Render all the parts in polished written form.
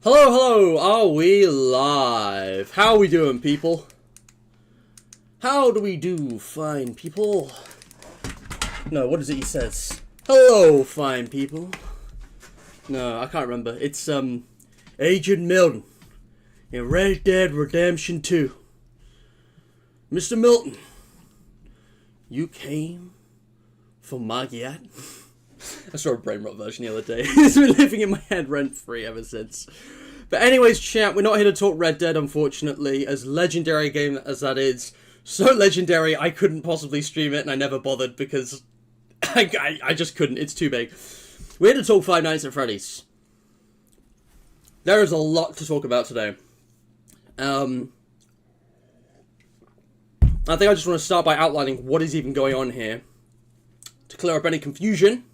Hello, hello, are we live? How are we doing, people? How do we do, fine people? No, what is it he says? Hello, fine people. No, I can't remember. It's, Agent Milton in Red Dead Redemption 2. Mr. Milton, you came for Margit? I saw a brain rot version the other day. It's been living in my head rent-free ever since. But anyways, chat, we're not here to talk Red Dead, unfortunately. As legendary a game as that is, so legendary I couldn't possibly stream it, and I never bothered because I just couldn't. It's too big. We're here to talk Five Nights at Freddy's. There is a lot to talk about today. I think I just want to start by outlining what is even going on here to clear up any confusion.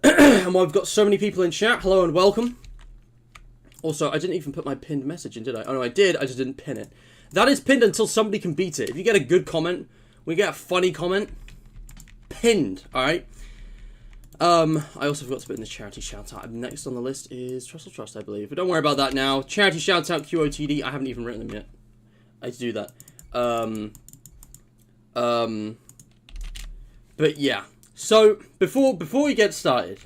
And while we've got so many people in chat, hello and welcome. Also, I didn't even put my pinned message in, did I? Oh no, I did, I just didn't pin it. That is pinned until somebody can beat it. If you get a good comment, we get a funny comment, pinned, alright? I also forgot to put in the charity shout-out. Next on the list is Trust, I believe. But don't worry about that now. Charity shout-out, QOTD, I haven't even written them yet. I need to do that. But yeah. So, before we get started,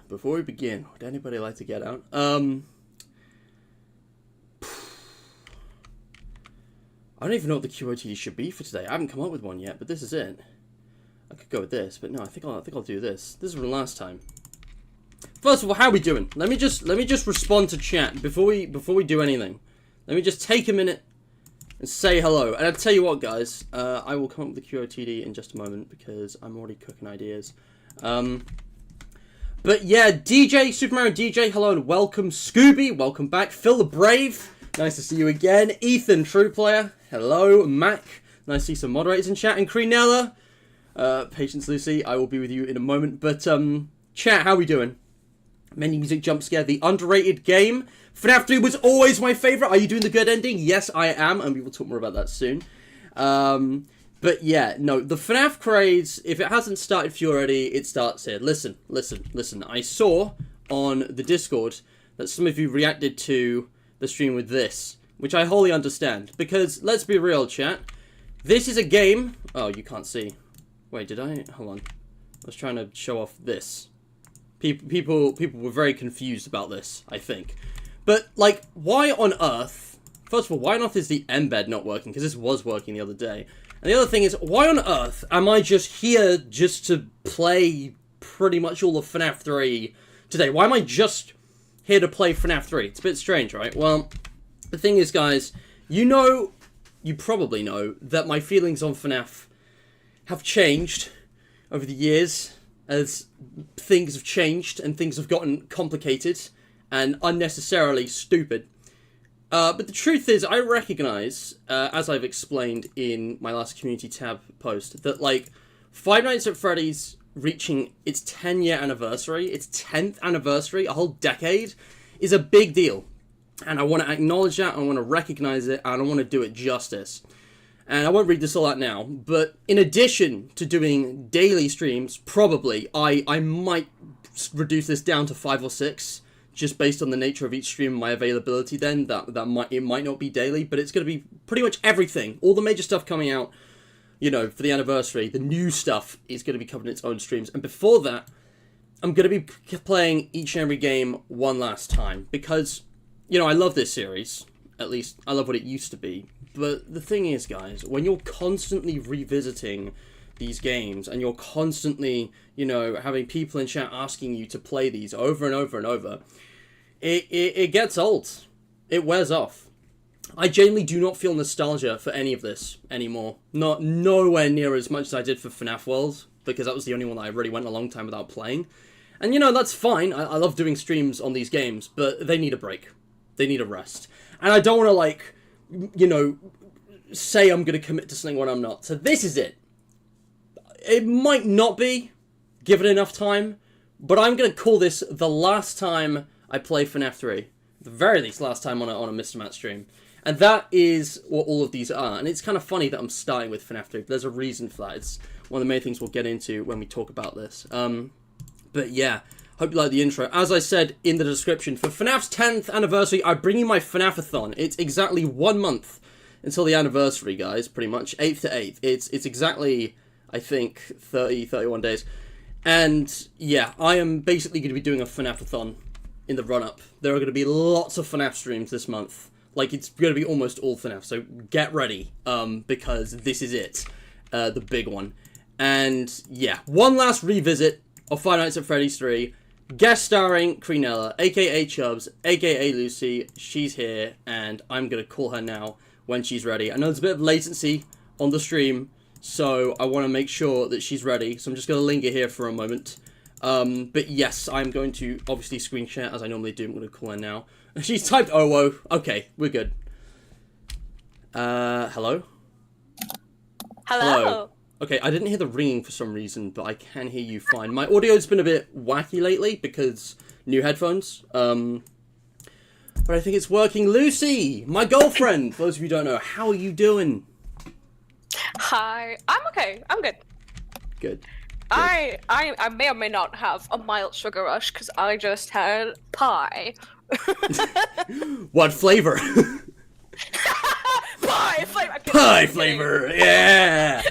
before we begin, would anybody like to get out? I don't even know what the QOTD should be for today. I haven't come up with one yet, but this is it. I could go with this, but no, I think I'll do this. This is from last time. First of all, how are we doing? Let me just respond to chat before we do anything. Let me just take a minute and say hello. And I'll tell you what, guys, I will come up with the QOTD in just a moment because I'm already cooking ideas. But yeah, DJ, Super Mario DJ, hello and welcome. Scooby, welcome back. Phil the Brave, nice to see you again. Ethan, True Player, hello. Mac, nice to see some moderators in chat. And Crenella, Patience Lucy, I will be with you in a moment. But chat, how are we doing? Many music jump scare, the underrated game. FNAF 3 was always my favourite. Are you doing the good ending? Yes, I am, and we will talk more about that soon. But yeah, no, the FNAF craze, if it hasn't started for you already, it starts here. Listen. I saw on the Discord that some of you reacted to the stream with this, which I wholly understand. Because, let's be real, chat, this is a game... Oh, you can't see. Wait, did I? Hold on. I was trying to show off this. People were very confused about this, I think. But, like, why on earth... First of all, why on earth is the embed not working? Because this was working the other day. And the other thing is, why on earth am I just here just to play pretty much all of FNAF 3 today? Why am I just here to play FNAF 3? It's a bit strange, right? Well, the thing is, guys, you probably know that my feelings on FNAF have changed over the years as things have changed and things have gotten complicated and unnecessarily stupid. But the truth is, I recognise, as I've explained in my last community tab post, that, like, Five Nights at Freddy's reaching its 10-year anniversary, its 10th anniversary, a whole decade, is a big deal. And I want to acknowledge that, I want to recognise it, and I want to do it justice. And I won't read this all out now, but in addition to doing daily streams, probably, I might reduce this down to 5 or 6, just based on the nature of each stream and my availability then, it might not be daily, but it's going to be pretty much everything. All the major stuff coming out, you know, for the anniversary, the new stuff is going to be covered in its own streams. And before that, I'm going to be playing each and every game one last time, because, you know, I love this series. At least, I love what it used to be. But the thing is, guys, when you're constantly revisiting these games, and you're constantly, you know, having people in chat asking you to play these over and over and over, it gets old. It wears off. I genuinely do not feel nostalgia for any of this anymore. Nowhere near as much as I did for FNAF World, because that was the only one that I really went a long time without playing. And, you know, that's fine. I love doing streams on these games, but they need a break. They need a rest. And I don't want to, like, you know, say I'm going to commit to something when I'm not. So this is it. It might not be, given enough time, but I'm going to call this the last time I play FNAF 3. At the very least, last time on a Mr. Matt stream. And that is what all of these are. And it's kind of funny that I'm starting with FNAF 3, but there's a reason for that. It's one of the main things we'll get into when we talk about this. But yeah, Hope you like the intro. As I said in the description, for FNAF's 10th anniversary, I bring you my FNAFathon. It's exactly 1 month until the anniversary, guys, pretty much. 8th to 8th. It's exactly, I think, 31 days. And, yeah, I am basically going to be doing a FNAFathon in the run-up. There are going to be lots of FNAF streams this month. Like, it's going to be almost all FNAF, so get ready, because this is it. The big one. And, yeah, one last revisit of Five Nights at Freddy's 3. Guest starring Crenella, aka Chubbs, aka Lucy. She's here, and I'm going to call her now when she's ready. I know there's a bit of latency on the stream, so I want to make sure that she's ready. So I'm just going to linger here for a moment. But yes, I'm going to obviously screen share as I normally do. I'm going to call her now. She's typed "oh." Okay, we're good. Hello? Hello. Okay, I didn't hear the ringing for some reason, but I can hear you fine. My audio's been a bit wacky lately because new headphones. But I think it's working. Lucy, my girlfriend. For those of you who don't know, how are you doing? Hi. I'm okay. I'm good. Good. I may or may not have a mild sugar rush because I just had pie. What flavor? Pie flavor. Pie flavor, yeah.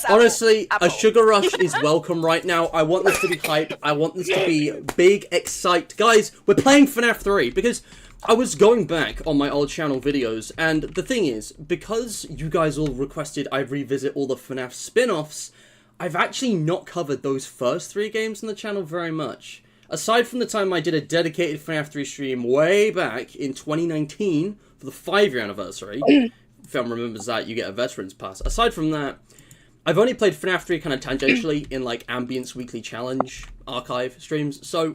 Honestly, apple. a sugar rush is welcome right now. I want this to be hype. I want this to be big, excite. Guys, we're playing FNAF 3 because I was going back on my old channel videos, and the thing is, because you guys all requested I revisit all the FNAF spin-offs, I've actually not covered those first 3 games on the channel very much. Aside from the time I did a dedicated FNAF 3 stream way back in 2019 for the 5-year anniversary, if anyone remembers that, you get a Veterans Pass. Aside from that, I've only played FNAF 3 kind of tangentially in, like, Ambience Weekly Challenge archive streams, so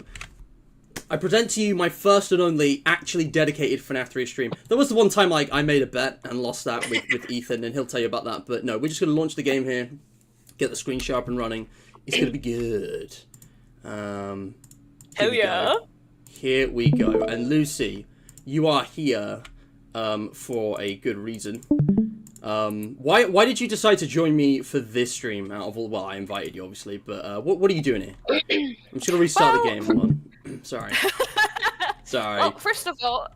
I present to you my first and only actually dedicated FNAF 3 stream. There was the one time, like, I made a bet and lost that with Ethan, and he'll tell you about that, but no, we're just going to launch the game here, get the screen share up and running. It's going to be good. Hell yeah. Here we go. And Lucy, you are here for a good reason. Why did you decide to join me for this stream out of all? Well, I invited you, obviously, but what are you doing here? I'm just going to restart the game. Hold on. Sorry. Sorry. Well, first of all,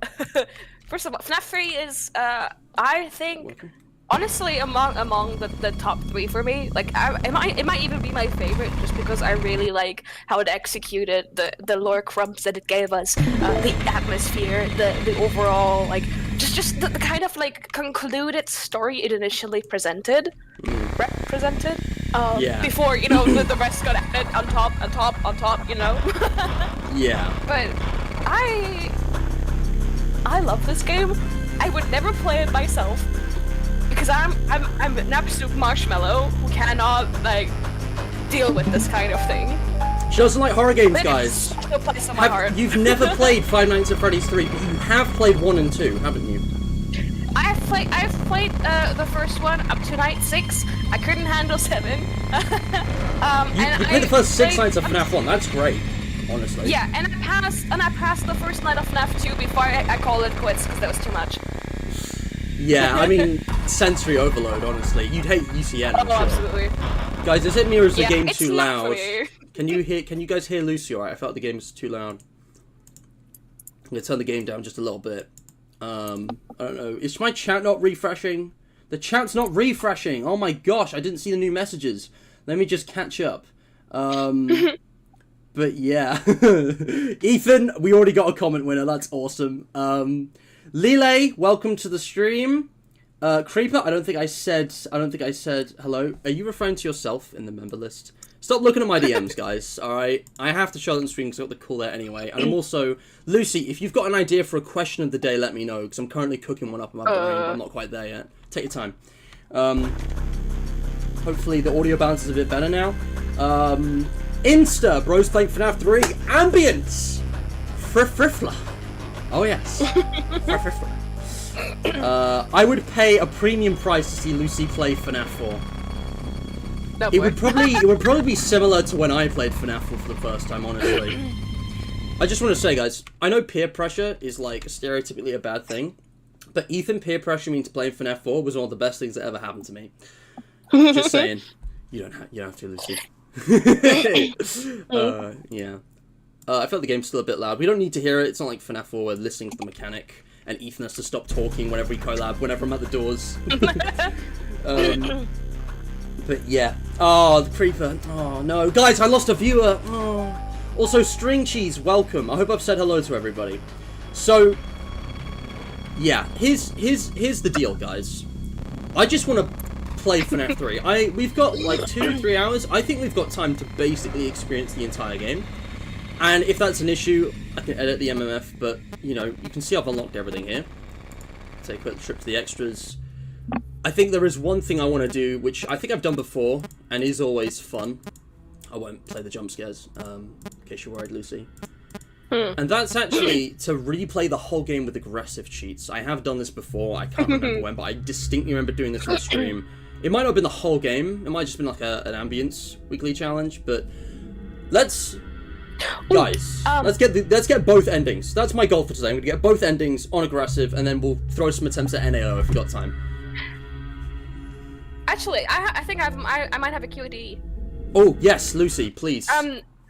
FNAF 3 is, I think, Welcome. honestly, among the top 3 for me. Like, it might even be my favorite, just because I really like how it executed the lore crumbs that it gave us, the atmosphere, the overall, like, just the kind of, like, concluded story it initially presented, Yeah. before, you know, the rest got added on top, you know. Yeah. But I love this game. I would never play it myself. Because I'm an absolute marshmallow who cannot, like, deal with this kind of thing. She doesn't like horror games, But guys. it's still place on my heart. You've never played Five Nights at Freddy's 3, but you have played 1 and 2, haven't you? I've played the first one up to night 6. I couldn't handle 7. You played the first 6 nights of FNAF 1, that's great, honestly. Yeah, and I passed the first night of FNAF 2 before I called it quits because that was too much. Yeah, I mean, sensory overload, honestly. You'd hate UCN, I'm Oh, sure. absolutely. Guys, is it me or is the Yeah, game it's too not loud? funny. Can you guys hear Lucy alright? I felt the game was too loud. I'm gonna turn the game down just a little bit. I don't know. Is my chat not refreshing? The chat's not refreshing! Oh my gosh, I didn't see the new messages. Let me just catch up. But yeah. Ethan, we already got a comment winner, that's awesome. Lele, welcome to the stream. Creeper, I don't think I said hello. Are you referring to yourself in the member list? Stop looking at my DMs, guys, alright? I have to show them the stream because I've got the call there anyway. And I'm also... Lucy, if you've got an idea for a question of the day, let me know, because I'm currently cooking one up in my brain, but I'm not quite there yet. Take your time. Hopefully the audio balance is a bit better now. Insta, bros playing FNAF 3, Ambience! Frifla. Oh yes. Frifla. I would pay a premium price to see Lucy play FNAF 4. No, It would probably be similar to when I played FNAF 4 for the first time, honestly. I just want to say, guys, I know peer pressure is, like, stereotypically a bad thing, but Ethan peer pressure me into playing FNAF 4 was one of the best things that ever happened to me. Just saying. You don't have to, Lucy. Yeah. I felt the game's still a bit loud. We don't need to hear it. It's not like FNAF 4 we're listening to the mechanic and Ethan has to stop talking whenever we collab, whenever I'm at the doors. But yeah. Oh, the creeper. Oh, no. Guys, I lost a viewer. Oh. Also, String Cheese, welcome. I hope I've said hello to everybody. So, yeah. Here's the deal, guys. I just want to play FNAF 3. We've got like 2-3 hours. I think we've got time to basically experience the entire game. And if that's an issue, I can edit the MMF, but, you know, you can see I've unlocked everything here. Take a quick trip to the extras. I think there is one thing I want to do, which I think I've done before, and is always fun. I won't play the jump scares, in case you're worried, Lucy. And that's actually to replay the whole game with aggressive cheats. I have done this before, I can't remember when, but I distinctly remember doing this on stream. It might not have been the whole game, it might have just been like an ambience weekly challenge, but let's... Guys, let's get both endings. That's my goal for today. I'm gonna get both endings on aggressive, and then we'll throw some attempts at NAO if we've got time. Actually, I think I might have a QOTD. Oh yes, Lucy, please.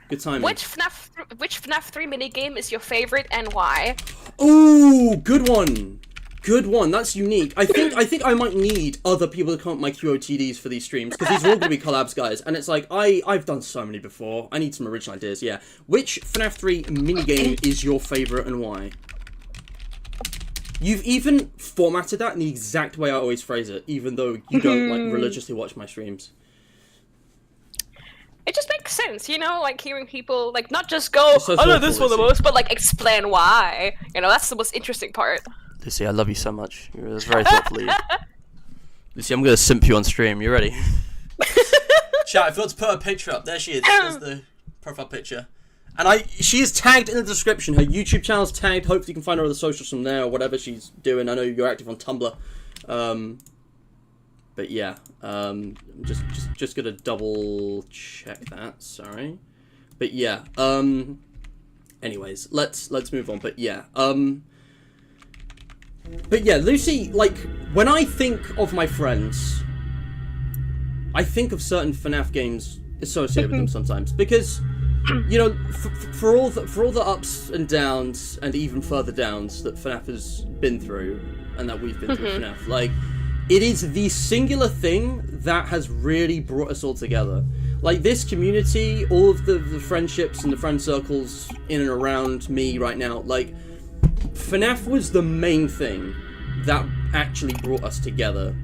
Good timing. Which FNAF 3 minigame is your favorite and why? Ooh, good one. Good one. That's unique. I think I might need other people to come up with my QOTDs for these streams, because these are all going to be collabs, guys. And it's like, I've done so many before. I need some original ideas, yeah. Which FNAF 3 minigame is your favourite and why? You've even formatted that in the exact way I always phrase it, even though you don't, like, religiously watch my streams. It just makes sense, you know, like hearing people, like, not just go, so I know this one the most, but, like, explain why. You know, that's the most interesting part. Lucy, I love you so much. You're very thoughtful. Lucy, I'm gonna simp you on stream. You ready? Chat, I forgot to put her picture up. There she is. There's the profile picture. And she is tagged in the description. Her YouTube channel's tagged. Hopefully you can find her other socials from there or whatever she's doing. I know you're active on Tumblr. But yeah, just gonna double check that. Sorry. But yeah. Anyways, let's move on. But yeah. But yeah, Lucy, like, when I think of my friends, I think of certain FNAF games associated with them sometimes, because, you know, for all the ups and downs, and even further downs that FNAF has been through, and that we've been through FNAF, like, it is the singular thing that has really brought us all together. Like, this community, all of the friendships and the friend circles in and around me right now, like, FNAF was the main thing that actually brought us together.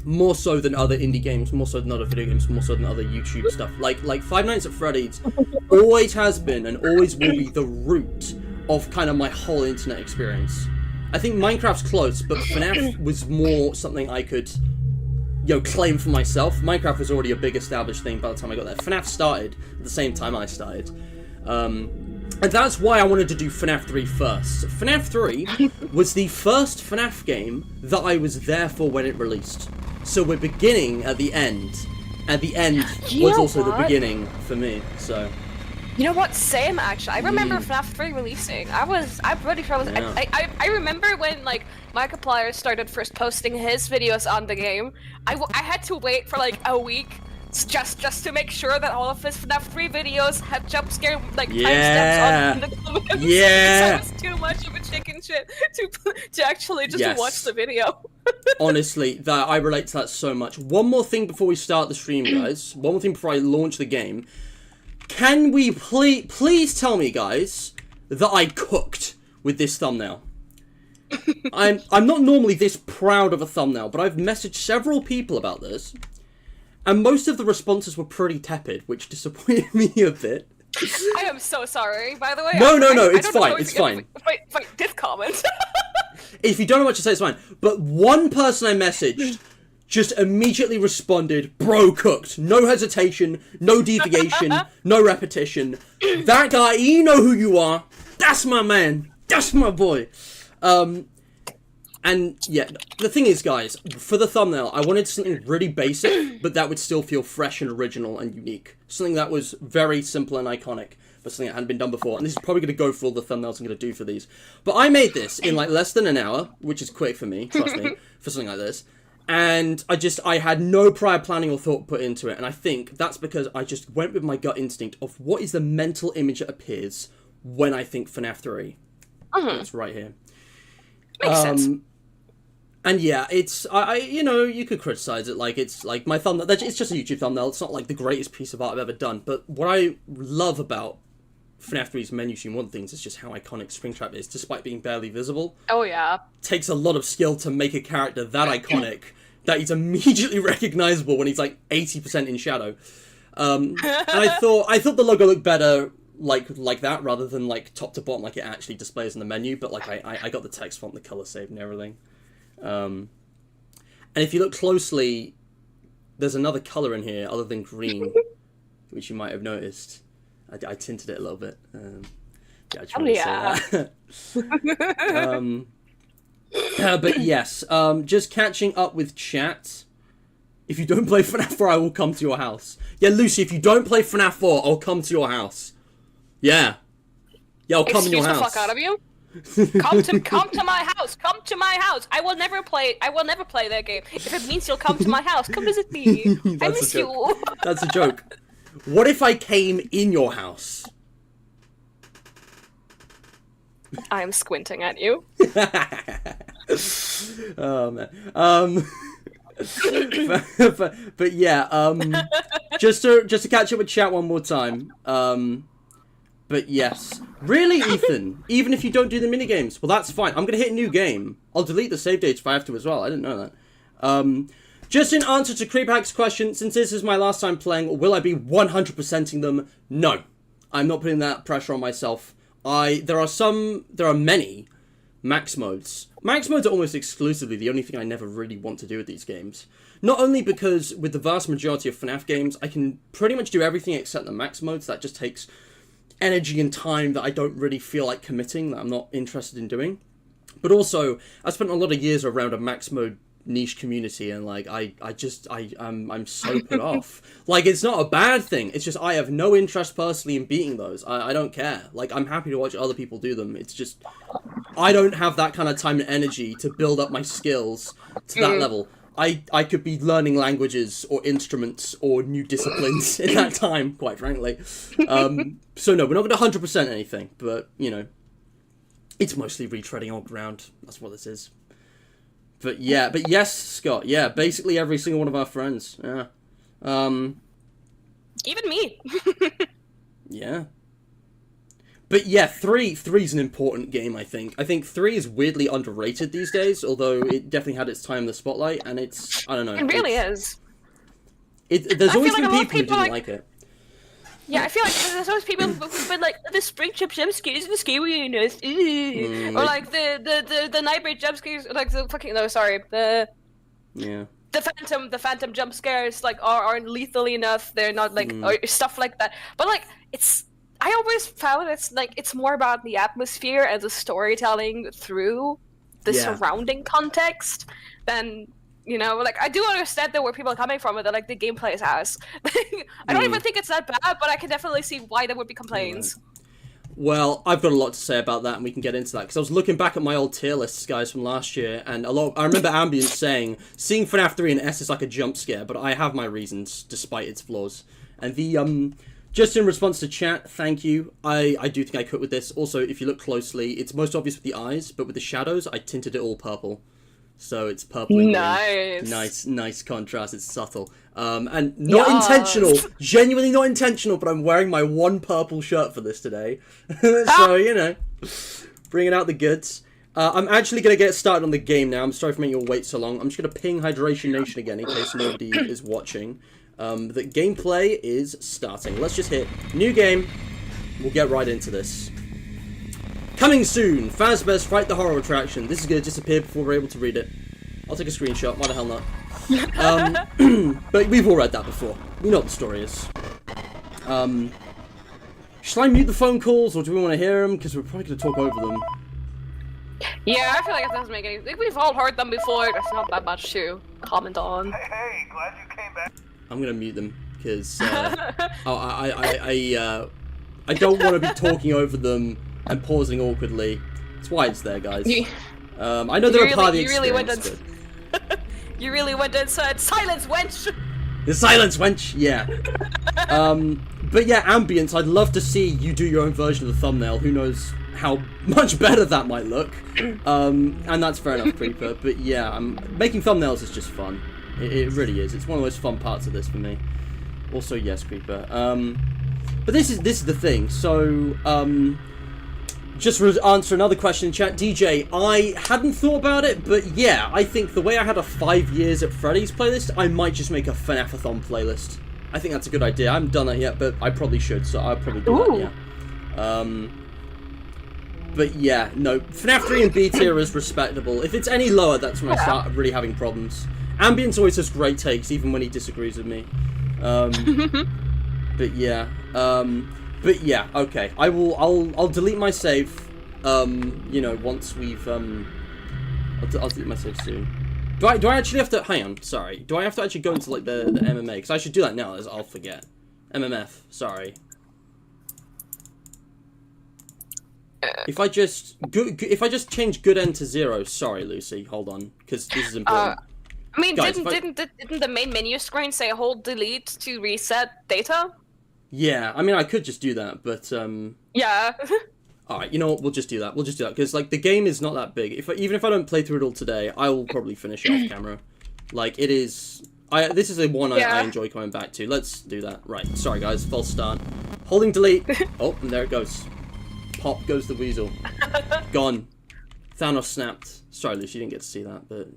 More so than other indie games, more so than other video games, more so than other YouTube stuff. Like Five Nights at Freddy's always has been and always will be the root of kind of my whole internet experience. I think Minecraft's close, but FNAF was more something I could, you know, claim for myself. Minecraft was already a big established thing by the time I got there. FNAF started at the same time I started. And that's why I wanted to do FNAF 3 first. FNAF 3 was the first FNAF game that I was there for when it released. So we're beginning at the end. And the end was also the beginning for me, so... You know what? Same, actually. I remember FNAF 3 releasing. I'm pretty sure I was... Yeah. I remember when, like, Markiplier started first posting his videos on the game. I had to wait for, like, a week just to make sure that all of his FNAF 3 videos had jump scare, like, timestamps on the comments. Yeah! So it was too much of a chicken shit to actually just watch the video. Honestly, I relate to that so much. One more thing before we start the stream, guys. One more thing before I launch the game. Can we please tell me, guys, that I cooked with this thumbnail? I'm not normally this proud of a thumbnail, but I've messaged several people about this, and most of the responses were pretty tepid, which disappointed me a bit. I am so sorry, by the way. No, it's fine, it's fine. Wait, this comment. If you don't know what to say, it's fine. But one person I messaged just immediately responded, bro cooked. No hesitation, no deviation, no repetition. That guy, you know who you are. That's my man. That's my boy. And yeah, the thing is, guys, for the thumbnail, I wanted something really basic, but that would still feel fresh and original and unique. Something that was very simple and iconic, but something that hadn't been done before. And this is probably going to go for all the thumbnails I'm going to do for these. But I made this in like less than an hour, which is quick for me, trust me, for something like this. And I had no prior planning or thought put into it, and I think that's because I just went with my gut instinct of what is the mental image that appears when I think FNAF 3. It's right here. Makes sense. And yeah, it's you could criticize it like it's like my thumbnail. It's just a YouTube thumbnail. It's not like the greatest piece of art I've ever done. But what I love about FNAF 3's menu scene, one of the things, is just how iconic Springtrap is, despite being barely visible. Oh yeah. Takes a lot of skill to make a character that iconic that he's immediately recognizable when he's like 80% in shadow. And I thought the logo looked better like that rather than like top to bottom like it actually displays in the menu. But like I got the text font, the color saved, and everything. And if you look closely, there's another color in here other than green, which you might have noticed. I tinted it a little bit. Yeah, I just wanted to say that. But yes, just catching up with chat. If you don't play FNAF 4, I will come to your house. Yeah, Lucy, if you don't play FNAF 4, I'll come to your house. Yeah. Yeah, I'll come in your house. Excuse the fuck out of you. Come to my house. Come to my house. I will never play that game. If it means you'll come to my house, come visit me. I miss you. That's a joke. What if I came in your house? I'm squinting at you. Oh man. But yeah, just to catch up with chat one more time. But yes, really, Ethan. Even if you don't do the minigames, well, that's fine. I'm gonna hit a new game. I'll delete the save dates if I have to as well. I didn't know that. Just in answer to Creephack's question, since this is my last time playing, will I be 100%ing them? No, I'm not putting that pressure on myself. There are many max modes. Max modes are almost exclusively the only thing I never really want to do with these games. Not only because with the vast majority of FNAF games, I can pretty much do everything except the max modes. That just takes energy and time that I don't really feel like committing, that I'm not interested in doing. But also, I spent a lot of years around a max mode niche community, and like I'm so put off. Like, it's not a bad thing, it's just I have no interest personally in beating those. I don't care. Like, I'm happy to watch other people do them. It's just I don't have that kind of time and energy to build up my skills to that level. I could be learning languages or instruments or new disciplines in that time, quite frankly. So no, we're not going to 100% anything, but you know, it's mostly retreading old ground. That's what this is. But yeah, but yes, Scott, yeah, basically every single one of our friends, yeah. Even me. Yeah. But yeah, 3's an important game, I think. I think 3 is weirdly underrated these days, although it definitely had its time in the spotlight, and it's, I don't know. It really is. There's always been people who didn't like it. Yeah, I feel like there's always people who've been like, the spring trip jump scares and scariness, or like the nightmare jump scares, like the fucking the phantom jump scares like aren't lethal enough. They're not like or stuff like that. But like I always found it's more about the atmosphere and the storytelling through the surrounding context than. You know, like, I do understand that where people are coming from, and that, like, the gameplay is ass. I don't even think it's that bad, but I can definitely see why there would be complaints. Well, I've got a lot to say about that, and we can get into that, because I was looking back at my old tier lists, guys, from last year, and I remember Ambient saying, seeing FNAF 3 in S is like a jump scare, but I have my reasons, despite its flaws. And just in response to chat, thank you, I do think I could with this. Also, if you look closely, it's most obvious with the eyes, but with the shadows, I tinted it all purple. So it's purple and green. Nice contrast. It's subtle. And not intentional. Genuinely not intentional, but I'm wearing my one purple shirt for this today. So, you know, bringing out the goods. I'm actually going to get started on the game now. I'm sorry for making you all wait so long. I'm just going to ping Hydration Nation again in case nobody is watching. The gameplay is starting. Let's just hit new game. We'll get right into this. Coming soon, Fazbear's Fright the Horror Attraction. This is going to disappear before we're able to read it. I'll take a screenshot, why the hell not? But we've all read that before. We know what the story is. Shall I mute the phone calls, or do we want to hear them? Because we're probably going to talk over them. Yeah, I feel like it doesn't make any... Like, we've all heard them before, there's not that much to comment on. Hey, glad you came back. I'm going to mute them, because I don't want to be talking over them and pausing awkwardly. That's why it's there, guys. I know they're a part of the experience, You really went inside. Silence, wench! The silence, wench! Yeah. But yeah, ambience, I'd love to see you do your own version of the thumbnail. Who knows how much better that might look. And that's fair enough, Creeper. But yeah, making thumbnails is just fun. It really is. It's one of the most fun parts of this for me. Also, yes, Creeper. But this is the thing. So, just answer another question in chat. DJ, I hadn't thought about it, but yeah, I think the way I had a 5 years at Freddy's playlist, I might just make a FNaFathon playlist. I think that's a good idea. I haven't done that yet, but I probably should, so I'll probably do that, yeah. But yeah, no, FNAF 3 and B tier is respectable. If it's any lower, that's when I start really having problems. Ambience always has great takes, even when he disagrees with me. But yeah, okay. I'll delete my save. You know, once we've I'll delete my save soon. Do I actually have to? Hang on, sorry. Do I have to actually go into like the MMA? Because I should do that now, as I'll forget. MMF. Sorry. If I just change good end to 0. Sorry, Lucy. Hold on, because this is important. I mean, Guys, didn't the main menu screen say hold delete to reset data? Yeah, I mean, I could just do that, but Yeah. Alright, you know what, we'll just do that, because, like, the game is not that big. Even if I don't play through it all today, I will probably finish it off camera. Like, it is... this is a one I enjoy coming back to. Let's do that. Right, sorry guys, false start. Holding delete. Oh, and there it goes. Pop goes the weasel. Gone. Thanos snapped. Sorry, Lucy, you didn't get to see that, but...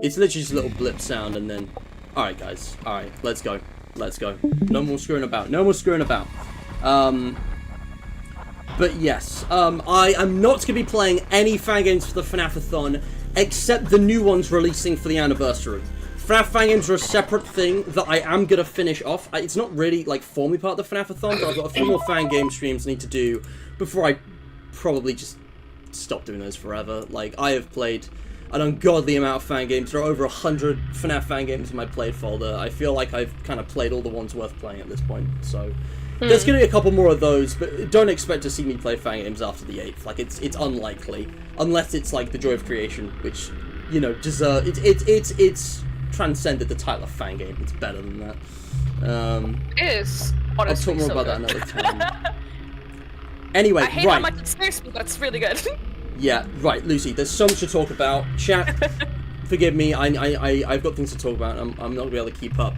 It's literally just a little blip sound, and then... Alright, guys. Alright, let's go. Let's go. No more screwing about. No more screwing about. But yes, I am not going to be playing any fan games for the FNaFathon, except the new ones releasing for the anniversary. FNAF fan games are a separate thing that I am going to finish off. It's not really, like, formally part of the FNaFathon, but I've got a few more fan game streams I need to do before I probably just stop doing those forever. Like, I have played an ungodly amount of fan games. There are over 100 FNAF fan games in my played folder. I feel like I've kind of played all the ones worth playing at this point, so... There's going to be a couple more of those, but don't expect to see me play fan games after the 8th. Like, it's unlikely. Unless it's, like, the Joy of Creation, which, you know, it's transcended the title of fan game. It's better than that. It is, honestly, I'll talk more about that another time. Anyway, I hate how much it scares me, but it's really good. Yeah, right, Lucy, there's so much to talk about. Chat, forgive me, I've got things to talk about, and I'm not going to be able to keep up.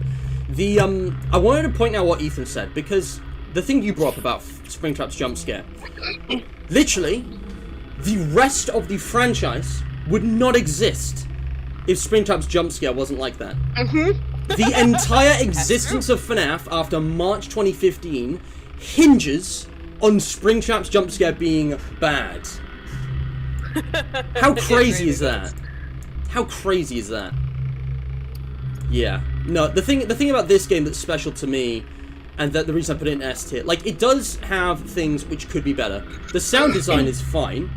I wanted to point out what Ethan said, because the thing you brought up about Springtrap's jump scare, literally, the rest of the franchise would not exist if Springtrap's jump scare wasn't like that. The entire existence of FNAF after March 2015 hinges on Springtrap's jump scare being bad. How crazy is that? How crazy is that? Yeah. No, the thing about this game that's special to me, and that the reason I put it in S tier, like, it does have things which could be better. The sound design is fine,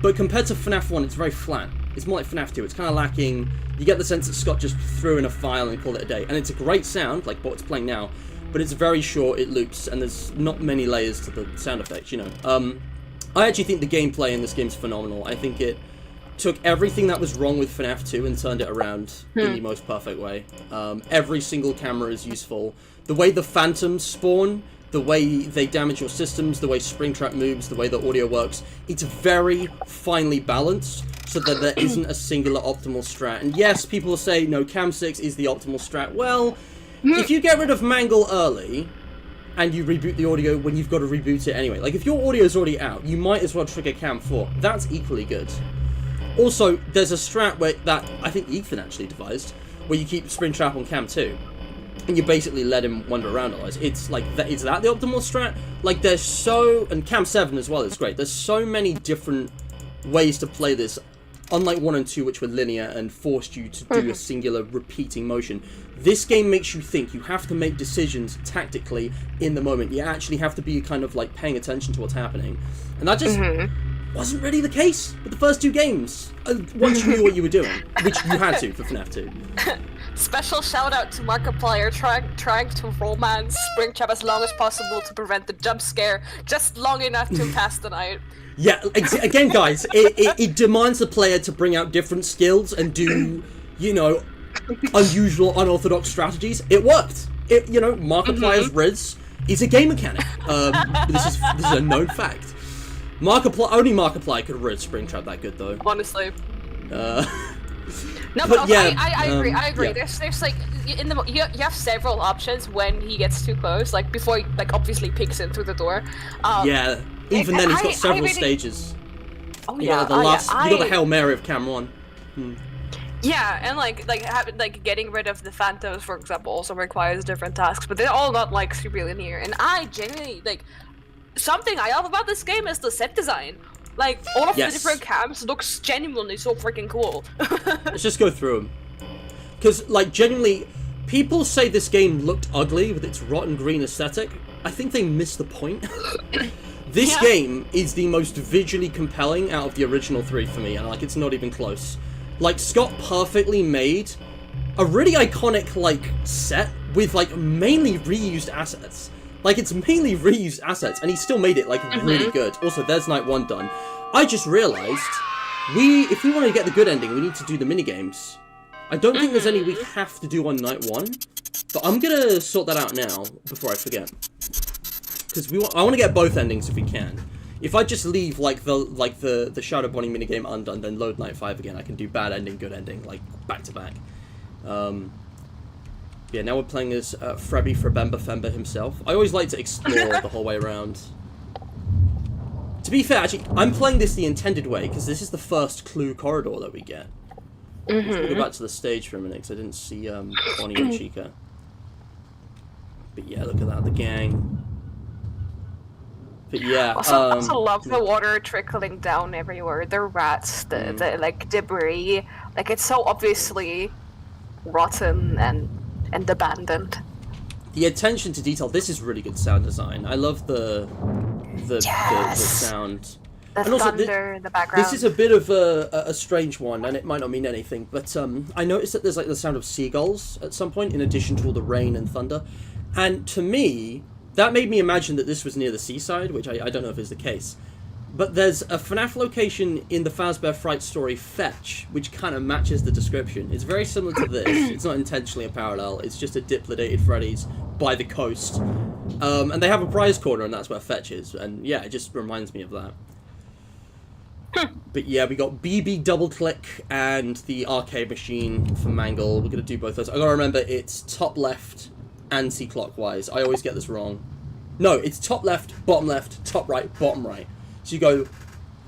but compared to FNAF 1, it's very flat. It's more like FNAF 2. It's kind of lacking. You get the sense that Scott just threw in a file and called it a day. And it's a great sound, like what it's playing now, but it's very short, it loops, and there's not many layers to the sound effects, you know. I actually think the gameplay in this game is phenomenal. I think it took everything that was wrong with FNAF 2 and turned it around in the most perfect way. Every single camera is useful. The way the phantoms spawn, the way they damage your systems, the way Springtrap moves, the way the audio works, it's very finely balanced so that there isn't a singular optimal strat. And yes, people will say, no, Cam 6 is the optimal strat. Well, if you get rid of Mangle early, and you reboot the audio when you've got to reboot it anyway, like if your audio is already out, you might as well trigger Cam 4. That's equally good. Also, there's a strat that I think Ethan actually devised, where you keep Springtrap on Cam 2, and you basically let him wander around otherwise. It's like, is that the optimal strat? Like, there's and Cam 7 as well is great. There's so many different ways to play this, unlike 1 and 2, which were linear and forced you to do a singular repeating motion. This game makes you think. You have to make decisions tactically in the moment. You actually have to be kind of like paying attention to what's happening. And that just wasn't really the case with the first 2 games. Once you knew what you were doing, which you had to for FNAF 2. Special shout out to Markiplier trying to romance Springtrap as long as possible to prevent the jump scare, just long enough to pass the night. Yeah, again, guys, it demands the player to bring out different skills and do you know, unusual, unorthodox strategies. It worked. Markiplier's Riz is a game mechanic. This is a known fact. Only Markiplier could Riz Springtrap that good though. Honestly. No, but also, yeah, I agree. I agree. Yeah. There's like you have several options when he gets too close, like before he like obviously peeks in through the door. Yeah. Even then, he's got several really... stages. Oh You yeah. got you got the Hail Mary of Cam 1. Yeah, and like getting rid of the phantoms, for example, also requires different tasks, but they're all not like super linear. And I genuinely like something I love about this game is the set design. Like all of the different cams looks genuinely so freaking cool. Let's just go through them, because like genuinely, people say this game looked ugly with its rotten green aesthetic. I think they missed the point. This game is the most visually compelling out of the original 3 for me, and like it's not even close. Like, Scott perfectly made a really iconic, like, set with, like, mainly reused assets. Like, it's mainly reused assets, and he still made it, like, really good. Also, there's Night 1 done. I just realized, if we want to get the good ending, we need to do the minigames. I don't think there's any we have to do on Night 1, but I'm gonna sort that out now, before I forget. Because I want to get both endings if we can. If I just leave the Shadow Bonnie minigame undone, then load Night 5 again, I can do bad ending, good ending, like back to back. Yeah, now we're playing as Freddy Frebember Fember himself. I always like to explore the whole way around. To be fair, actually, I'm playing this the intended way because this is the first clue corridor that we get. Let's go back to the stage for a minute because I didn't see Bonnie and Chica. But yeah, look at that, the gang. But yeah, I also love the water trickling down everywhere. The rats, the like debris, like it's so obviously rotten and abandoned. The attention to detail. This is really good sound design. I love the sound. The and also, thunder in the background. This is a bit of a strange one, and it might not mean anything. But I noticed that there's like the sound of seagulls at some point, in addition to all the rain and thunder. And to me, that made me imagine that this was near the seaside, which I don't know if is the case. But there's a FNaF location in the Fazbear Fright story Fetch, which kind of matches the description. It's very similar to this. It's not intentionally a parallel. It's just a dilapidated Freddy's by the coast. And they have a prize corner, and that's where Fetch is. And yeah, it just reminds me of that. But yeah, we got BB Double Click and the arcade machine for Mangle. We're going to do both those. I got to remember it's top left, anti-clockwise. I always get this wrong. No, it's top left, top right, bottom right. So you go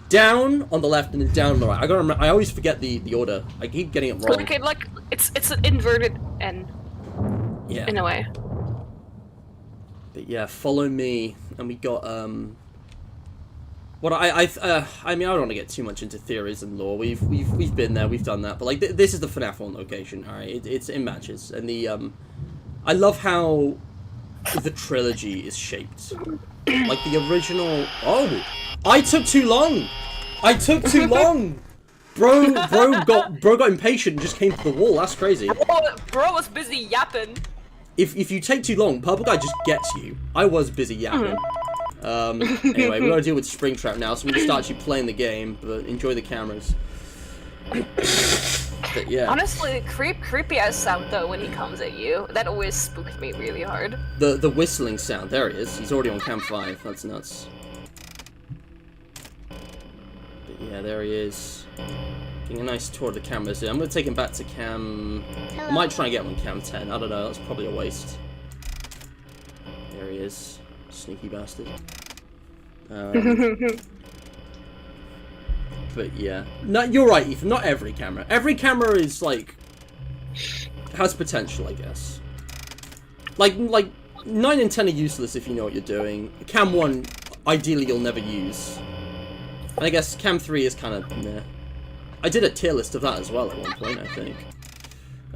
down on the left and then down on the right. I gotta remember, I always forget the order. I keep getting it wrong. Okay, like it's an inverted N. Yeah. In a way. But yeah, follow me, and we got what I mean, I don't want to get too much into theories and lore. We've been there, we've done that. But like this is the FNaFathon location. All right, it's in matches, and the I love how the trilogy is shaped. Like the original. Oh, I took too long. Bro got impatient and just came to the wall. That's crazy. Bro was busy yapping. If you take too long, Purple Guy just gets you. I was busy yapping. Anyway, we gotta deal with Springtrap now, so we're gonna start actually playing the game, but enjoy the cameras. But yeah. Honestly, creepy ass sound though when he comes at you. That always spooked me really hard. The whistling sound. There he is. He's already on cam 5. That's nuts. But yeah, there he is. Getting a nice tour of the cameras here. I'm gonna take him back to cam. Hello. I might try and get him on cam 10. I don't know. That's probably a waste. There he is. Sneaky bastard. But yeah, no, you're right, Ethan. Not every camera. Every camera is like has potential, I guess. Like 9 and 10 are useless if you know what you're doing. Cam 1, ideally, you'll never use. And I guess Cam 3 is kind of meh. I did a tier list of that as well at one point, I think.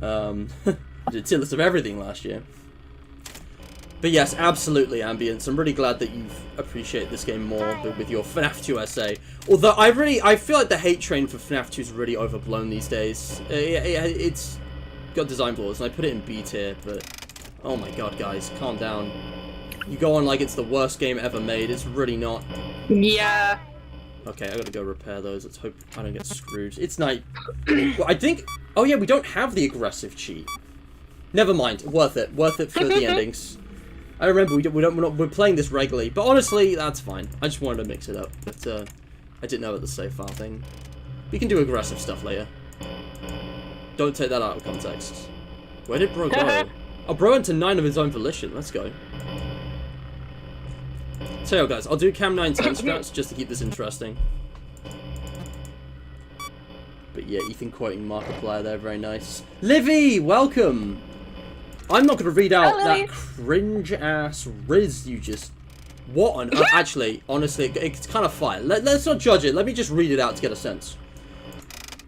I did a tier list of everything last year. But yes, absolutely, Ambience. I'm really glad that you've appreciated this game more with your FNAF 2 essay. Although I feel like the hate train for FNAF 2 is really overblown these days. It's got design flaws, and I put it in B tier, but oh my god, guys, calm down. You go on like it's the worst game ever made. It's really not. Yeah. Okay, I gotta go repair those. Let's hope I don't get screwed. It's night. Well, I think Oh yeah, we don't have the aggressive cheat. Never mind. Worth it. Worth it for the endings. I remember we're playing this regularly, but honestly, that's fine. I just wanted to mix it up, but I didn't know about the save file thing. We can do aggressive stuff later. Don't take that out of context. Where did Bro go? Oh, Bro went to 9 of his own volition. Let's go. So yeah, guys, I'll do Cam 9 10 strats just to keep this interesting. But yeah, Ethan quoting Markiplier there, very nice. Livy, welcome! I'm not going to read out that cringe-ass Riz you just... What on earth? Actually, honestly, it's kind of fire. Let's not judge it. Let me just read it out to get a sense.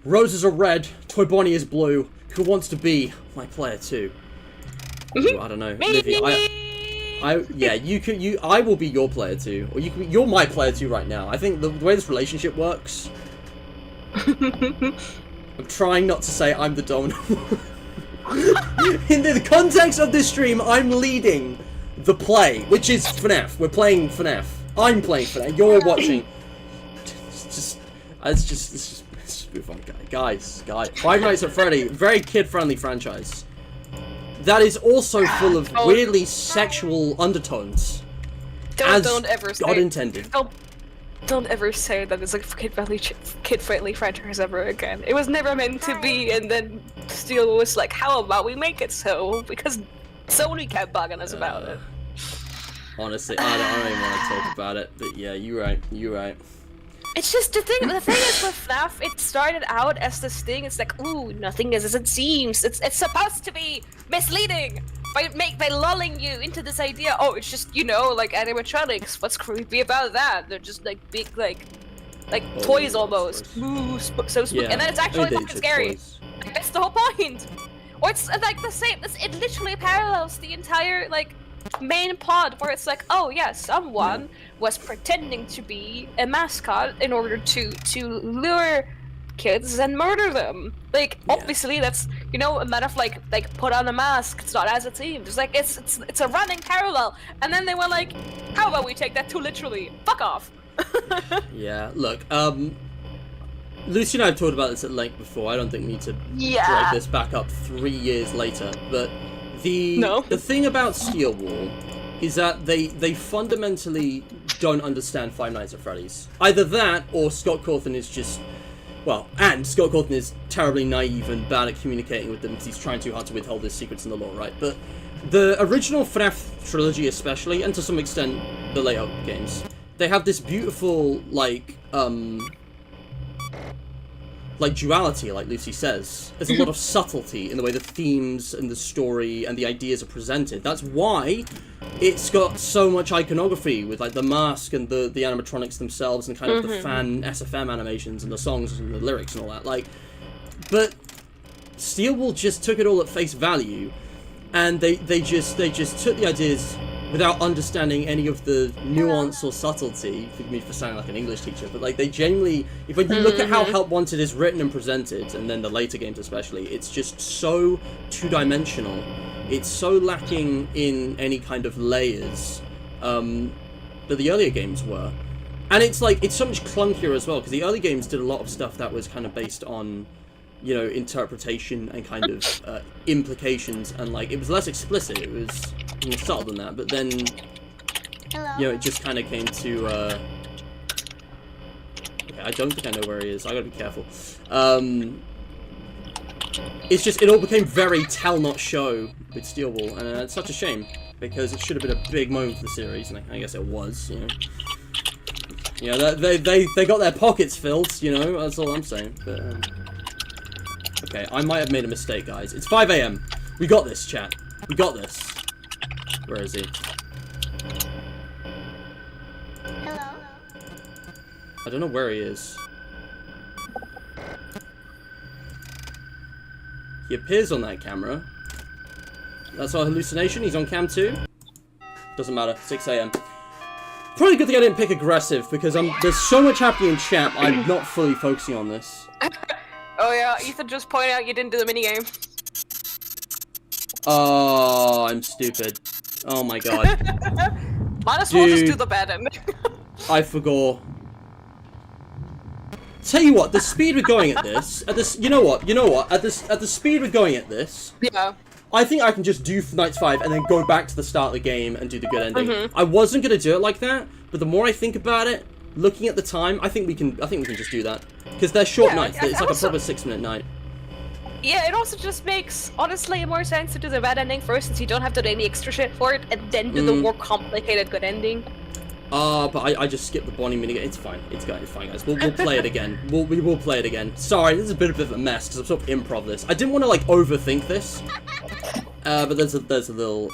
Roses are red, Toy Bonnie is blue. Who wants to be my player too? Ooh, I don't know. Livy, I will be your player too. Or you're my player too right now. I think the way this relationship works... I'm trying not to say I'm the dominant. In the context of this stream, I'm leading the play, which is FNaF. We're playing FNaF. I'm playing FNaF. You're watching. It's just fun, guys. Five Nights at Freddy, very kid-friendly franchise. That is also full of weirdly sexual undertones. Don't ever say God intended. Don't ever say that it's a kid-friendly franchise ever again. It was never meant to be, and then Steel was like, how about we make it so? Because Sony kept bugging us about it. Honestly, I don't even want to talk about it, but yeah, you're right. It's just the thing is with FNaF, it started out as this thing, it's like, ooh, nothing is as it seems. It's supposed to be misleading by lulling you into this idea, oh, it's just, you know, like animatronics. What's creepy about that? They're just like big, like toys almost. Ooh, so spooky. Yeah. And then it's actually fucking scary. Like, that's the whole point. Or it's like the same, it literally parallels the entire, like, main plot where it's like, oh yeah, someone was pretending to be a mascot in order to lure kids and murder them. Like, obviously that's, you know, a matter of like put on a mask, it's not as it seems. It's like it's a running parallel. And then they were like, how about we take that too literally? Fuck off. Yeah, look, Lucy and I have talked about this at length before. I don't think we need to drag this back up 3 years later, but the thing about Steel Wall is that they fundamentally don't understand Five Nights at Freddy's. Either that, or Scott Cawthon is just... Well, and Scott Cawthon is terribly naive and bad at communicating with them because he's trying too hard to withhold his secrets in the lore, right? But the original FNaF trilogy especially, and to some extent the layout games, they have this beautiful, like duality, like Lucy says. There's a lot of subtlety in the way the themes and the story and the ideas are presented. That's why it's got so much iconography with like the mask and the animatronics themselves and kind of the fan SFM animations and the songs and the lyrics and all that. Like, but Steel Wall just took it all at face value, and they just took the ideas without understanding any of the nuance or subtlety. Forgive me for sounding like an English teacher, but like they genuinely, if you look at how Help Wanted is written and presented, and then the later games especially, it's just so two-dimensional. It's so lacking in any kind of layers that the earlier games were. And it's like, it's so much clunkier as well, because the early games did a lot of stuff that was kind of based on, you know, interpretation and kind of implications, and like it was less explicit, it was more subtle than that, but then you know, it just kind of came to okay, I don't think I know where he is, I gotta be careful. It's just, it all became very tell not show with Steel Wall, and it's such a shame, because it should have been a big moment for the series, and I guess it was, you know. You know, they got their pockets filled, you know, that's all I'm saying, but okay, I might have made a mistake, guys. It's 5 AM. We got this, chat. We got this. Where is he? Hello. I don't know where he is. He appears on that camera. That's our hallucination. He's on cam 2. Doesn't matter. 6 AM. Probably good thing I didn't pick aggressive, because there's so much happening in chat, I'm not fully focusing on this. Oh yeah, Ethan just pointed out you didn't do the minigame. Oh, I'm stupid. Oh my god. Might as well just do the bad end. I forgot. Tell you what, the speed we're going at this, you know what, at the speed we're going at this, Yeah. I think I can just do Nights 5 and then go back to the start of the game and do the good ending. I wasn't gonna do it like that, but the more I think about it, looking at the time, I think we can just do that. Because they're short nights, it's like a proper 6-minute night. Yeah, it also just makes, honestly, more sense to do the bad ending first, since you don't have to do any extra shit for it, and then do the more complicated good ending. But I just skipped the Bonnie minigame. It's fine. It's fine, guys. We'll play it again. We will play it again. Sorry, this is a bit of a mess because I'm sort of improv this. I didn't want to like overthink this. But there's a little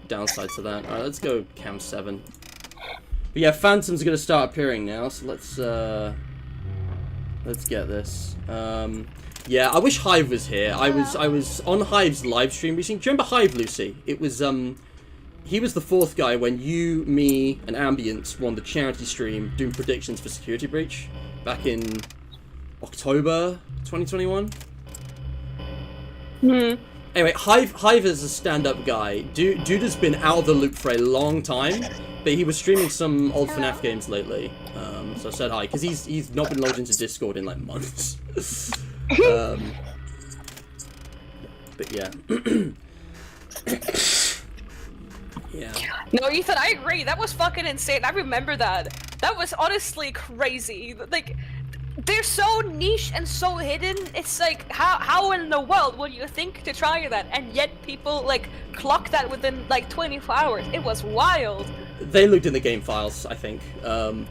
downside to that. Alright, let's go Cam 7. But yeah, Phantoms are gonna start appearing now, so let's get this. Yeah, I wish Hive was here. I was on Hive's live stream recently. Do you remember Hive, Lucy? It was he was the fourth guy when you, me, and Ambience won the charity stream doing predictions for Security Breach back in October 2021. Anyway, Hive is a stand-up guy. Dude has been out of the loop for a long time, but he was streaming some old FNaF games lately. So I said hi, because he's not been logged into Discord in like months. But yeah. Yeah. No, Ethan, I agree. That was fucking insane. I remember that. That was honestly crazy. Like, they're so niche and so hidden. It's like, how in the world would you think to try that? And yet people, like, clock that within, like, 24 hours. It was wild. They looked in the game files, I think. I mean,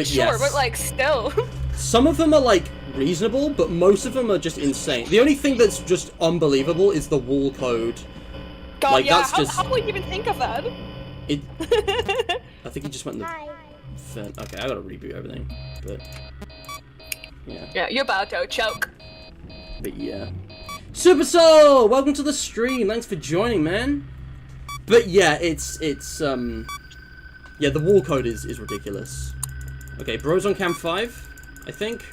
sure, yes. but, like, still. Some of them are, like, reasonable, but most of them are just insane. The only thing that's just unbelievable is the wall code. God, like, yeah, that's how would you even think of that? I think he just went in the... Okay, I gotta reboot everything, but... Yeah. Yeah, you're about to choke. But yeah. Super Soul! Welcome to the stream, thanks for joining, man. But yeah, it's yeah, the wall code is ridiculous. Okay, bro's on Cam 5, I think.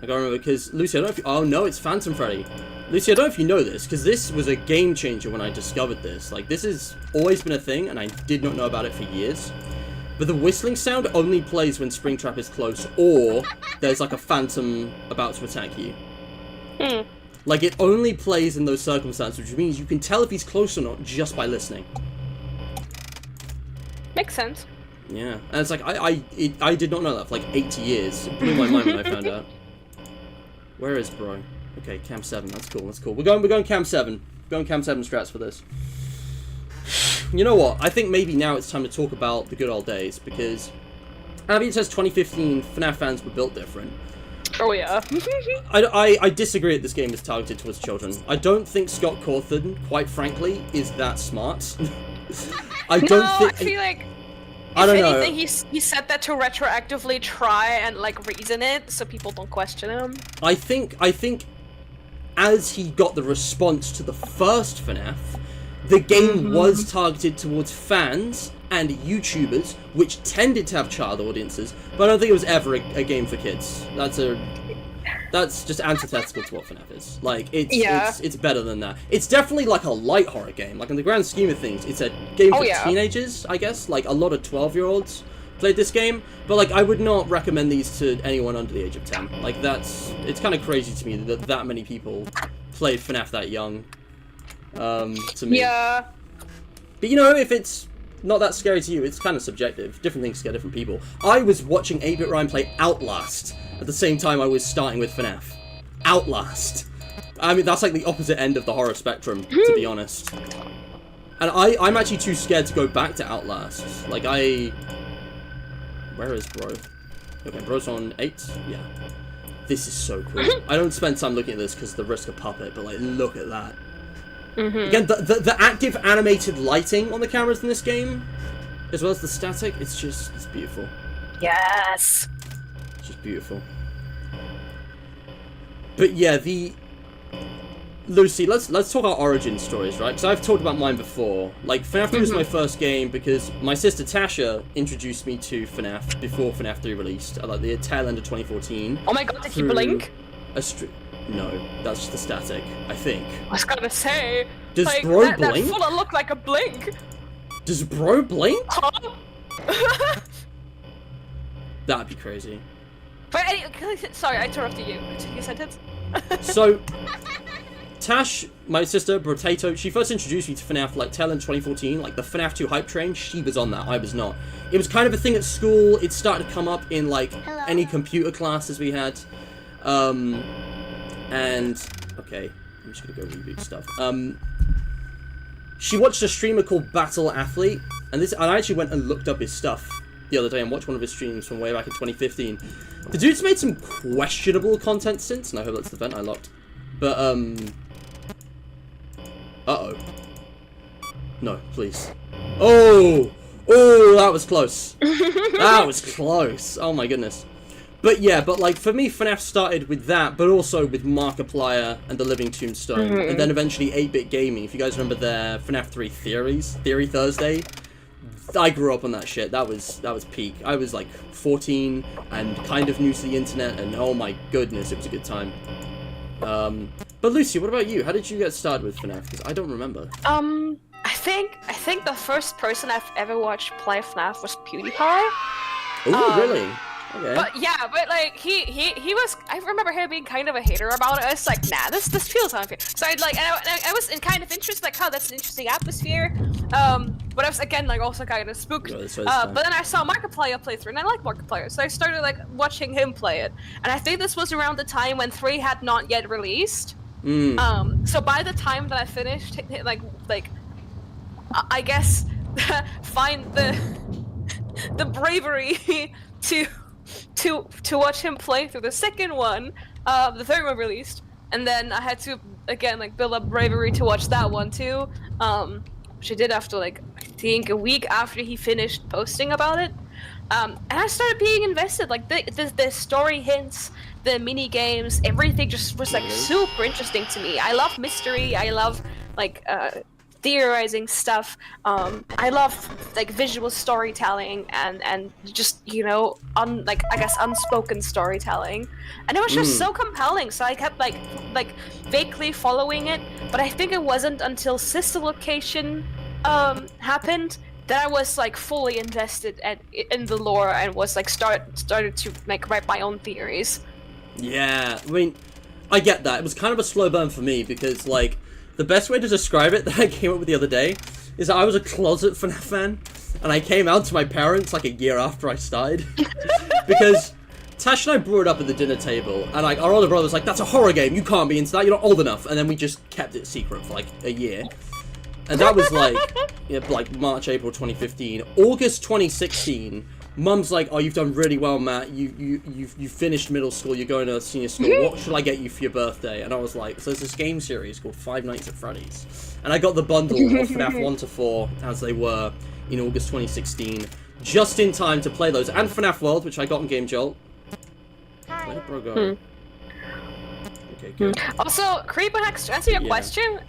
I gotta remember, because Lucy, I don't know if you... Oh no, it's Phantom Freddy. Lucy, I don't know if you know this, because this was a game changer when I discovered this. Like, this has always been a thing, and I did not know about it for years. But the whistling sound only plays when Springtrap is close, or there's like a phantom about to attack you. Like, it only plays in those circumstances, which means you can tell if he's close or not just by listening. Makes sense. Yeah, and it's like, I did not know that for like 80 years. It blew my mind when I found out. Where is bro? Okay, Cam 7, that's cool, that's cool. We're going Cam 7. We're going Cam 7 strats for this. You know what? I think maybe now it's time to talk about the good old days, because Abby says 2015 FNaF fans were built different. Oh yeah. I disagree that this game is targeted towards children. I don't think Scott Cawthon, quite frankly, is that smart. I feel like I don't if know. anything, he said that to retroactively try and like reason it so people don't question him. I think as he got the response to the first FNaF, the game was targeted towards fans and YouTubers, which tended to have child audiences, but I don't think it was ever a game for kids. That's just antithetical to what FNaF is. Like, it's better than that. It's definitely like a light horror game. Like, in the grand scheme of things, it's a game for teenagers, I guess. Like, a lot of 12-year-olds played this game, but like, I would not recommend these to anyone under the age of 10. Like, it's kind of crazy to me that many people played FNaF that young. To me. Yeah. But you know, if it's not that scary to you, it's kind of subjective. Different things scare different people. I was watching 8-Bit Ryan play Outlast at the same time I was starting with FNaF. Outlast. I mean, that's like the opposite end of the horror spectrum, to be honest. And I'm actually too scared to go back to Outlast. Like, where is bro? Okay, bro's on 8? Yeah. This is so cool. I don't spend time looking at this because of the risk of puppet, but like, look at that. Again, the active animated lighting on the cameras in this game, as well as the static, it's beautiful. Yes. It's just beautiful. But yeah, Lucy, let's talk our origin stories, right? Because I've talked about mine before. Like, FNaF 2 was my first game because my sister Tasha introduced me to FNaF before FNaF 3 released, at like the tail end of 2014. Oh my god, did he blink? No, that's just the static, I think. I was gonna say, does like, bro blink? That full look like a blink. Does bro blink? Huh? That'd be crazy. But sorry, I interrupted you. Continue sentence. So, Tash, my sister, Potato, she first introduced me to FNAF like tail end 2014, like the FNAF 2 hype train. She was on that, I was not. It was kind of a thing at school. It started to come up in like any computer classes we had. And okay, I'm just gonna go reboot stuff. She watched a streamer called Battle Athlete, and I actually went and looked up his stuff the other day and watched one of his streams from way back in 2015. The dude's made some questionable content since, and I hope that's the vent I locked. But, uh-oh. No, please. Oh! Oh, that was close. That was close. Oh my goodness. But yeah, but like, for me, FNAF started with that, but also with Markiplier and the Living Tombstone, and then eventually 8-Bit Gaming. If you guys remember their FNAF 3 Theory Thursday, I grew up on that shit. That was peak. I was like 14 and kind of new to the internet, and oh my goodness, it was a good time. But Lucy, what about you? How did you get started with FNAF? Because I don't remember. I think the first person I've ever watched play FNAF was PewDiePie. Oh, really? Okay. But yeah, but like he was. I remember him being kind of a hater about it. I was like, nah, this feels unfair. So I'd like, and I was kind of interested, like, oh, that's an interesting atmosphere. But I was again like also kind of spooked. But then I saw Markiplier play through, and I like Markiplier, so I started like watching him play it. And I think this was around the time when 3 had not yet released. So by the time that I finished, like I guess find the bravery to watch him play through the second one, the third one released, and then I had to again like build up bravery to watch that one too, which I did after like I think a week after he finished posting about it, and I started being invested. Like the story hints, the mini games, everything just was like super interesting to me. I love mystery. I love like theorizing stuff. I love like visual storytelling and just, you know, I guess unspoken storytelling, and it was just so compelling. So I kept like vaguely following it, but I think it wasn't until Sister Location happened that I was like fully invested in the lore and was like started to like write my own theories. Yeah, I mean, I get that. It was kind of a slow burn for me because like the best way to describe it that I came up with the other day is that I was a closet FNAF fan, and I came out to my parents like a year after I started. Because Tash and I brought it up at the dinner table, and like our older brother was like, that's a horror game, you can't be into that, you're not old enough. And then we just kept it secret for like a year. And that was like, yeah, like March, April 2015. August 2016, Mum's like, oh, you've done really well, Matt. You finished middle school. You're going to senior school. What should I get you for your birthday? And I was like, so there's this game series called Five Nights at Freddy's. And I got the bundle of FNAF 1 to 4 as they were in August 2016, just in time to play those. And FNAF World, which I got on Game Jolt. Where did bro go? Okay, good. Also, Creeperhex, to answer your question,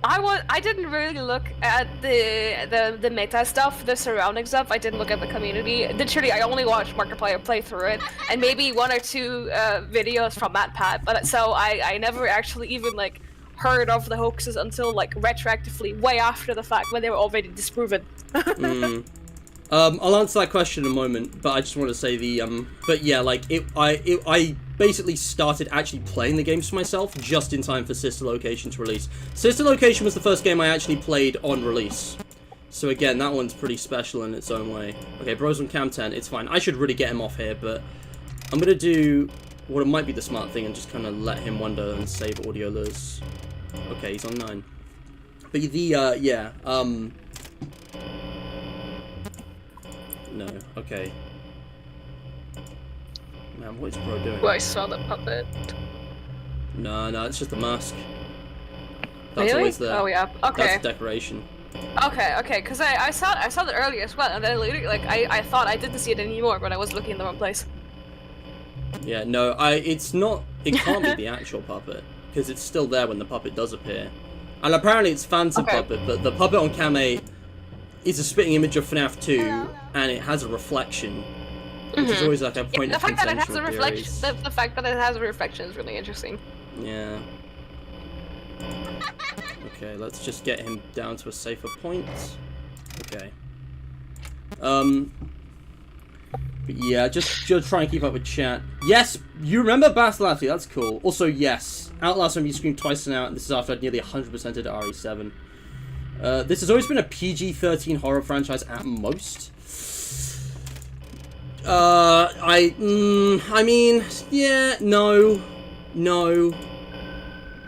I didn't really look at the meta stuff, the surrounding stuff. I didn't look at the community. Literally, I only watched Markiplier play through it, and maybe 1 or 2 videos from MatPat. But so I never actually even like heard of the hoaxes until like retroactively, way after the fact, when they were already disproven. I'll answer that question in a moment, but I just want to say but yeah, like I basically started actually playing the games for myself just in time for Sister Location to release. Sister Location was the first game I actually played on release. So again, that one's pretty special in its own way. Okay, bro's on cam 10, it's fine. I should really get him off here, but I'm gonna do what it might be the smart thing and just kind of let him wander and save audio lures. Okay, he's on 9. But no, okay. Man, what is bro doing? Oh, I saw the puppet. No, it's just a mask. That's really? Always there. Oh yeah, okay. That's decoration. Okay, because I saw it earlier as well, and then later, like, I thought I didn't see it anymore, but I was looking in the wrong place. Yeah, no, it's not, it can't be the actual puppet, because it's still there when the puppet does appear. And apparently it's Phantom Puppet, but the puppet on Cam 8 is a spitting image of FNAF 2, and it has a reflection, which is always like a point of contention. The fact that it has a reflection is really interesting. Yeah. Okay, let's just get him down to a safer point. Okay. But yeah, just try and keep up with chat. Yes, you remember Basilati, that's cool. Also, yes, Outlast made me scream twice now, and this is after I'd nearly 100%ed RE7. This has always been a PG-13 horror franchise at most. I mean, yeah, no.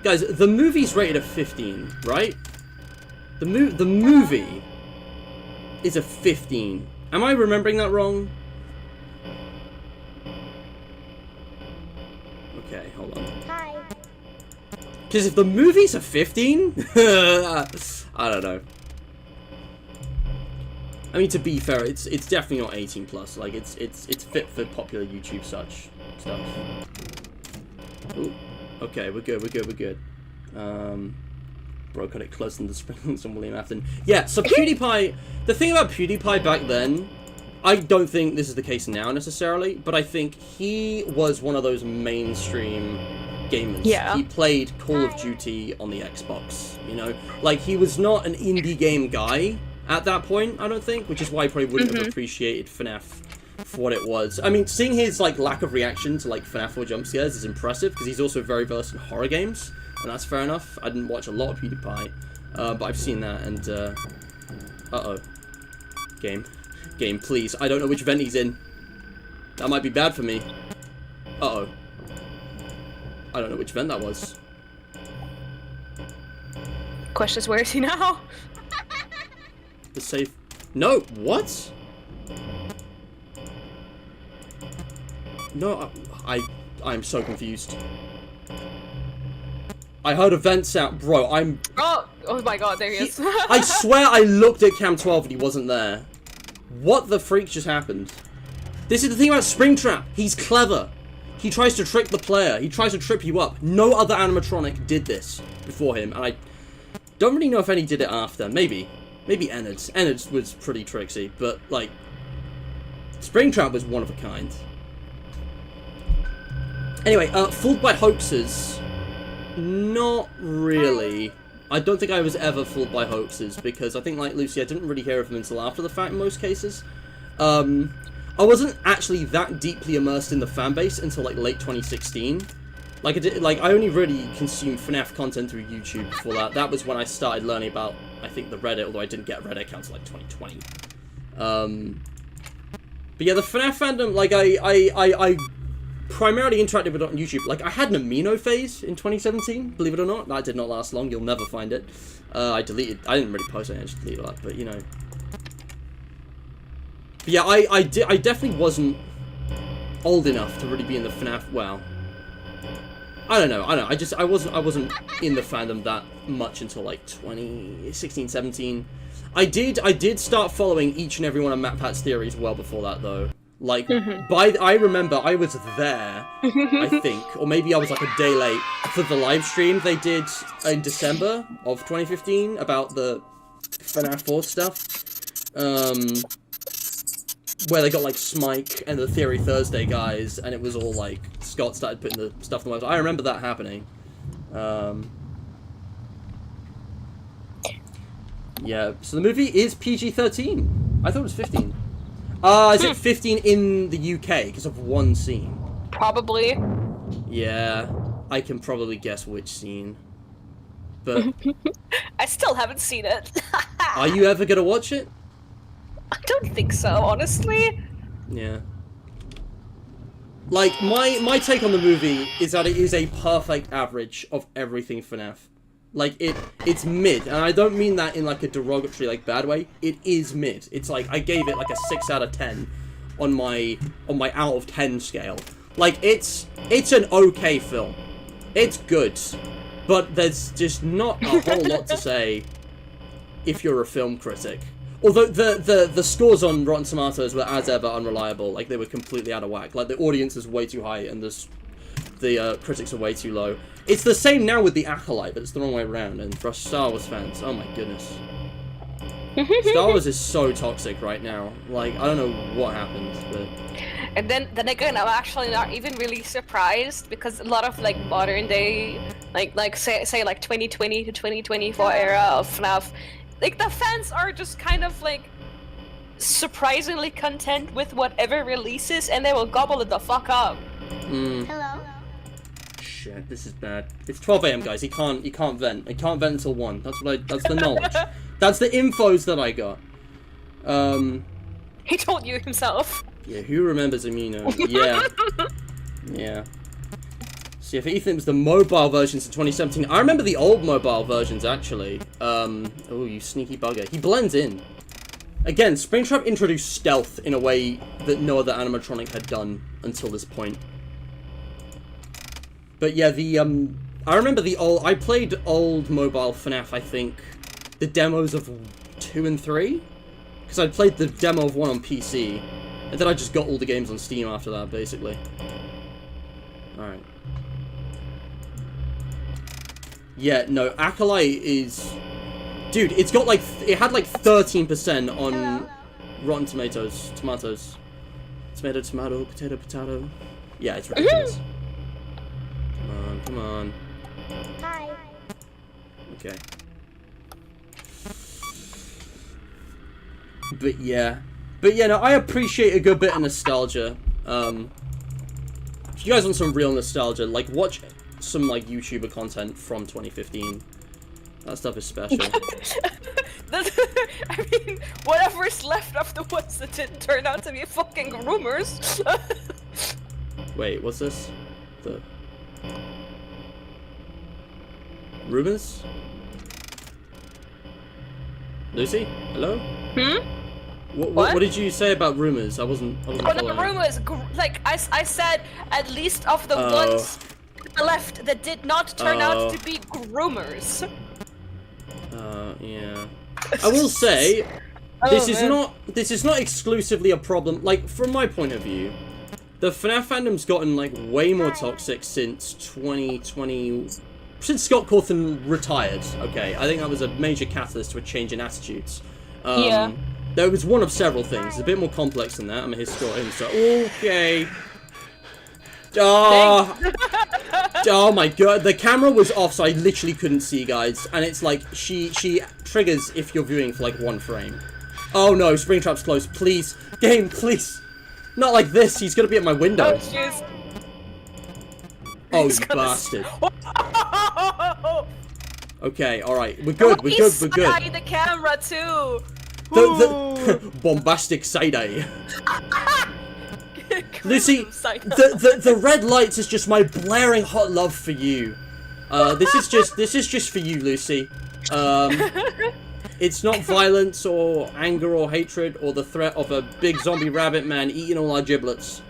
Guys, the movie's rated a 15, right? The movie is a 15. Am I remembering that wrong? Okay, hold on. Hi. Because if the movie's a 15, I don't know. I mean, to be fair, it's definitely not 18 plus. Like it's fit for popular YouTube such stuff. Ooh. Okay, we're good. Bro got it close than the Springs and William Afton. Yeah, so PewDiePie, the thing about PewDiePie back then, I don't think this is the case now necessarily, but I think he was one of those mainstream gamers. Yeah. He played Call of Duty on the Xbox, you know? Like, he was not an indie game guy at that point, I don't think, which is why I probably wouldn't have appreciated FNAF for what it was. I mean, seeing his, like, lack of reaction to, like, FNAF or jump scares is impressive, because he's also very versed in horror games, and that's fair enough. I didn't watch a lot of PewDiePie, but I've seen that, and, uh-oh. Game, please. I don't know which vent he's in. That might be bad for me. Uh-oh. I don't know which vent that was. Questions, where is he now? The safe... No, what? No, I'm so confused. I heard a vent sound. Bro, Oh my god, there he is. I swear I looked at Cam 12 and he wasn't there. What the freak just happened? This is the thing about Springtrap. He's clever. He tries to trick the player. He tries to trip you up. No other animatronic did this before him, and I don't really know if any did it after. Maybe Ennard's. Ennard's was pretty tricksy, but, like, Springtrap was one of a kind. Anyway, fooled by hoaxes. Not really. I don't think I was ever fooled by hoaxes, because I think, like Lucy, I didn't really hear of them until after the fact in most cases. I wasn't actually that deeply immersed in the fanbase until, like, late 2016. Like, I only really consumed FNAF content through YouTube before that. That was when I started learning about, I think, the Reddit, although I didn't get a Reddit account until, like, 2020. But yeah, the FNAF fandom, like, I primarily interacted with it on YouTube. Like, I had an Amino phase in 2017, believe it or not. That did not last long. You'll never find it. I didn't really post it, I just deleted that, but, you know. But yeah, I definitely wasn't old enough to really be in the FNAF, well, I don't know, I wasn't in the fandom that much until, like, 2016, 17. I did start following each and every one of MatPat's theories well before that, though. Like, I remember I was there, I think, or maybe I was like a day late, for the live stream they did in December of 2015 about the FNAF 4 stuff. Where they got, like, Smike and the Theory Thursday guys, and it was all, like, Scott started putting the stuff on the website. I remember that happening. Yeah, so the movie is PG-13. I thought it was 15. Is it 15 in the UK because of one scene? Probably. Yeah, I can probably guess which scene. But I still haven't seen it. are you ever gonna watch it? I don't think so, honestly. Yeah. Like, my take on the movie is that it is a perfect average of everything FNAF. Like, it's mid, and I don't mean that in, like, a derogatory, like, bad way. It is mid. It's like, I gave it, like, a 6 out of 10 on my out of 10 scale. Like, it's an okay film. It's good. But there's just not a whole lot to say if you're a film critic. Although the scores on Rotten Tomatoes were, as ever, unreliable. Like, they were completely out of whack. Like, the audience is way too high, and the critics are way too low. It's the same now with The Acolyte, but it's the wrong way around. And for us Star Wars fans, oh my goodness. Star Wars is so toxic right now. Like, I don't know what happened, but... And then again, I'm actually not even really surprised, because a lot of, like, modern day, like say like 2020 to 2024 era of FNAF, like, the fans are just kind of, like, surprisingly content with whatever releases, and they will gobble it the fuck up. Hello. Shit, this is bad. It's 12 a.m. guys. He can't vent. He can't vent until 1. That's the knowledge. That's the infos that I got. He told you himself. Yeah, who remembers Amino? Yeah. Yeah. So yeah, for Ethan, it was the mobile versions in 2017. I remember the old mobile versions, actually. Oh, you sneaky bugger. He blends in. Again, Springtrap introduced stealth in a way that no other animatronic had done until this point. But yeah, I remember I played old mobile FNAF, I think. The demos of 2 and 3? Because I played the demo of 1 on PC. And then I just got all the games on Steam after that, basically. Alright. Yeah, no, Acolyte is... Dude, it's got like... It had like 13% on Rotten Tomatoes. Tomato, potato. Yeah, it's ridiculous. Come on. Hi. Okay. But yeah, no, I appreciate a good bit of nostalgia. If you guys want some real nostalgia, like, watch some, like, YouTuber content from 2015. That stuff is special. I mean, whatever's left of the ones that didn't turn out to be fucking rumors. Wait, what's this? The... Rumors? Lucy? Hello? What did you say about rumors? I wasn't Oh, no, following. rumors. Like, I said, at least of the ones left that did not turn out to be rumors. Yeah. I will say, this is not exclusively a problem. Like, from my point of view, the FNAF fandom's gotten, like, way more toxic since 2020... Since Scott Cawthon retired, okay? I think that was a major catalyst to a change in attitudes. Yeah. There was one of several things. It's a bit more complex than that. I'm a historian, so... Okay. Oh my god. The camera was off, so I literally couldn't see, guys. And it's like, she triggers if you're viewing for, like, 1 frame. Oh no, Springtrap's close. Please. Game, please. Not like this. He's gonna be at my window. Oh, jeez. Oh, you bastard. Okay, alright. We're good, we're good. The camera, too. The bombastic side-eye. Lucy, the red lights is just my blaring hot love for you. This is just for you, Lucy. It's not violence or anger or hatred or the threat of a big zombie rabbit man eating all our giblets.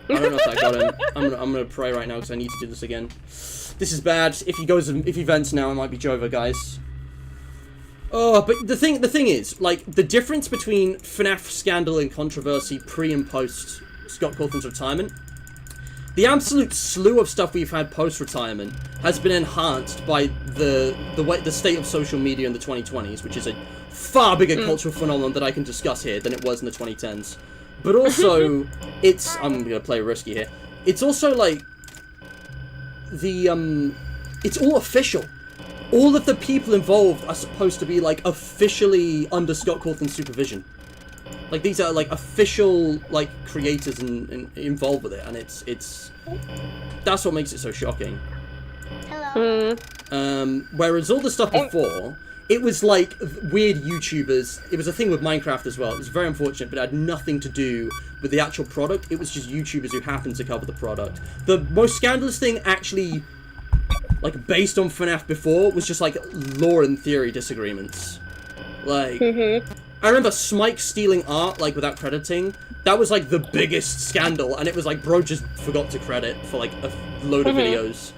I don't know if that got him. I'm gonna pray right now because I need to do this again. This is bad. If he vents now, it might be Jova, guys. Oh, but the thing is, like, the difference between FNAF scandal and controversy pre and post Scott Cawthon's retirement, the absolute slew of stuff we've had post-retirement has been enhanced by the state of social media in the 2020s, which is a far bigger cultural phenomenon that I can discuss here than it was in the 2010s. But also, I'm gonna play risky here. It's also like it's all official. All of the people involved are supposed to be, like, officially under Scott Cawthon's supervision. Like, these are, like, official, like, creators and involved with it, and that's what makes it so shocking. Hello. Whereas all the stuff before, it was, like, weird YouTubers. It was a thing with Minecraft as well. It was very unfortunate, but it had nothing to do with the actual product. It was just YouTubers who happened to cover the product. The most scandalous thing, actually, like, based on FNAF before, was just, like, lore and theory disagreements. Like, I remember Smike stealing art, like, without crediting. That was, like, the biggest scandal, and it was, like, bro just forgot to credit for, like, a load of videos.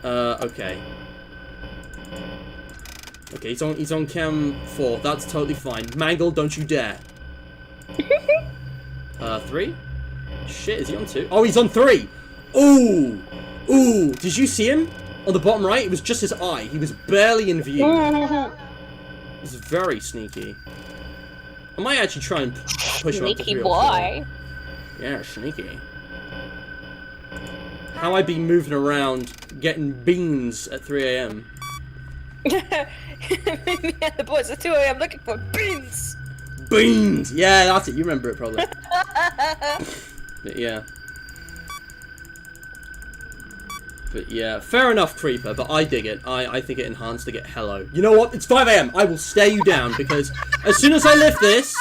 Okay. Okay, he's on cam 4. That's totally fine. Mangle, don't you dare. 3? Shit, is he on 2? Oh, he's on 3! Ooh! Ooh! Did you see him? On the bottom right, it was just his eye. He was barely in view. It was very sneaky. I might actually try and push him up to 3 Sneaky or 4. boy. Yeah, sneaky. How I be moving around, getting beans at 3 AM. Yeah, the boys at 2 AM looking for beans. Beans! Yeah, that's it. You remember it probably. But yeah. But yeah, fair enough, Creeper, but I dig it. I think it enhanced to get hello. You know what? It's 5 AM. I will stare you down because as soon as I lift this...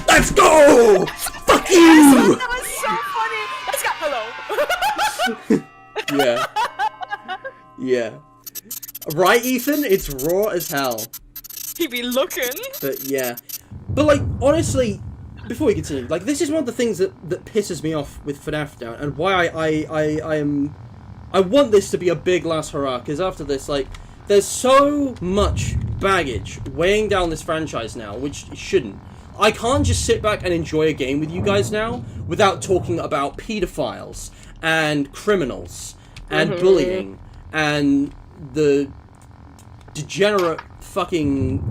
Let's go! Fuck you! That was so funny. Let's go. Hello. Yeah. Yeah. Right, Ethan? It's raw as hell. He be looking. But yeah. But like, honestly, before we continue, like, this is one of the things that pisses me off with FNaF now, and why I want this to be a big last hurrah, because after this, like, there's so much baggage weighing down this franchise now, which it shouldn't. I can't just sit back and enjoy a game with you guys now without talking about pedophiles and criminals and bullying and the degenerate fucking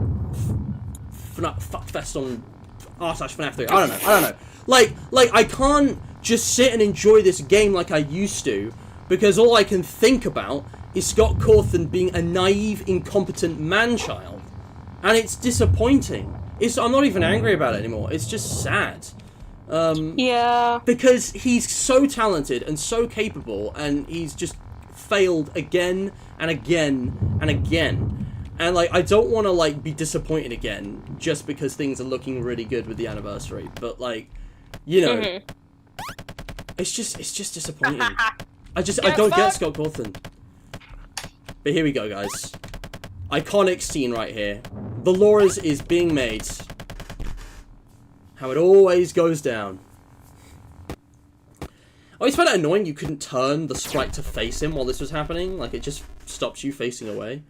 fuckfest on r/FNAF 3. I don't know. Like I can't just sit and enjoy this game like I used to, because all I can think about is Scott Cawthon being a naive, incompetent man-child. And it's disappointing. I'm not even angry about it anymore. It's just sad. Yeah. Because he's so talented and so capable, and he's just failed again and again and again. And, like, I don't want to, like, be disappointed again just because things are looking really good with the anniversary. But, like, you know, it's just disappointing. I don't get Scott Cawthon. But here we go, guys. Iconic scene right here. The lore is being made. How it always goes down. I always found it annoying you couldn't turn the sprite to face him while this was happening. Like, it just stops you facing away.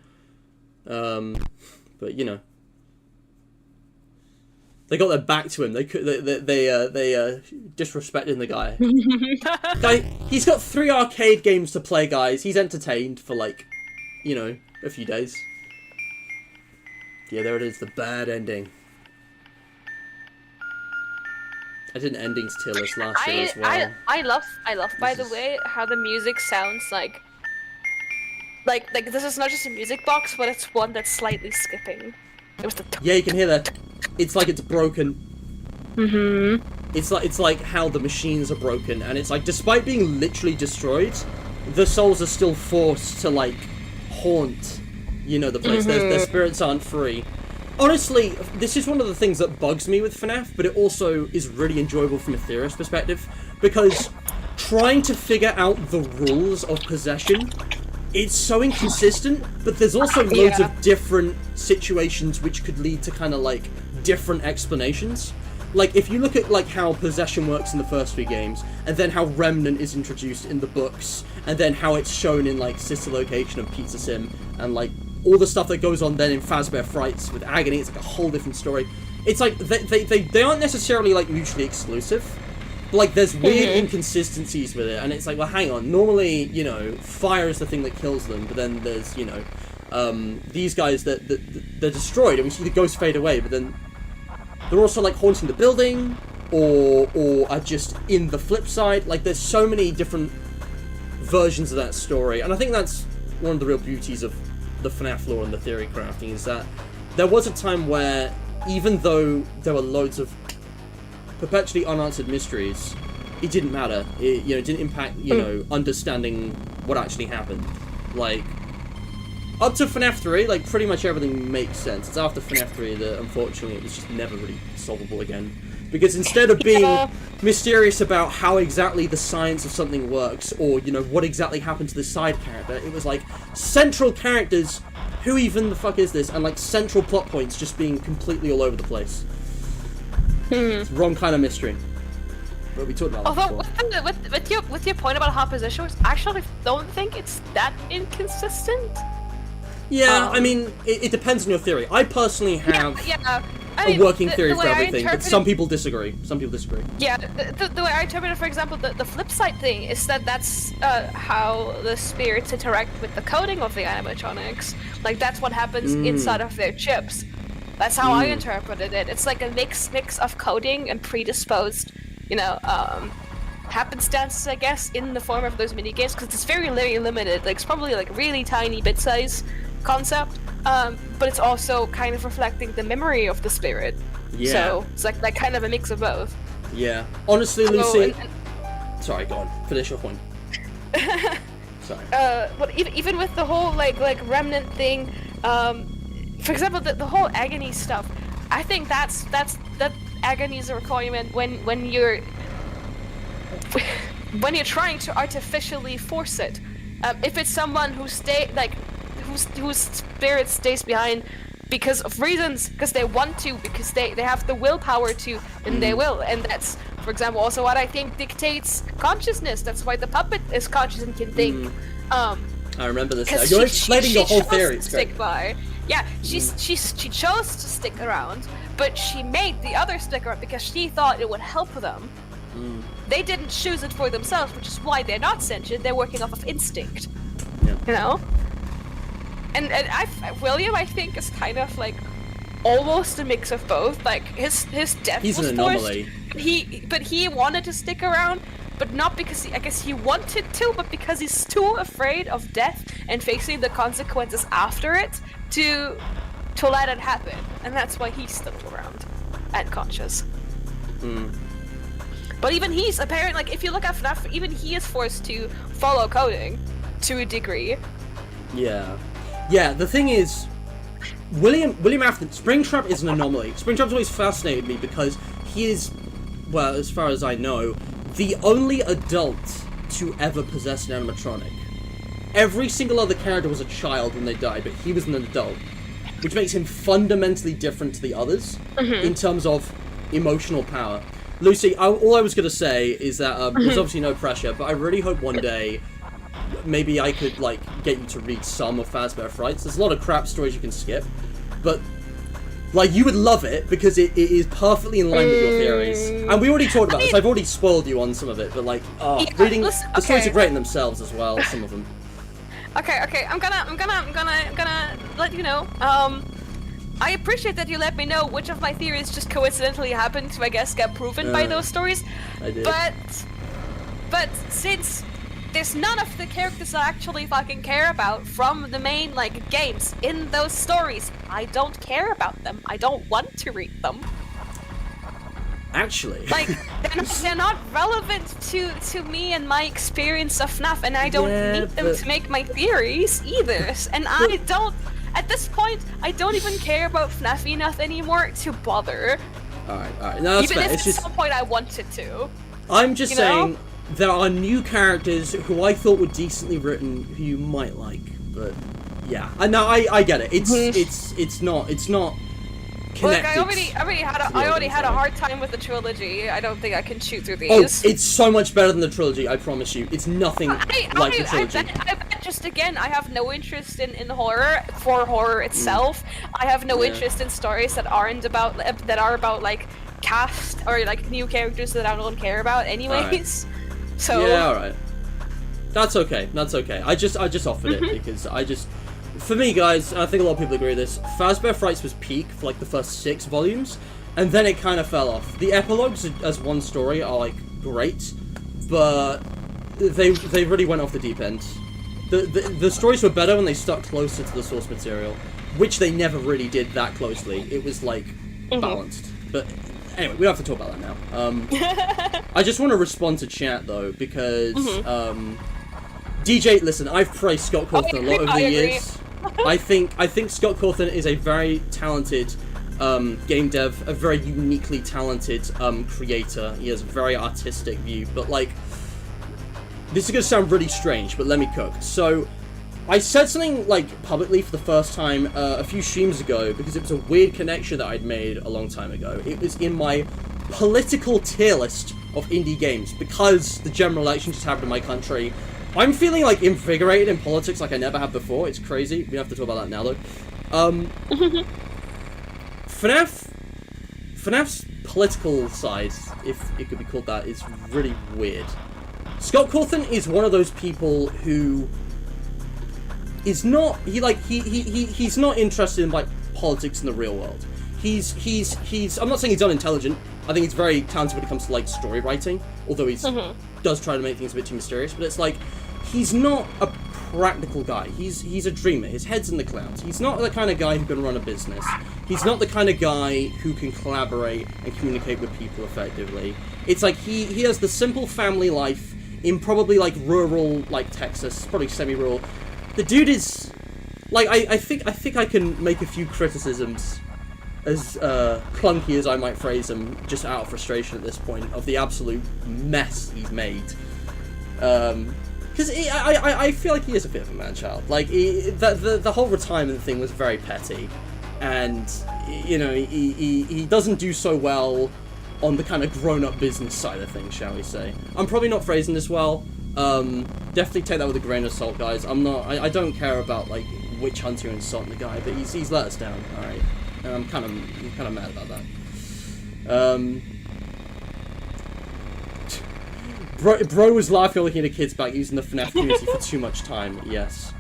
But, you know. They got their back to him. They disrespecting the guy. He's got 3 arcade games to play, guys. He's entertained for, like, you know, a few days. Yeah, there it is, the bad ending. I did an endings tier list last year as well. I love by the way, how the music sounds like this is not just a music box, but it's one that's slightly skipping. It was the yeah, you can hear that. It's like it's broken. It's like how the machines are broken, and it's like, despite being literally destroyed, the souls are still forced to, like, haunt, you know, the place. Their spirits aren't free. Honestly, this is one of the things that bugs me with FNaF, but it also is really enjoyable from a theorist perspective, because trying to figure out the rules of possession, it's so inconsistent, but there's also loads of different situations which could lead to kind of, like, different explanations. Like, if you look at, like, how possession works in the first 3 games, and then how Remnant is introduced in the books, and then how it's shown in, like, Sister Location of Pizza Sim, and, like, all the stuff that goes on then in Fazbear Frights with Agony, it's like a whole different story. It's like, they aren't necessarily, like, mutually exclusive, but, like, there's weird inconsistencies with it, and it's like, well, hang on, normally, you know, fire is the thing that kills them, but then there's, you know, these guys that they're destroyed, and we see the ghosts fade away, but then they're also, like, haunting the building, or are just in the flip side. Like, there's so many different versions of that story, and I think that's one of the real beauties of the FNaF lore and the theory crafting, is that there was a time where, even though there were loads of perpetually unanswered mysteries, it didn't matter. It, you know, didn't impact, you know, understanding what actually happened. Like, up to FNaF 3, like, pretty much everything makes sense. It's after FNaF 3 that, unfortunately, it was just never really solvable again. Because instead of being mysterious about how exactly the science of something works, or, you know, what exactly happened to the side character, it was like, central characters, who even the fuck is this? And, like, central plot points just being completely all over the place. It's the wrong kind of mystery. But we talked about that before. With your point about how possession works, I actually don't think it's that inconsistent. Yeah, I mean, it depends on your theory. I personally have a working theory for everything, but some people disagree. Yeah, the way I interpret it, for example, the flip side thing is that's how the spirits interact with the coding of the animatronics. Like, that's what happens inside of their chips. That's how I interpreted it. It's like a mix of coding and predisposed, you know, happenstances, I guess, in the form of those mini games, because it's very, very limited. Like, it's probably like really tiny bit size concept, but it's also kind of reflecting the memory of the spirit. Yeah. So it's like kind of a mix of both. Yeah. Honestly, Although, Lucy. Sorry, go on. Finish your point. Sorry. But even with the whole like remnant thing, for example, the whole agony stuff, I think that agony is a requirement when you're trying to artificially force it. If it's someone whose spirit stays behind because of reasons, because they want to, because they have the willpower to, then they will. And that's, for example, also what I think dictates consciousness. That's why the puppet is conscious and can think. I remember this. You're explaining your whole theory. It's great. Yeah, she chose to stick around, but she made the others stick around because she thought it would help them. They didn't choose it for themselves, which is why they're not sentient. They're working off of instinct. Yeah. You know? And William, I think, is kind of like almost a mix of both. Like his death He's was an forced, anomaly. but he wanted to stick around, but not because I guess he wanted to, but because he's too afraid of death and facing the consequences after it to let it happen. And that's why he's still around and conscious. But even he's apparent, like if you look at FNaF, even he is forced to follow coding to a degree. Yeah. Yeah, the thing is, William Afton, Springtrap is an anomaly. Springtrap's always fascinated me because he is, well, as far as I know, the only adult to ever possess an animatronic. Every single other character was a child when they died, but he was an adult, which makes him fundamentally different to the others in terms of emotional power. Lucy, all I was going to say is that there's obviously no pressure, but I really hope one day maybe I could like get you to read some of Fazbear Frights. There's a lot of crap stories you can skip, but like you would love it because it is perfectly in line with your theories. And we already talked about this. I've already spoiled you on some of it, but like, reading the stories are great in themselves as well. Some of them. Okay. I'm gonna let you know. I appreciate that you let me know which of my theories just coincidentally happened to, I guess, get proven by those stories. I did. But since there's none of the characters I actually fucking care about from the main, like, games in those stories, I don't care about them. I don't want to read them. Actually. Like, they're not relevant to me and my experience of FNaF, and I don't need them to make my theories either. And I don't... At this point, I don't even care about FNaF enough anymore to bother. Alright. No, that's even fair. if at some point I wanted to. I'm just saying, there are new characters who I thought were decently written who you might like, but yeah. No, I get it. It's not connected. Look, I already had a hard time with the trilogy. I don't think I can shoot through these. Oh, it's so much better than the trilogy, I promise you. It's nothing like the trilogy. I bet just again, I have no interest in horror for horror itself. I have no interest in stories that are about like cast or like new characters that I don't care about anyways. Right. So yeah, alright. That's okay. I just offered it because for me, guys, and I think a lot of people agree with this, Fazbear Frights was peak for like the first 6 volumes, and then it kind of fell off. The epilogues as one story are like great, but they really went off the deep end. The stories were better when they stuck closer to the source material, which they never really did that closely. It was like balanced. But anyway, we don't have to talk about that now. I just want to respond to chat though, because DJ, listen, I've praised Scott Cawthon a lot over the years. I think Scott Cawthon is a very talented game dev, a very uniquely talented creator. He has a very artistic view, but like, this is gonna sound really strange, but let me cook. So, I said something like publicly for the first time a few streams ago because it was a weird connection that I'd made a long time ago. It was in my political tier list of indie games because the general election just happened in my country. I'm feeling like invigorated in politics like I never have before. It's crazy. We don't have to talk about that now though. FNAF's political side, if it could be called that, is really weird. Scott Cawthon is one of those people who is not he's not interested in like politics in the real world. He's I'm not saying he's unintelligent. I think he's very talented when it comes to like story writing, although he's does try to make things a bit too mysterious, but it's like he's not a practical guy. He's a dreamer. His head's in the clouds. He's not the kind of guy who can run a business. He's not the kind of guy who can collaborate and communicate with people effectively. It's like he has the simple family life in probably like rural, like Texas, probably semi-rural. The dude is like I think I can make a few criticisms, as clunky as I might phrase them, just out of frustration at this point of the absolute mess he's made. Because I feel like he is a bit of a man-child. Like, the whole retirement thing was very petty. And, you know, he doesn't do so well on the kind of grown-up business side of things, shall we say. I'm probably not phrasing this well. Definitely take that with a grain of salt, guys. I don't care about, like, witch hunter insulting the guy, but he's let us down, alright? And I'm kind of mad about that. Bro was laughing looking at the kids back using the FNAF community for too much time, yes.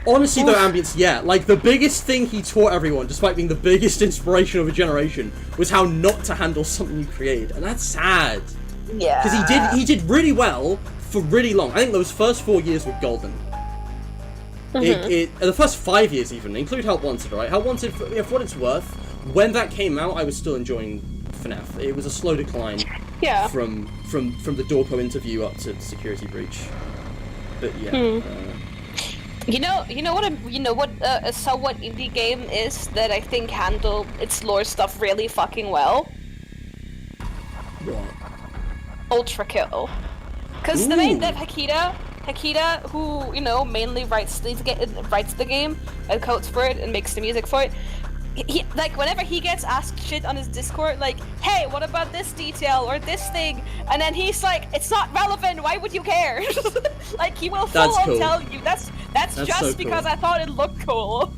Honestly though, Ambience, yeah, like the biggest thing he taught everyone, despite being the biggest inspiration of a generation, was how not to handle something you created, and that's sad. Yeah. Because he did really well for really long. I think those first 4 years were golden. The first 5 years even, include Help Wanted, right? Help Wanted, for what it's worth, when that came out, I was still enjoying FNAF. It was a slow decline. Yeah. From the Dorco interview up to Security Breach, but yeah. You know what a somewhat indie game is that I think handled its lore stuff really fucking well. What? Ultra Kill, because the main dev Hakita, who mainly writes the game and codes for it and makes the music for it. He, like, whenever he gets asked shit on his Discord, like, hey, what about this detail or this thing? And then he's like, it's not relevant, why would you care? Like, he will full on tell you, that's just so because cool. I thought it looked cool.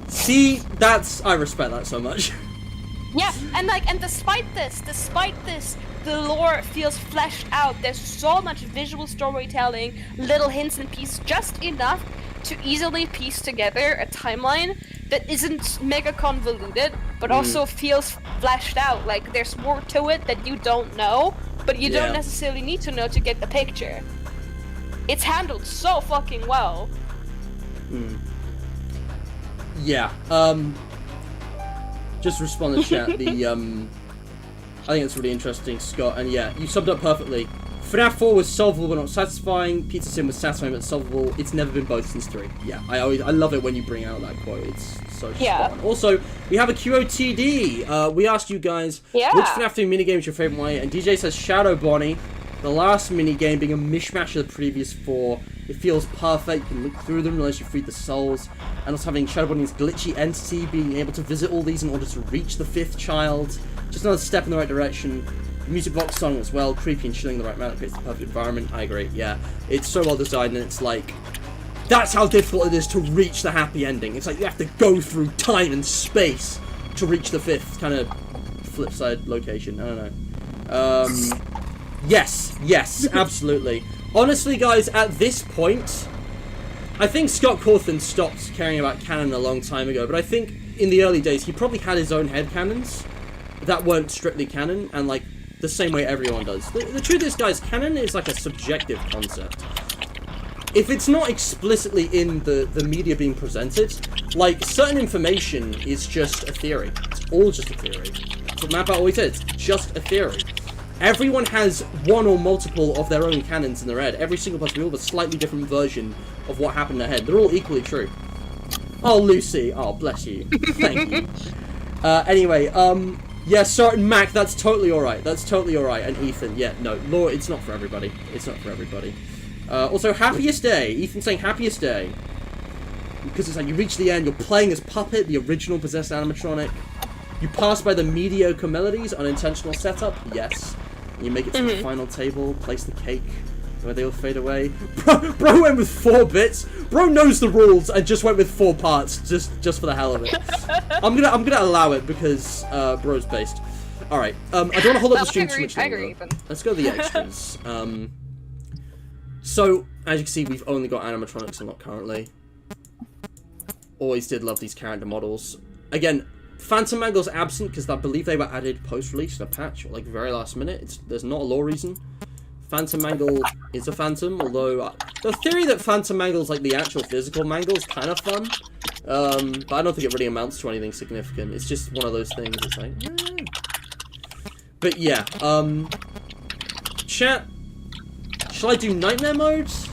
See, I respect that so much. Yeah, and despite this, the lore feels fleshed out. There's so much visual storytelling, little hints and pieces, just enough to easily piece together a timeline that isn't mega convoluted, but also feels fleshed out. Like, there's more to it that you don't know, but you don't necessarily need to know to get the picture. It's handled so fucking well. Yeah, just respond to chat, I think it's really interesting, Scott, and yeah, you summed up perfectly. FNAF 4 was solvable but not satisfying, Pizza Sim was satisfying but solvable, it's never been both since 3. Yeah, I love it when you bring out that quote, it's so spot on. Also, we have a QOTD, we asked you guys, which FNAF 3 minigame is your favourite one, and DJ says Shadow Bonnie, the last minigame being a mishmash of the previous 4, it feels perfect, you can look through them, realize you freed the souls, and also having Shadow Bonnie's glitchy entity, being able to visit all these in order to reach the 5th child, just another step in the right direction. Music box song as well, creepy and chilling the right amount, creates the perfect environment. I agree, yeah. It's so well designed, and it's like, that's how difficult it is to reach the happy ending. It's like you have to go through time and space to reach the 5th kind of flip side location. I don't know. Yes, absolutely. Honestly, guys, at this point, I think Scott Cawthon stopped caring about canon a long time ago, but I think in the early days, he probably had his own headcanons that weren't strictly canon, and like, the same way everyone does. The truth is, guys, canon is like a subjective concept. If it's not explicitly in the media being presented, like, certain information is just a theory. It's all just a theory. That's what Mappa always says, it's just a theory. Everyone has one or multiple of their own canons in their head. Every single person, we all have a slightly different version of what happened in their head. They're all equally true. Oh, Lucy. Oh, bless you. Thank you. Anyway, yeah, sorry, Mac, that's totally alright. That's totally alright. And Ethan, yeah, no, Laura, it's not for everybody. It's not for everybody. Also, happiest day. Ethan saying happiest day. Because it's like you reach the end, you're playing as Puppet, the original possessed animatronic. You pass by the mediocre melodies, unintentional setup, yes. And you make it to the final table, place the cake, where they all fade away. Bro went with 4 bits. Bro knows the rules and just went with 4 parts, just for the hell of it. I'm gonna allow it because bro's based. All right. I don't want to hold up the stream too much longer. Let's go to the extras. So as you can see, we've only got animatronics and not currently. Always did love these character models. Again, Phantom Mangle's absent because I believe they were added post-release in a patch, or like very last minute. There's not a lore reason. Phantom Mangle is a phantom, although the theory that Phantom Mangle is like the actual physical Mangle is kind of fun. But I don't think it really amounts to anything significant. It's just one of those things. It's like, But yeah, chat. Shall I do Nightmare modes,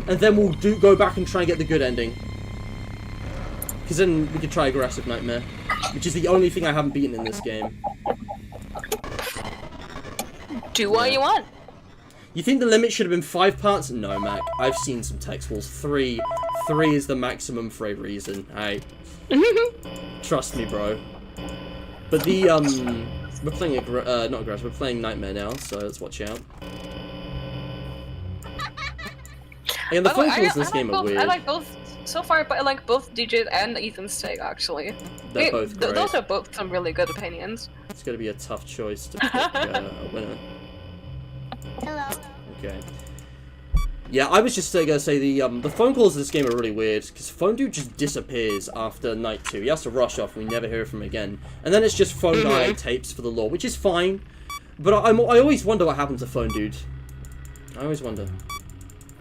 and then we'll go back and try and get the good ending? Because then we could try aggressive Nightmare, which is the only thing I haven't beaten in this game. Do what you want. You think the limit should have been 5 parts? No, Mac. I've seen some text walls. 3 is the maximum for a reason. Trust me, bro. But the we're playing not aggressive. We're playing Nightmare now, so let's watch out. And the phone calls in this game are weird. I like both so far, but I like both DJ and Ethan's take actually. They're both great. Those are both some really good opinions. It's gonna be a tough choice to pick a winner. Hello. Okay. Yeah, I was just gonna say the phone calls in this game are really weird because Phone Dude just disappears after night 2. He has to rush off and we never hear from him again. And then it's just Phone Guy tapes for the lore, which is fine. But I always wonder what happened to Phone Dude. I always wonder.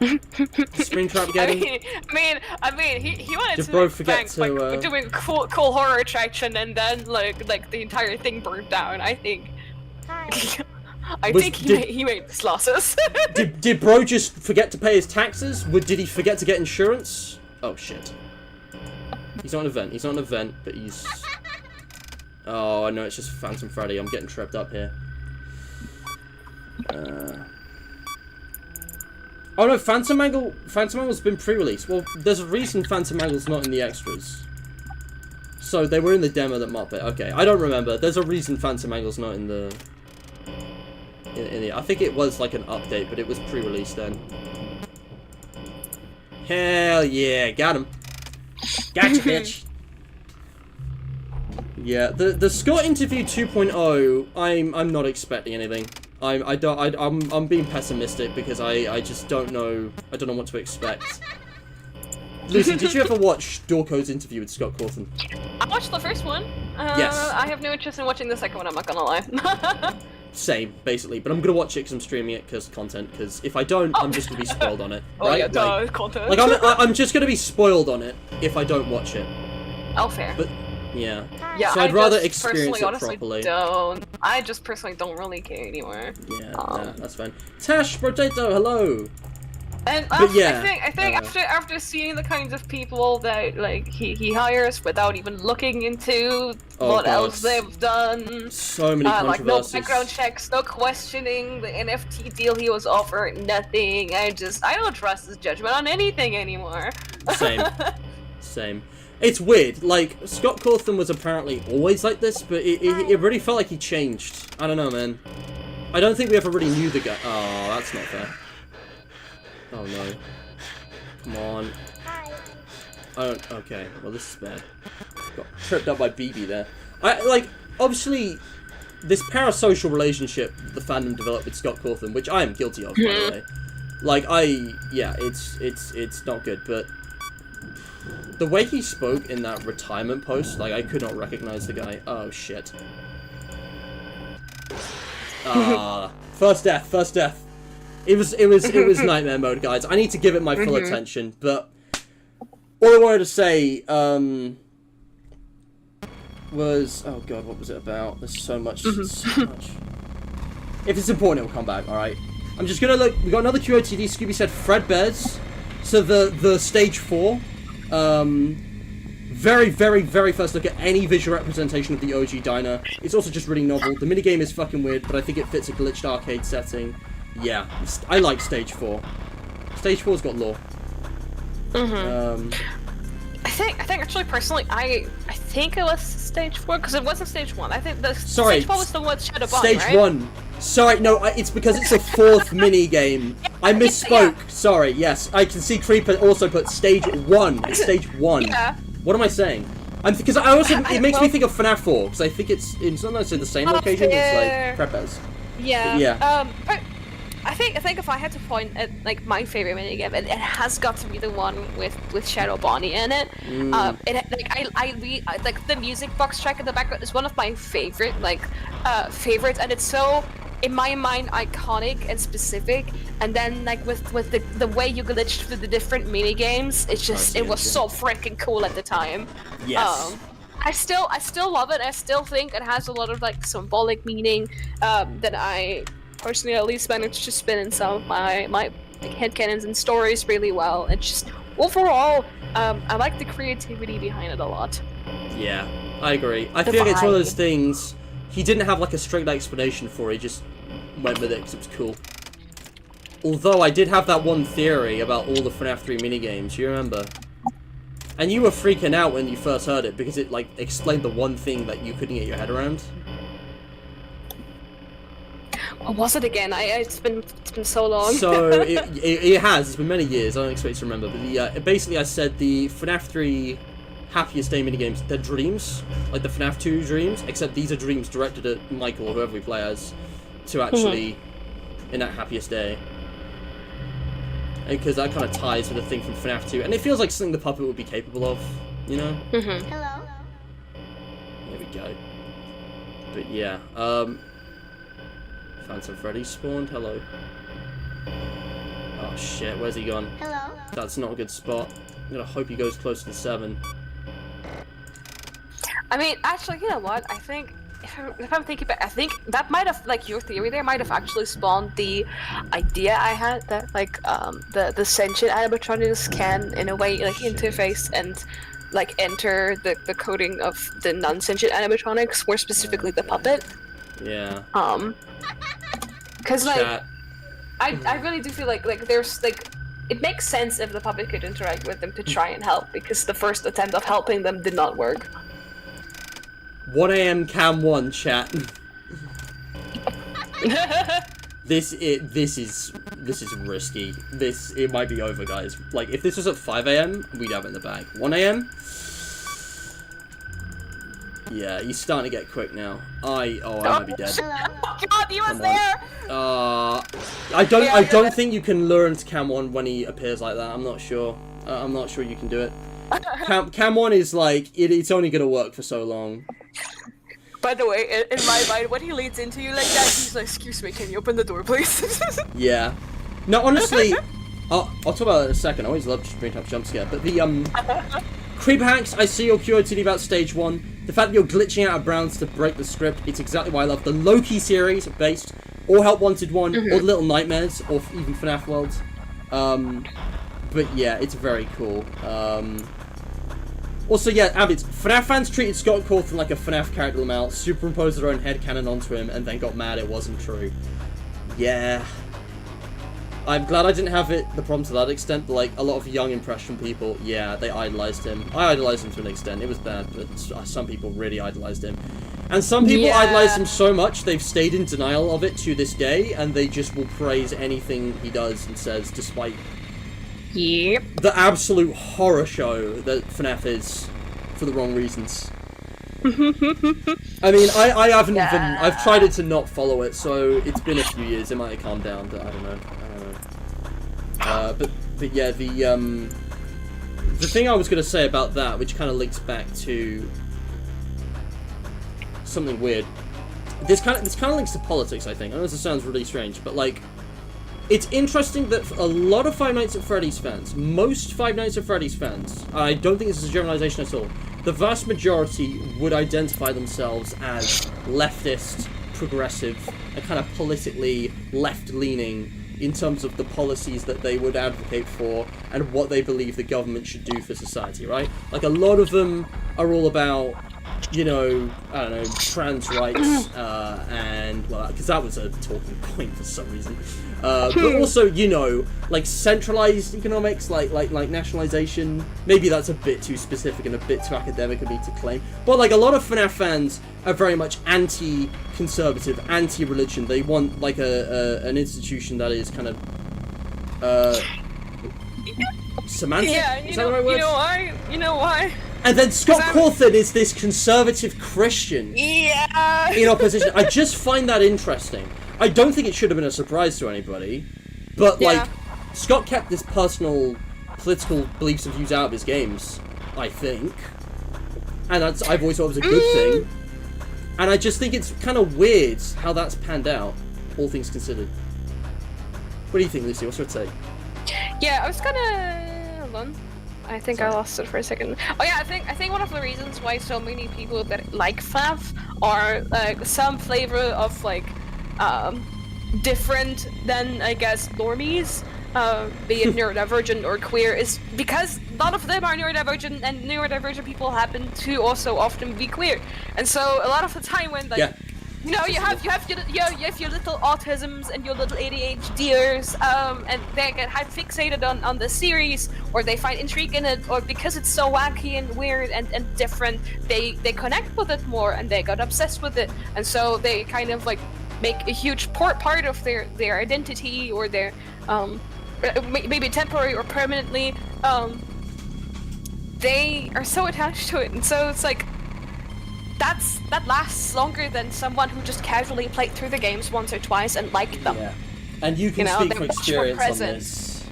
Springtrap get him? I mean, he wanted Did to bro make forget bank, to, like, doing cool horror attraction, and then like the entire thing burned down. I think. Hi. I think he made his losses. did bro just forget to pay his taxes? Did he forget to get insurance? Oh shit. He's not an event. He's not an event, but he's. Oh no, it's just Phantom Freddy. I'm getting tripped up here. Oh no, Phantom Mangle's been pre-released. Well, there's a reason Phantom Mangle's not in the extras. So they were in the demo that mocked it. Okay, I don't remember. There's a reason Phantom Mangle's not in the... I think it was like an update, but it was pre-released then. Hell yeah, got him. Gotcha, bitch. Yeah, the Scott interview 2.0, I'm not expecting anything. I'm being pessimistic because I just don't know. I don't know what to expect. Lucy, did you ever watch Dorco's interview with Scott Cawthon? I watched the first one. Yes. I have no interest in watching the second one, I'm not gonna lie. Same, basically. But I'm gonna watch it because I'm streaming it because content. Because if I don't, I'm just gonna be spoiled on it. Oh right? yeah, duh, content. Like I'm just gonna be spoiled on it if I don't watch it. Oh, fair. But yeah. Yeah, so I'd rather just experience it honestly properly. I just personally don't really care anymore. Yeah, nah, that's fine. Tash Potato, hello. And yeah, I think after seeing the kinds of people that like he hires without even looking into what else they've done, so many controversies. Like no background checks, no questioning the NFT deal he was offered, nothing. I don't trust his judgment on anything anymore. Same. It's weird. Like Scott Cawthon was apparently always like this, but it really felt like he changed. I don't know, man. I don't think we ever really knew the guy. Oh, that's not fair. Oh no. Come on. Hi. Okay, well this is bad. Got tripped up by BB there. Obviously, this parasocial relationship the fandom developed with Scott Cawthon, which I am guilty of, by the way. Yeah, it's not good, but the way he spoke in that retirement post, like, I could not recognize the guy. Oh, shit. First death. It was nightmare mode, guys. I need to give it my full attention, but all I wanted to say was, oh god, what was it about? There's so much. So much. If it's important, it will come back. All right. I'm just gonna look. We got another QOTD. Scooby said Fred Bears. So the stage 4. Very, very, very first look at any visual representation of the OG diner. It's also just really novel. The minigame is fucking weird, but I think it fits a glitched arcade setting. Yeah, I like Stage 4. Stage 4's got lore. I think actually personally, I think it was Stage 4 because it wasn't Stage 1. I think the Stage 4 was the one with Shadow Bomb, Stage right? 1. Sorry, no, it's because it's a 4th mini game. I misspoke. Yeah. Sorry. Yes, I can see Creeper also put Stage 1. It's Stage 1. Yeah. What am I saying? Because I also it makes me think of FNAF 4 because I think it's not necessarily the same location. It's like Prepaz. Yeah. Yeah. But I think if I had to point at like my favorite minigame, it has got to be the one with Shadow Bonnie in it. I like the music box track in the background is one of my favorite favorites, and it's so in my mind, iconic and specific. And then, like, with the way you glitched through the different mini games, it's just it was so freaking cool at the time. Yes. I still love it. I still think it has a lot of like symbolic meaning that I personally at least managed to spin in some of my like, headcanons and stories really well. It's just overall, I like the creativity behind it a lot. Yeah, I agree. I feel like it's one of those things. He didn't have like a strict explanation for it. He just went with it because it was cool. Although I did have that one theory about all the FNAF 3 minigames. You remember? And you were freaking out when you first heard it because it like explained the one thing that you couldn't get your head around. What was it again? It's been so long. So it has. It's been many years. I don't expect you to remember. But basically I said the FNAF 3 happiest day minigames, they're dreams, like the FNAF 2 dreams, except these are dreams directed at Michael or whoever we play as to actually enact happiest day. Because that kind of ties with the thing from FNAF 2, and it feels like something the puppet would be capable of, you know? Hello. There we go. But yeah, Phantom Freddy spawned, hello. Oh shit, where's he gone? Hello. That's not a good spot. I'm gonna hope he goes closer to 7. I mean, actually, you know what? I think if I'm thinking back, I think that might have, like, your theory there might have actually spawned the idea I had that, like, the sentient animatronics can, in a way, like, interface and, like, enter the coding of the non-sentient animatronics, more specifically the puppet. Yeah. Because, like, I really do feel like there's, like, it makes sense if the puppet could interact with them to try and help, because the first attempt of helping them did not work. 1 AM cam 1 chat. This is risky. It might be over, guys. Like if this was at 5 AM, we'd have it in the bag. 1 AM? Yeah, he's starting to get quick now. I might be dead. Oh god, he was there! I don't think you can lure him to cam 1 when he appears like that. I'm not sure. I'm not sure you can do it. Cam 1 is like it's only gonna work for so long. By the way, in my mind, when he leads into you like that, he's like, "Excuse me, can you open the door, please?" Yeah. No, honestly, I'll talk about that in a second. I always love just bringing up jump scare, but the creep hacks. I see your QOTD about stage 1. The fact that you're glitching out of Browns to break the script. It's exactly why I love the Loki series based, or Help Wanted 1, or Little Nightmares, or even FNAF Worlds. But yeah, it's very cool. Also, yeah, Abits, FNAF fans treated Scott Cawthon like a FNAF character Lamel, superimposed their own headcanon onto him, and then got mad it wasn't true. Yeah. I'm glad I didn't have the problem to that extent, but like, a lot of young impression people, yeah, they idolized him. I idolized him to an extent, it was bad, but some people really idolized him. And some people idolize him so much, they've stayed in denial of it to this day, and they just will praise anything he does and says, despite the absolute horror show that FNAF is, for the wrong reasons. I mean, I haven't even... I've tried it to not follow it, so it's been a few years. It might have calmed down, but I don't know. But yeah, the thing I was going to say about that, which kind of links back to something weird. This kind of links to politics, I think. I know this sounds really strange, but like... It's interesting that a lot of Five Nights at Freddy's fans, most Five Nights at Freddy's fans, I don't think this is a generalization at all, the vast majority would identify themselves as leftist, progressive, and kind of politically left-leaning in terms of the policies that they would advocate for and what they believe the government should do for society, right? Like, a lot of them are all about, you know, I don't know, trans rights, and, well, because that was a talking point for some reason. But also, you know, like centralized economics, like nationalization. Maybe that's a bit too specific and a bit too academic of me to claim. But like a lot of FNAF fans are very much anti-conservative, anti-religion. They want like an institution that is kind of semantic. Yeah, is that the right word? You know why? And then Scott Cawthon is this conservative Christian. Yeah. In opposition. I just find that interesting. I don't think it should have been a surprise to anybody, but like, Scott kept his personal political beliefs and views out of his games, I think, and I've always thought it was a good thing, and I just think it's kind of weird how that's panned out. all things considered. What do you think, Lucy? What's your take? Yeah, I was gonna hold on. I think I lost it for a second. Oh yeah, I think one of the reasons why so many people that like FNAF are like some flavor of like different than I guess normies, be it neurodivergent or queer, is because a lot of them are neurodivergent, and neurodivergent people happen to also often be queer, and so a lot of the time when like you know you have your little autisms and your little ADHDers, and they get fixated on the series, or they find intrigue in it, or because it's so wacky and weird and different, they connect with it more and they got obsessed with it, and so they kind of like make a huge part of their identity, or their maybe temporary or permanently, they are so attached to it, and so it's like that lasts longer than someone who just casually played through the games once or twice and liked them. Yeah, and you can speak from experience on this.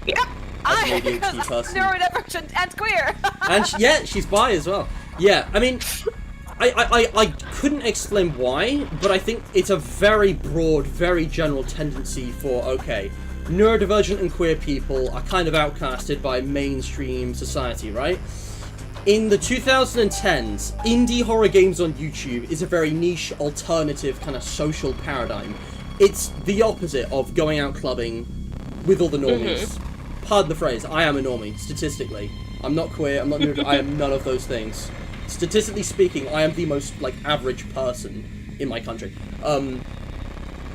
Yeah, I'm neurodivergent and queer. And she's bi as well. Yeah, I mean, I couldn't explain why, but I think it's a very broad, very general tendency for, okay, neurodivergent and queer people are kind of outcasted by mainstream society, right? In the 2010s, indie horror games on YouTube is a very niche, alternative kind of social paradigm. It's the opposite of going out clubbing with all the normies. Pardon the phrase, I am a normie, statistically. I'm not queer, I'm not neuro, I am none of those things. Statistically speaking, I am the most, like, average person in my country.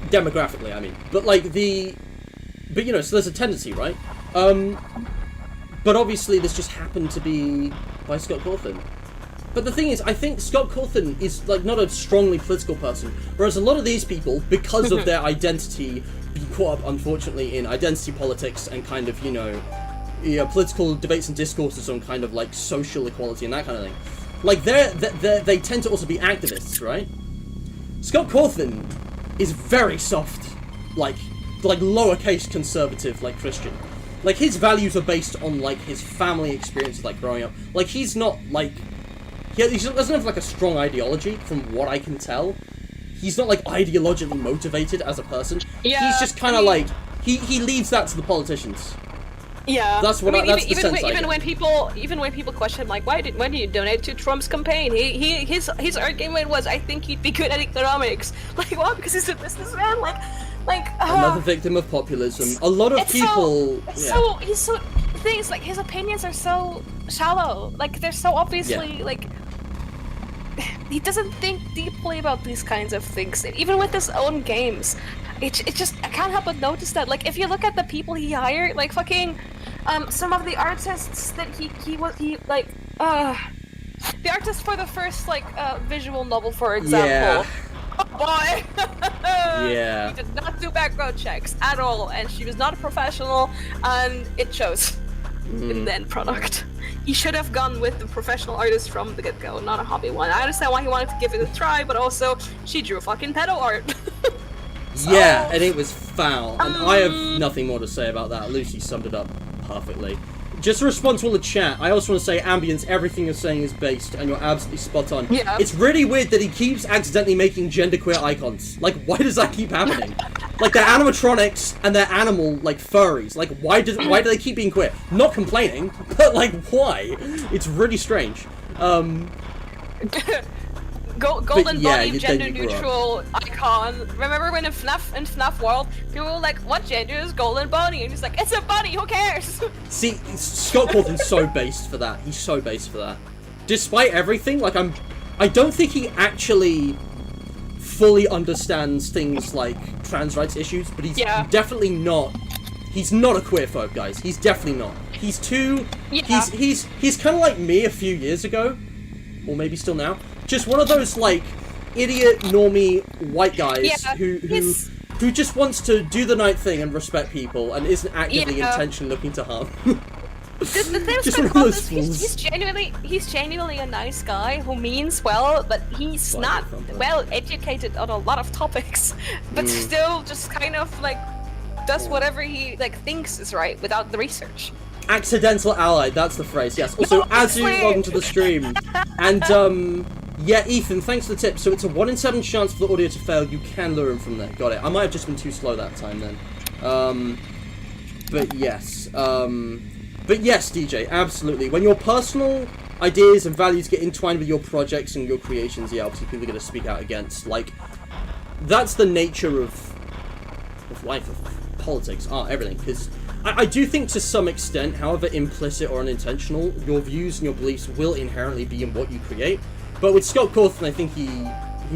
Demographically, I mean. But, like, but, you know, so there's a tendency, right? But obviously this just happened to be by Scott Cawthon. But the thing is, I think Scott Cawthon is, like, not a strongly political person, whereas a lot of these people, because of their identity, being caught up, unfortunately, in identity politics and kind of, you know, political debates and discourses on kind of, like, social equality and that kind of thing. Like, they tend to also be activists, right? Scott Cawthon is very soft, like lowercase conservative, like, Christian. Like, his values are based on, like, his family experience, like, growing up. Like, he's not, like... He doesn't have, like, a strong ideology, from what I can tell. He's not, like, ideologically motivated as a person. Yeah, he's just kind of, like... He leaves that to the politicians. Yeah, that's what that's the sense I get. Even when people question, like, why did you donate to Trump's campaign? His argument was, I think he'd be good at economics. Like, what? Because he's a businessman. Like another victim of populism. A lot of people. Things like his opinions are so shallow. Like, they're so obviously like. He doesn't think deeply about these kinds of things, even with his own games. It just, I can't help but notice that. Like, if you look at the people he hired, like fucking, some of the artists that the artist for the first, like, visual novel, for example. Yeah. Oh boy! Yeah. He did not do background checks at all, and she was not a professional, and it shows in the end product. He should have gone with the professional artist from the get-go, not a hobby one. I understand why he wanted to give it a try, but also, she drew fucking pedo art. So, yeah, and it was foul, and I have nothing more to say about that. Lucy summed it up perfectly. Just to respond to all the chat, I also want to say, Ambience, everything you're saying is based, and you're absolutely spot on. Yeah. It's really weird that he keeps accidentally making genderqueer icons. Like, why does that keep happening? Like, they're animatronics, and they're animal, like, furries. Like, why do they keep being queer? Not complaining, but, like, why? It's really strange. Golden body, gender neutral icon. Remember when in FNAF World, people were like, what gender is golden bunny? And he's like, it's a bunny, who cares? See, Scott Cawthon's so based for that. He's so based for that. Despite everything, like, I don't think he actually fully understands things like trans rights issues, but he's definitely not. He's not a queer phobe, guys. He's definitely not. He's too. Yeah. He's kind of like me a few years ago, or maybe still now. Just one of those, like, idiot, normie, white guys who just wants to do the right thing and respect people and isn't actively intentionally looking to harm. The thing just one of those fools. He's genuinely a nice guy who means well, but he's not well educated on a lot of topics, but still just kind of, like, does whatever he, like, thinks is right without the research. Accidental ally, that's the phrase, yes. Also, Azu, welcome to the stream. And, Yeah, Ethan, thanks for the tip. So it's a 1 in 7 chance for the audio to fail. You can lure him from there. Got it. I might have just been too slow that time then. But yes. But yes, DJ, absolutely. When your personal ideas and values get entwined with your projects and your creations, yeah, obviously people are going to speak out against. Like, that's the nature of life, of politics, art, everything. Because I do think to some extent, however implicit or unintentional, your views and your beliefs will inherently be in what you create. But with Scott Cawthon, I think he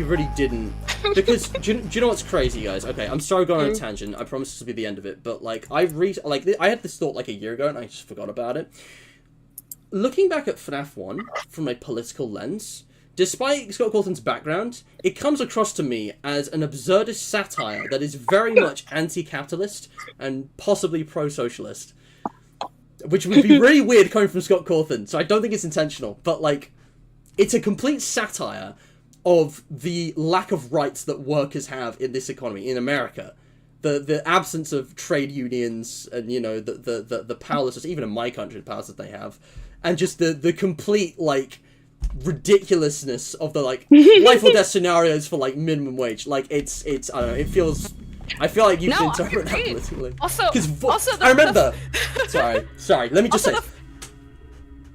really didn't. Because, do you know what's crazy, guys? Okay, I'm sorry going on a tangent. I promise this will be the end of it. But, like, I had this thought, like, a year ago, and I just forgot about it. Looking back at FNAF 1 from a political lens, despite Scott Cawthon's background, it comes across to me as an absurdist satire that is very much anti-capitalist and possibly pro-socialist. Which would be really weird coming from Scott Cawthon, so I don't think it's intentional. But, like, it's a complete satire of the lack of rights that workers have in this economy, in America. The absence of trade unions and, you know, the powerlessness, even in my country, the powers that they have. And just the complete, like, ridiculousness of the, like, life or death scenarios for, like, minimum wage. Like, it's I don't know, I feel like you can interpret that politically. Also, I remember... sorry, let me just say...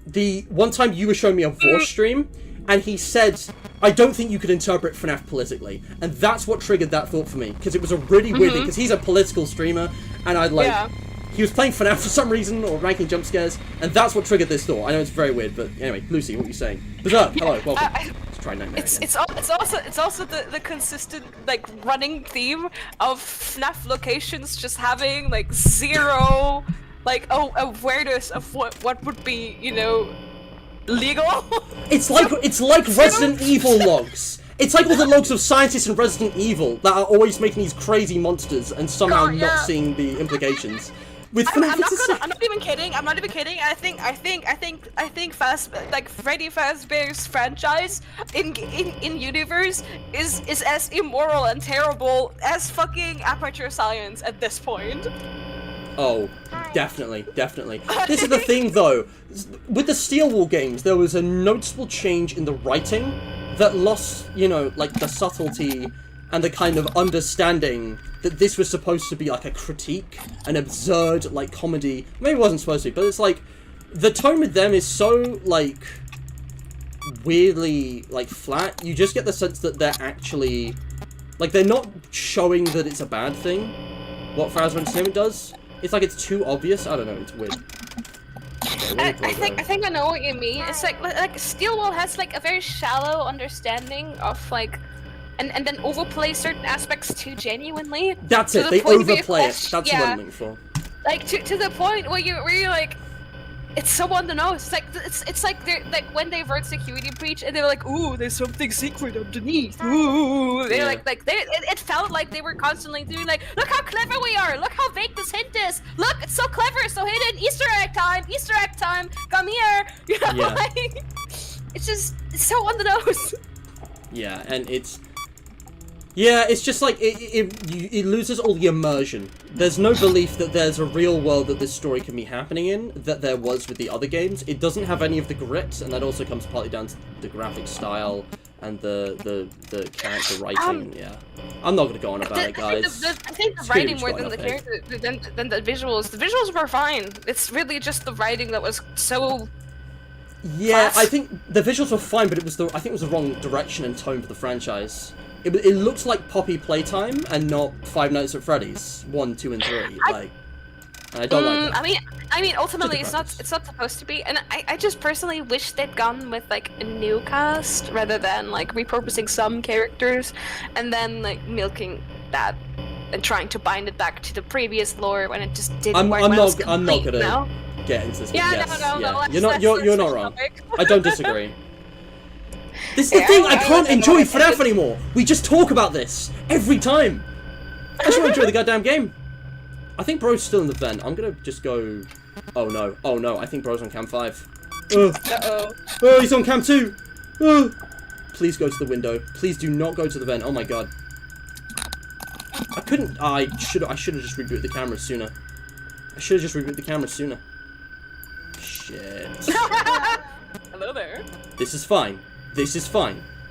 The one time you were showing me a Vorsh stream, and he said, I don't think you could interpret FNAF politically. And that's what triggered that thought for me. Because it was a really weird thing, because he's a political streamer, and I'd like... Yeah. He was playing FNAF for some reason, or ranking jump scares, and that's what triggered this thought. I know it's very weird, but anyway, Lucy, what were you saying? Berserk, hello, welcome. Let's try Nightmare again. It's also the consistent, like, running theme of FNAF locations just having, like, zero, like, awareness of what would be, you know, legal. It's like Resident Evil logs. It's like all the logs of scientists in Resident Evil that are always making these crazy monsters and somehow not seeing the implications. With I'm not even kidding. I think Freddy Fazbear's franchise in universe is as immoral and terrible as fucking Aperture Science at this point. Oh, definitely. This is the thing, though. With the Steel Wall games, there was a noticeable change in the writing that lost, you know, like, the subtlety and the kind of understanding that this was supposed to be, like, a critique, an absurd, like, comedy. Maybe it wasn't supposed to be, but it's, like, the tone with them is so, like, weirdly, like, flat. You just get the sense that they're actually, like, they're not showing that it's a bad thing, what Frowser Entertainment does. It's like it's too obvious. I don't know, it's weird. I think I know what you mean. It's like Steelwall has like a very shallow understanding of like, and then overplay certain aspects too genuinely. That's it. They overplay it. That's what I'm looking for. Like to the point where you're like, it's so on the nose. It's like they're like when they wrote Security Breach and they were like, ooh, there's something secret underneath. Ooh, they're it felt like they were constantly doing like, look how clever we are. Look how vague this hint is. Look, it's so clever, so hidden. Easter egg time. Come here. You know, yeah. Like, it's so on the nose. Yeah, and it's just like it loses all the immersion. There's no belief that there's a real world that this story can be happening in that there was with the other games. It doesn't have any of the grit, and that also comes partly down to the graphic style and the character writing. Yeah, I'm not gonna go on about it, guys. I think the writing more than the character than the visuals. The visuals were fine. It's really just the writing that was so. Yeah, I think the visuals were fine, but I think it was the wrong direction and tone for the franchise. It looks like Poppy Playtime and not Five Nights at Freddy's 1, 2, and 3. Like, I don't like that. I mean, ultimately, it's not supposed to be. And I just personally wish they'd gone with like a new cast rather than like repurposing some characters and then like milking that and trying to bind it back to the previous lore when it just didn't work. I'm not gonna get into this. Yeah, yes, no. You're not wrong. I don't disagree. This is the thing, I can't enjoy FNAF anymore! We just talk about this! Every time! I just want to enjoy the goddamn game! I think Bro's still in the vent. I'm gonna just go... Oh no, I think Bro's on cam 5. Uh-oh. Oh, he's on cam 2! Oh. Please go to the window. Please do not go to the vent. Oh my god. I couldn't... I should have just rebooted the camera sooner. Shit. Hello there. This is fine.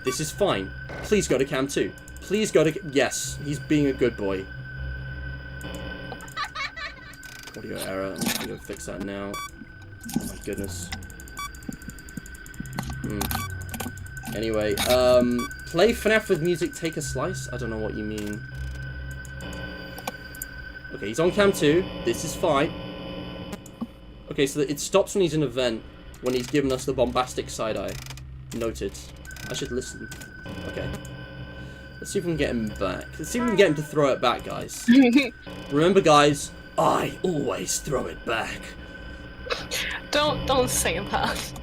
This is fine. Please go to cam 2. Please go to... Yes, he's being a good boy. Audio error. I'm just gonna fix that now. Oh my goodness. Anyway, play FNAF with music, take a slice? I don't know what you mean. Okay, he's on cam 2. This is fine. Okay, so it stops when he's in a vent, when he's giving us the bombastic side-eye. Noted. I should listen. Okay. Let's see if we can get him back. Let's see if we can get him to throw it back, guys. Remember, guys, I always throw it back. Don't say that.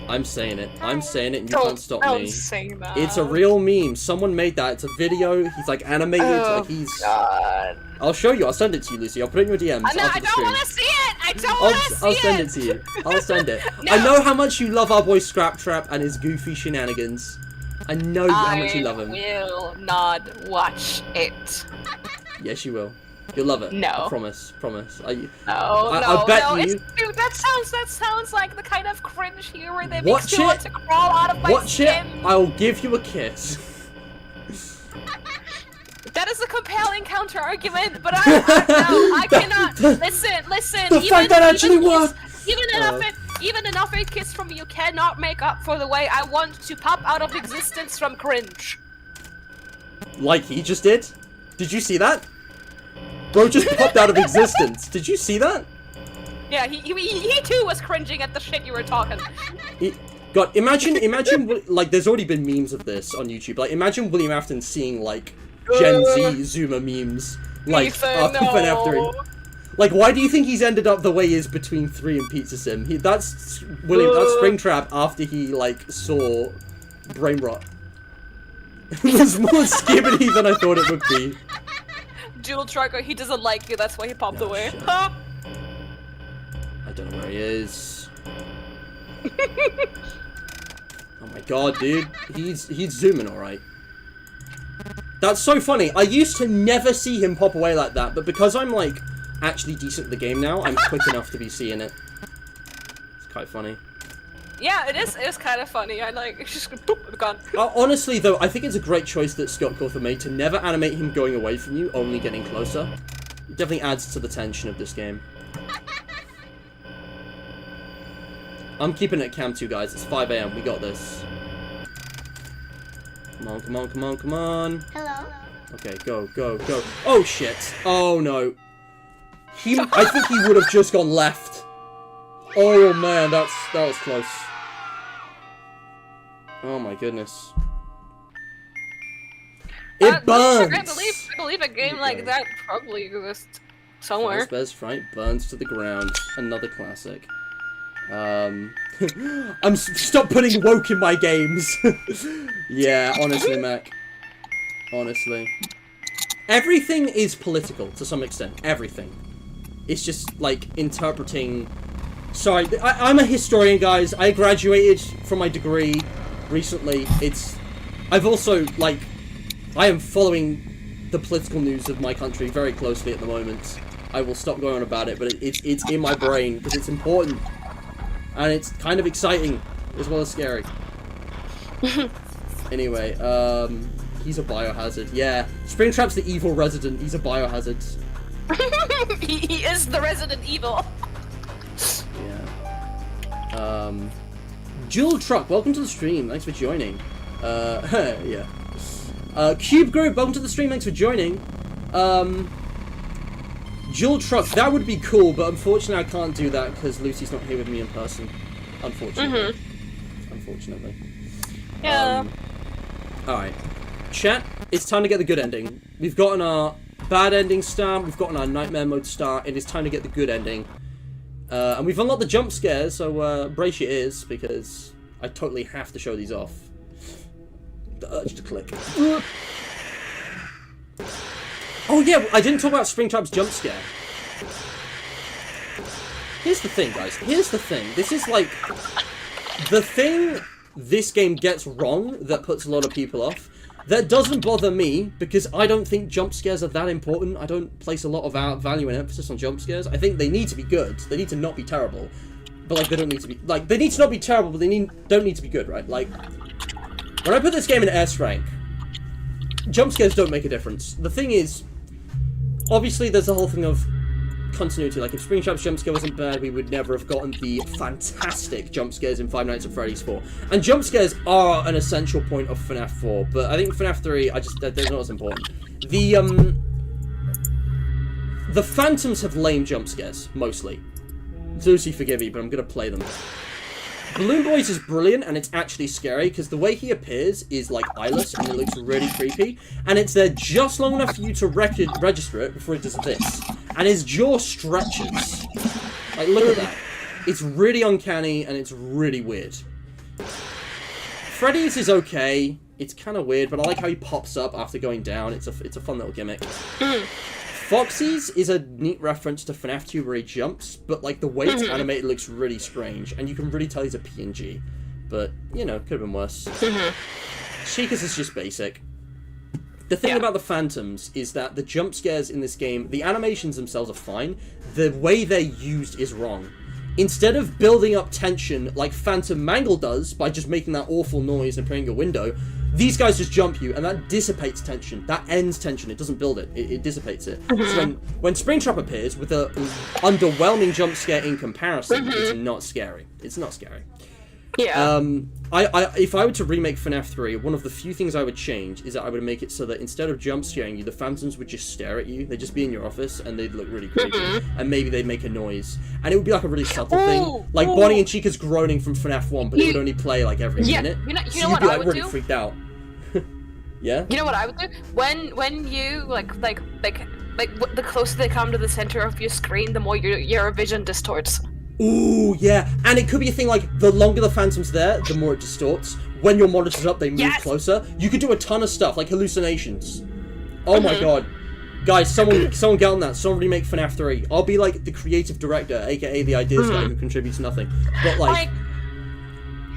I'm saying it. I'm saying it, and you can't stop me. Don't say that. It's a real meme. Someone made that. It's a video. He's like animated. Like he's. God. I'll show you. I'll send it to you, Lucy. I'll put it in your DMs. No, I don't want to see it. I don't want to see it. I'll send it to you. I'll send it. No. I know how much you love our boy Scraptrap and his goofy shenanigans. I know how much you love him. I will not watch it. Yes, you will. You'll love it. No. I promise. Promise. I No, bet no, you. Dude, that sounds like the kind of cringe humor that Watch makes me want it. to crawl out of my Watch skin. it. I'll give you a kiss. That is a compelling counter argument, but I cannot. Listen. The fact that actually worked. Even enough a kiss from you cannot make up for the way I want to pop out of existence from cringe. Like he just did? Did you see that? Bro just popped out of existence. Did you see that? Yeah, he too was cringing at the shit you were talking. God, imagine, like, there's already been memes of this on YouTube. Like, imagine William Afton seeing, like, Gen Z Zoomer memes. Like, Ethan, after no. Like, why do you think he's ended up the way he is between 3 and Pizza Sim? That's Springtrap after he, like, saw Brain Rot. It was more skibbity than I thought it would be. Jewel Trucker, he doesn't like you, that's why he popped away. Shit. Huh? I don't know where he is. Oh my god, dude. He's zooming alright. That's so funny. I used to never see him pop away like that, but because I'm, like, actually decent at the game now, I'm quick enough to be seeing it. It's quite funny. Yeah, it is kind of funny. I like, it's just boop, gone. Honestly, though, I think it's a great choice that Scott Cawthon made to never animate him going away from you, only getting closer. It definitely adds to the tension of this game. I'm keeping it at cam 2, guys. It's 5 AM. We got this. Come on, come on, come on, come on. Hello. Okay, go, go, go. Oh, shit. Oh, no. I think he would have just gone left. Oh, man, that was close. Oh, my goodness. It burns! I believe a game like that probably exists somewhere. Best Fright burns to the ground. Another classic. Stop putting woke in my games. Yeah, honestly, Mac. Honestly. Everything is political to some extent. Everything. It's just, like, interpreting... Sorry, I'm a historian, guys. I graduated from my degree recently. I've also, like... I am following the political news of my country very closely at the moment. I will stop going on about it, but it's in my brain, because it's important. And it's kind of exciting, as well as scary. Anyway, he's a biohazard. Yeah, Springtrap's the evil resident. He's a biohazard. He is the resident evil. Yeah. Jewel Truck, welcome to the stream. Thanks for joining. Yeah. Cube Group, welcome to the stream. Thanks for joining. Jewel Truck, that would be cool, but unfortunately I can't do that because Lucy's not here with me in person. Unfortunately. Unfortunately. Yeah. Alright. Chat, it's time to get the good ending. We've gotten our bad ending star, we've gotten our nightmare mode star, it is time to get the good ending. And we've unlocked the jump scares, so brace your ears, because I totally have to show these off. The urge to click. Oh yeah, I didn't talk about Springtrap's jump scare. Here's the thing, guys. Here's the thing. This is like... The thing this game gets wrong that puts a lot of people off, that doesn't bother me, because I don't think jump scares are that important. I don't place a lot of value and emphasis on jump scares. I think they need to be good. They need to not be terrible. But, like, they don't need to be... Like, they need to not be terrible, but they don't need to be good, right? Like... When I put this game in S rank, jump scares don't make a difference. The thing is, obviously there's the whole thing of continuity. Like, if Springtrap's jump scare wasn't bad, we would never have gotten the fantastic jump scares in Five Nights at Freddy's 4. And jump scares are an essential point of FNAF 4, but I think FNAF 3, they're not as important. The Phantoms have lame jump scares, mostly. Zeusy, forgive me, but I'm gonna play them. Balloon Boys is brilliant, and it's actually scary, because the way he appears is, like, eyeless, and it looks really creepy, and it's there just long enough for you to register it before it does this. And his jaw stretches. Like, look at that. It's really uncanny, and it's really weird. Freddy's is okay. It's kind of weird, but I like how he pops up after going down. It's a fun little gimmick. Foxy's is a neat reference to FNAF 2 where he jumps, but like the way it's animated looks really strange, and you can really tell he's a PNG. But, you know, could have been worse. Chica's is just basic. The thing about the Phantoms is that the jump scares in this game, the animations themselves are fine, the way they're used is wrong. Instead of building up tension like Phantom Mangle does by just making that awful noise and appearing a window, these guys just jump you, and that dissipates tension. That ends tension. It doesn't build it. It dissipates it. So when Springtrap appears with an underwhelming jump scare in comparison, it's not scary. It's not scary. Yeah. If I were to remake FNAF 3, one of the few things I would change is that I would make it so that instead of jump scaring you, the Phantoms would just stare at you. They'd just be in your office, and they'd look really creepy. And maybe they'd make a noise. And it would be like a really subtle thing. Like Bonnie and Chica's groaning from FNAF 1, but it would only play like every minute. You know so what you'd be I like would really do? freaked out. Yeah? You know what I would do? When you the closer they come to the center of your screen, the more your vision distorts. Ooh, yeah. And it could be a thing like, the longer the Phantom's there, the more it distorts. When your monitor's up, they move closer. You could do a ton of stuff, like hallucinations. Oh my god. Guys, someone get on that. Someone remake FNAF 3. I'll be like the creative director, aka the ideas guy who contributes nothing. But like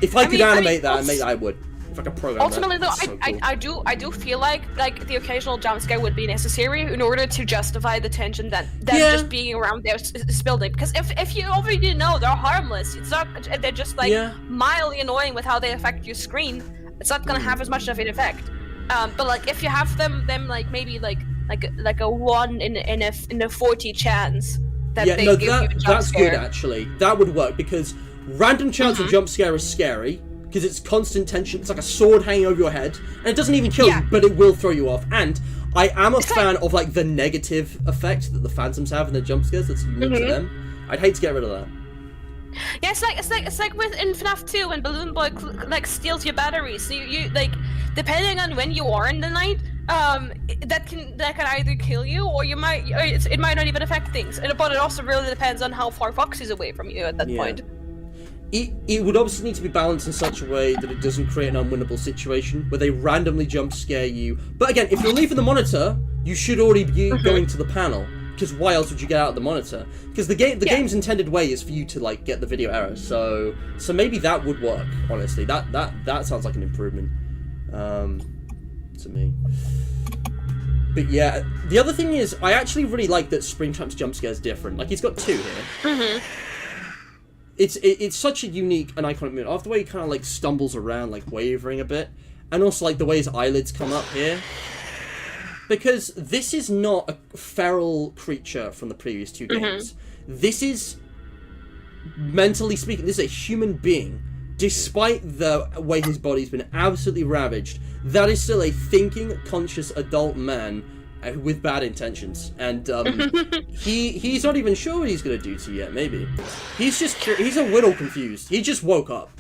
if I could animate that, I would. If I could program ultimately, that. though, I do feel like the occasional jump scare would be necessary in order to justify the tension that just being around there is building. Because if you already know they're harmless, it's not. They're just like mildly annoying with how they affect your screen. It's not gonna have as much of an effect. But like if you have them like maybe like a 1 in a 40 chance that they give you a jump that's scare. good actually. That would work because random chance of jump scare is scary. Because it's constant tension, it's like a sword hanging over your head, and it doesn't even kill you, but it will throw you off. And I am a fan of like the negative effect that the Phantoms have in their jump scares that's unique to them. I'd hate to get rid of that. Yeah, it's like with in FNAF 2 when Balloon Boy like steals your batteries. So you like depending on when you are in the night, that can either kill you or it might not even affect things. But it also really depends on how far Foxy's away from you at that point. It would obviously need to be balanced in such a way that it doesn't create an unwinnable situation where they randomly jump scare you. But again, if you're leaving the monitor, you should already be going to the panel. Because why else would you get out of the monitor? Because the game's intended way is for you to like get the video error. So maybe that would work. Honestly, that sounds like an improvement to me. But yeah, the other thing is I actually really like that Springtrap's jump scare is different. Like he's got 2 here. It's such a unique and iconic moment. After the way he kind of like stumbles around, like wavering a bit, and also like the way his eyelids come up here, because this is not a feral creature from the previous 2 games. This is, mentally speaking, this is a human being. Despite the way his body's been absolutely ravaged, that is still a thinking, conscious adult man with bad intentions, and he's not even sure what he's gonna do to you yet. Maybe he's a little confused. He just woke up.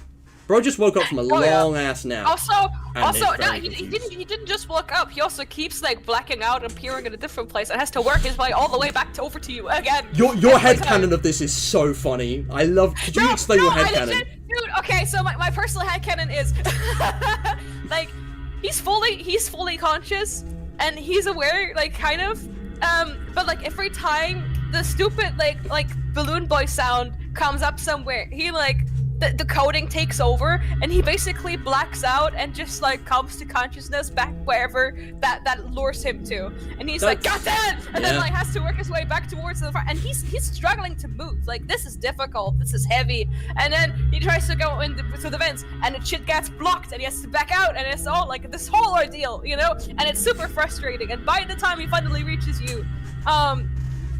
Bro just woke up from a long ass nap. Also, no, he didn't just wake up. He also keeps like blacking out and appearing in a different place and has to work his way all the way back over to you again. Your headcanon of this is so funny. I love. Could you explain your headcanon? Dude, okay, so my personal headcanon is like he's fully conscious. And he's aware, like, kind of, but, like, every time the stupid, like, Balloon Boy sound comes up somewhere, he, like, the coding takes over, and he basically blacks out and just like comes to consciousness back wherever that lures him to, and he's like, "God damn!" and then like has to work his way back towards the front, and he's struggling to move. Like, this is difficult, this is heavy, and then he tries to go through the vents, and the shit gets blocked, and he has to back out, and it's all like this whole ordeal, you know, and it's super frustrating. And by the time he finally reaches you,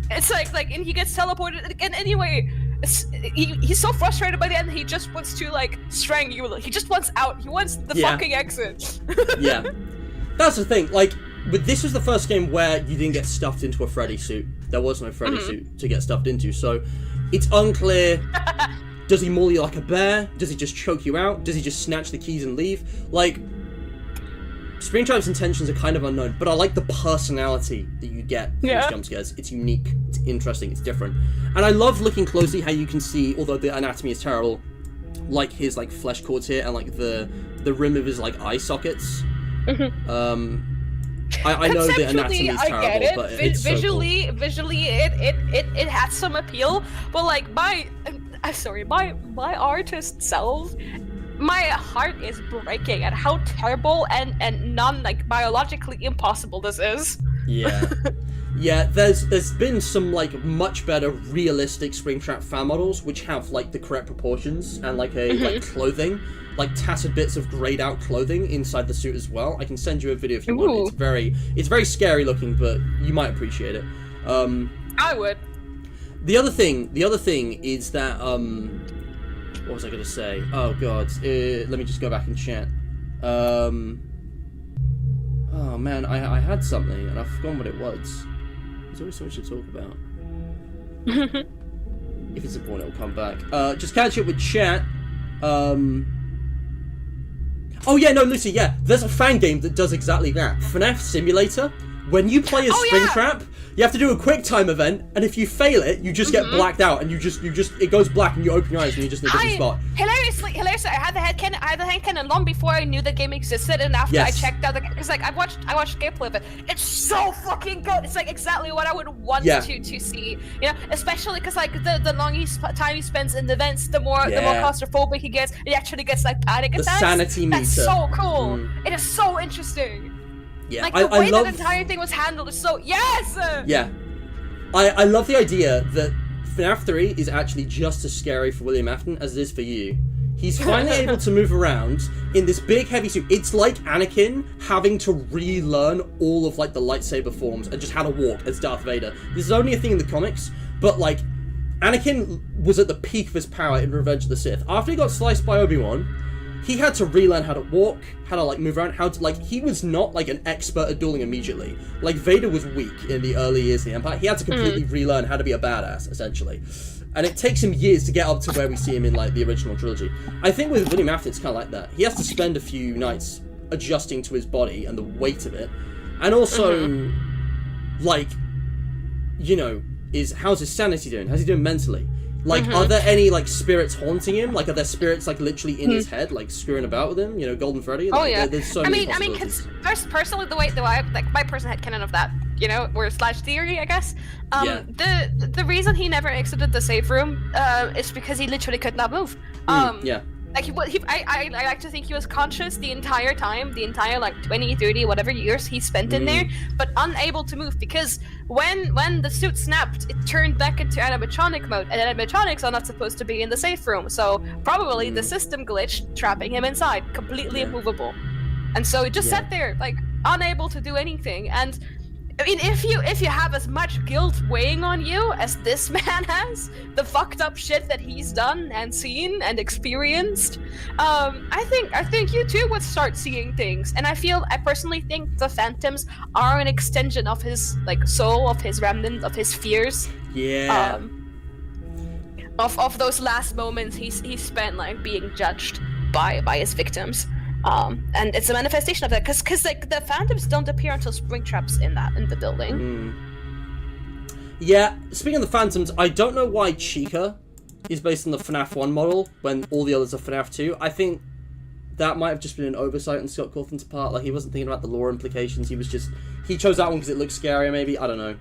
it's like, and he gets teleported again anyway. He's so frustrated by the end, he just wants to like strangle you. He just wants out. He wants the fucking exit. Yeah, that's the thing. Like, but this was the first game where you didn't get stuffed into a Freddy suit. There was no Freddy suit to get stuffed into, so it's unclear. Does he maul you like a bear? Does he just choke you out? Does he just snatch the keys and leave? Like, Springtrap's intentions are kind of unknown, but I like the personality that you get from these jump scares. It's unique, it's interesting, it's different. And I love looking closely how you can see, although the anatomy is terrible, like his like flesh cords here and like the rim of his like eye sockets. I know the anatomy is terrible, I get it. but it's visually, so cool. Visually, it has some appeal, but like my artist self, my heart is breaking at how terrible and non like biologically impossible this is. Yeah. Yeah, there's been some like much better realistic Springtrap fan models which have like the correct proportions and like a like clothing, like tattered bits of grayed out clothing inside the suit as well. I can send you a video if you want. It's very scary looking, but you might appreciate it. I would. The other thing is that what was I gonna say? Oh god, let me just go back and chat. Oh man, I had something and I've forgotten what it was. There's always so much to talk about. If it's important, it'll come back. Just catch up with chat. Oh yeah, no, Lucy, yeah. There's a fan game that does exactly that. FNaF Simulator. When you play as Springtrap, you have to do a quick time event, and if you fail it, you just get blacked out, and you just it goes black, and you open your eyes, and you're just in a different spot. Hilariously, I had the headcanon long before I knew the game existed, and after I checked out because like I watched gameplay of it. It's so fucking good. It's like exactly what I would want to see. You know, especially because like the longer time he spends in the vents, the more claustrophobic he gets. He actually gets like panic attacks. The sanity meter. That's so cool. It is so interesting. Yeah, like the way that entire thing was handled is so Yeah. I love the idea that FNAF 3 is actually just as scary for William Afton as it is for you. He's finally able to move around in this big heavy suit. It's like Anakin having to relearn all of like the lightsaber forms and just how to walk as Darth Vader. This is only a thing in the comics, but like Anakin was at the peak of his power in Revenge of the Sith. After he got sliced by Obi-Wan, he had to relearn how to walk, how to like move around, how to like, he was not like an expert at dueling immediately. Like Vader was weak in the early years of the Empire. He had to completely relearn how to be a badass, essentially. And it takes him years to get up to where we see him in like the original trilogy. I think with William Afton it's kind of like that. He has to spend a few nights adjusting to his body and the weight of it. And also, like, you know, how's his sanity doing? How's he doing mentally? Like, are there any, like, spirits haunting him? Like, are there spirits, like, literally in his head, like, screwing about with him? You know, Golden Freddy? Like, there's so many possibilities. Personally, the way I, like, my personal headcanon of that, you know, or slash theory, I guess, the reason he never exited the safe room, is because he literally could not move. Like, I like to think he was conscious the entire time, the entire, like, 20, 30, whatever years he spent in there, but unable to move, because when the suit snapped, it turned back into animatronic mode, and animatronics are not supposed to be in the safe room, so probably the system glitched, trapping him inside, completely immovable. And so he just sat there, like, unable to do anything, and I mean, if you have as much guilt weighing on you as this man has, the fucked up shit that he's done and seen and experienced, I think you too would start seeing things. And I personally think the phantoms are an extension of his like soul, of his remnant, of his fears. Yeah. Of those last moments he spent like being judged by his victims. And it's a manifestation of that, because like the phantoms don't appear until Springtrap's in the building. Yeah, speaking of the phantoms, I don't know why Chica is based on the FNAF 1 model when all the others are FNAF 2. I think that might have just been an oversight on Scott Cawthon's part. Like, he wasn't thinking about the lore implications. He chose that one because it looks scarier, maybe. I don't know.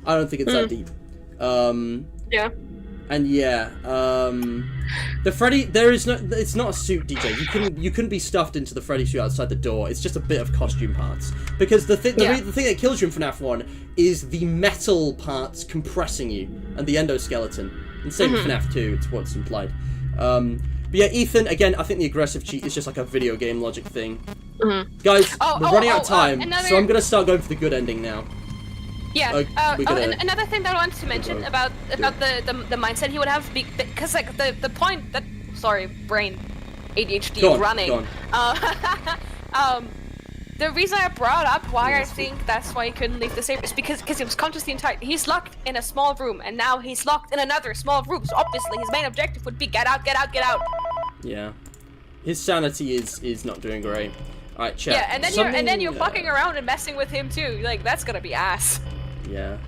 I don't think it's that deep. Yeah. And yeah, the Freddy, it's not a suit, DJ. You couldn't be stuffed into the Freddy suit outside the door. It's just a bit of costume parts. Because the thing that kills you in FNAF 1 is the metal parts compressing you and the endoskeleton. And same with FNAF 2, it's what's implied. But yeah, Ethan, again, I think the aggressive cheat is just like a video game logic thing. Guys, we're running out of time, so I'm gonna start going for the good ending now. Yeah. And another thing that I wanted to mention about the mindset he would have, because like the point that brain ADHD running. The reason I brought up why I think that's why he couldn't leave the safe is because he was conscious the entire. He's locked in a small room, and now he's locked in another small room. So obviously his main objective would be get out, get out, get out. Yeah. His sanity is not doing great. All right, chat. Yeah, and then you're fucking around and messing with him too. Like that's gonna be ass. Yeah.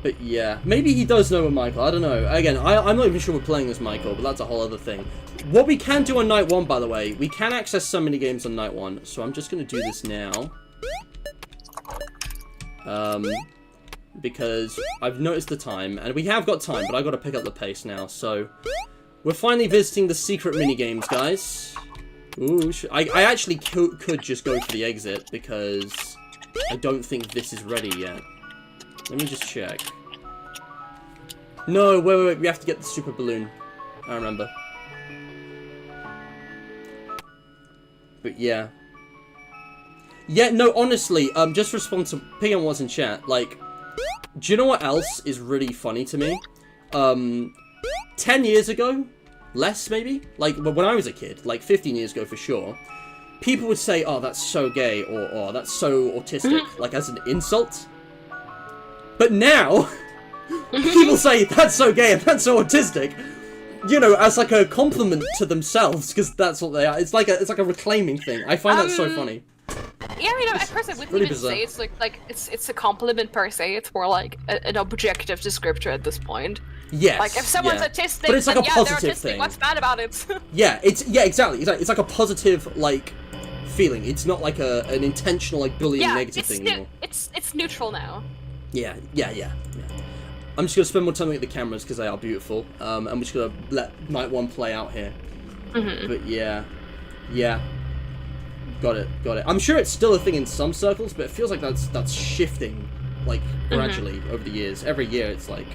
But yeah, maybe he does know with Michael, I don't know. Again, I'm not even sure we're playing as Michael, but that's a whole other thing. What we can do on night 1, by the way, we can access some minigames on night 1, so I'm just going to do this now. Because I've noticed the time, and we have got time, but I've got to pick up the pace now, so... We're finally visiting the secret minigames, guys. Ooh, I actually could just go for the exit, because I don't think this is ready yet. Let me just check. No, wait, we have to get the super balloon. I remember. But yeah. Yeah, no, honestly, just respond to Pig and was in chat, like, do you know what else is really funny to me? 10 years ago, less maybe, like when I was a kid, like 15 years ago for sure, people would say, oh, that's so gay, or oh, that's so autistic, like as an insult. But now, people say, that's so gay and that's so autistic, you know, as like a compliment to themselves, because that's what they are. It's like a reclaiming thing. I find that so funny. Yeah, I mean, at first I wouldn't even say it's it's a compliment per se. It's more like an objective descriptor at this point. Yes. Like if someone's autistic, but it's like then, a positive they're autistic. thing. What's bad about it? Exactly. It's like a positive like feeling. It's not like an intentional like bullying negative thing anymore. It's neutral now. Yeah. I'm just gonna spend more time looking at the cameras because they are beautiful. I'm just gonna let night 1 play out here. But yeah. Got it. I'm sure it's still a thing in some circles, but it feels like that's shifting, like gradually over the years. Every year, it's like,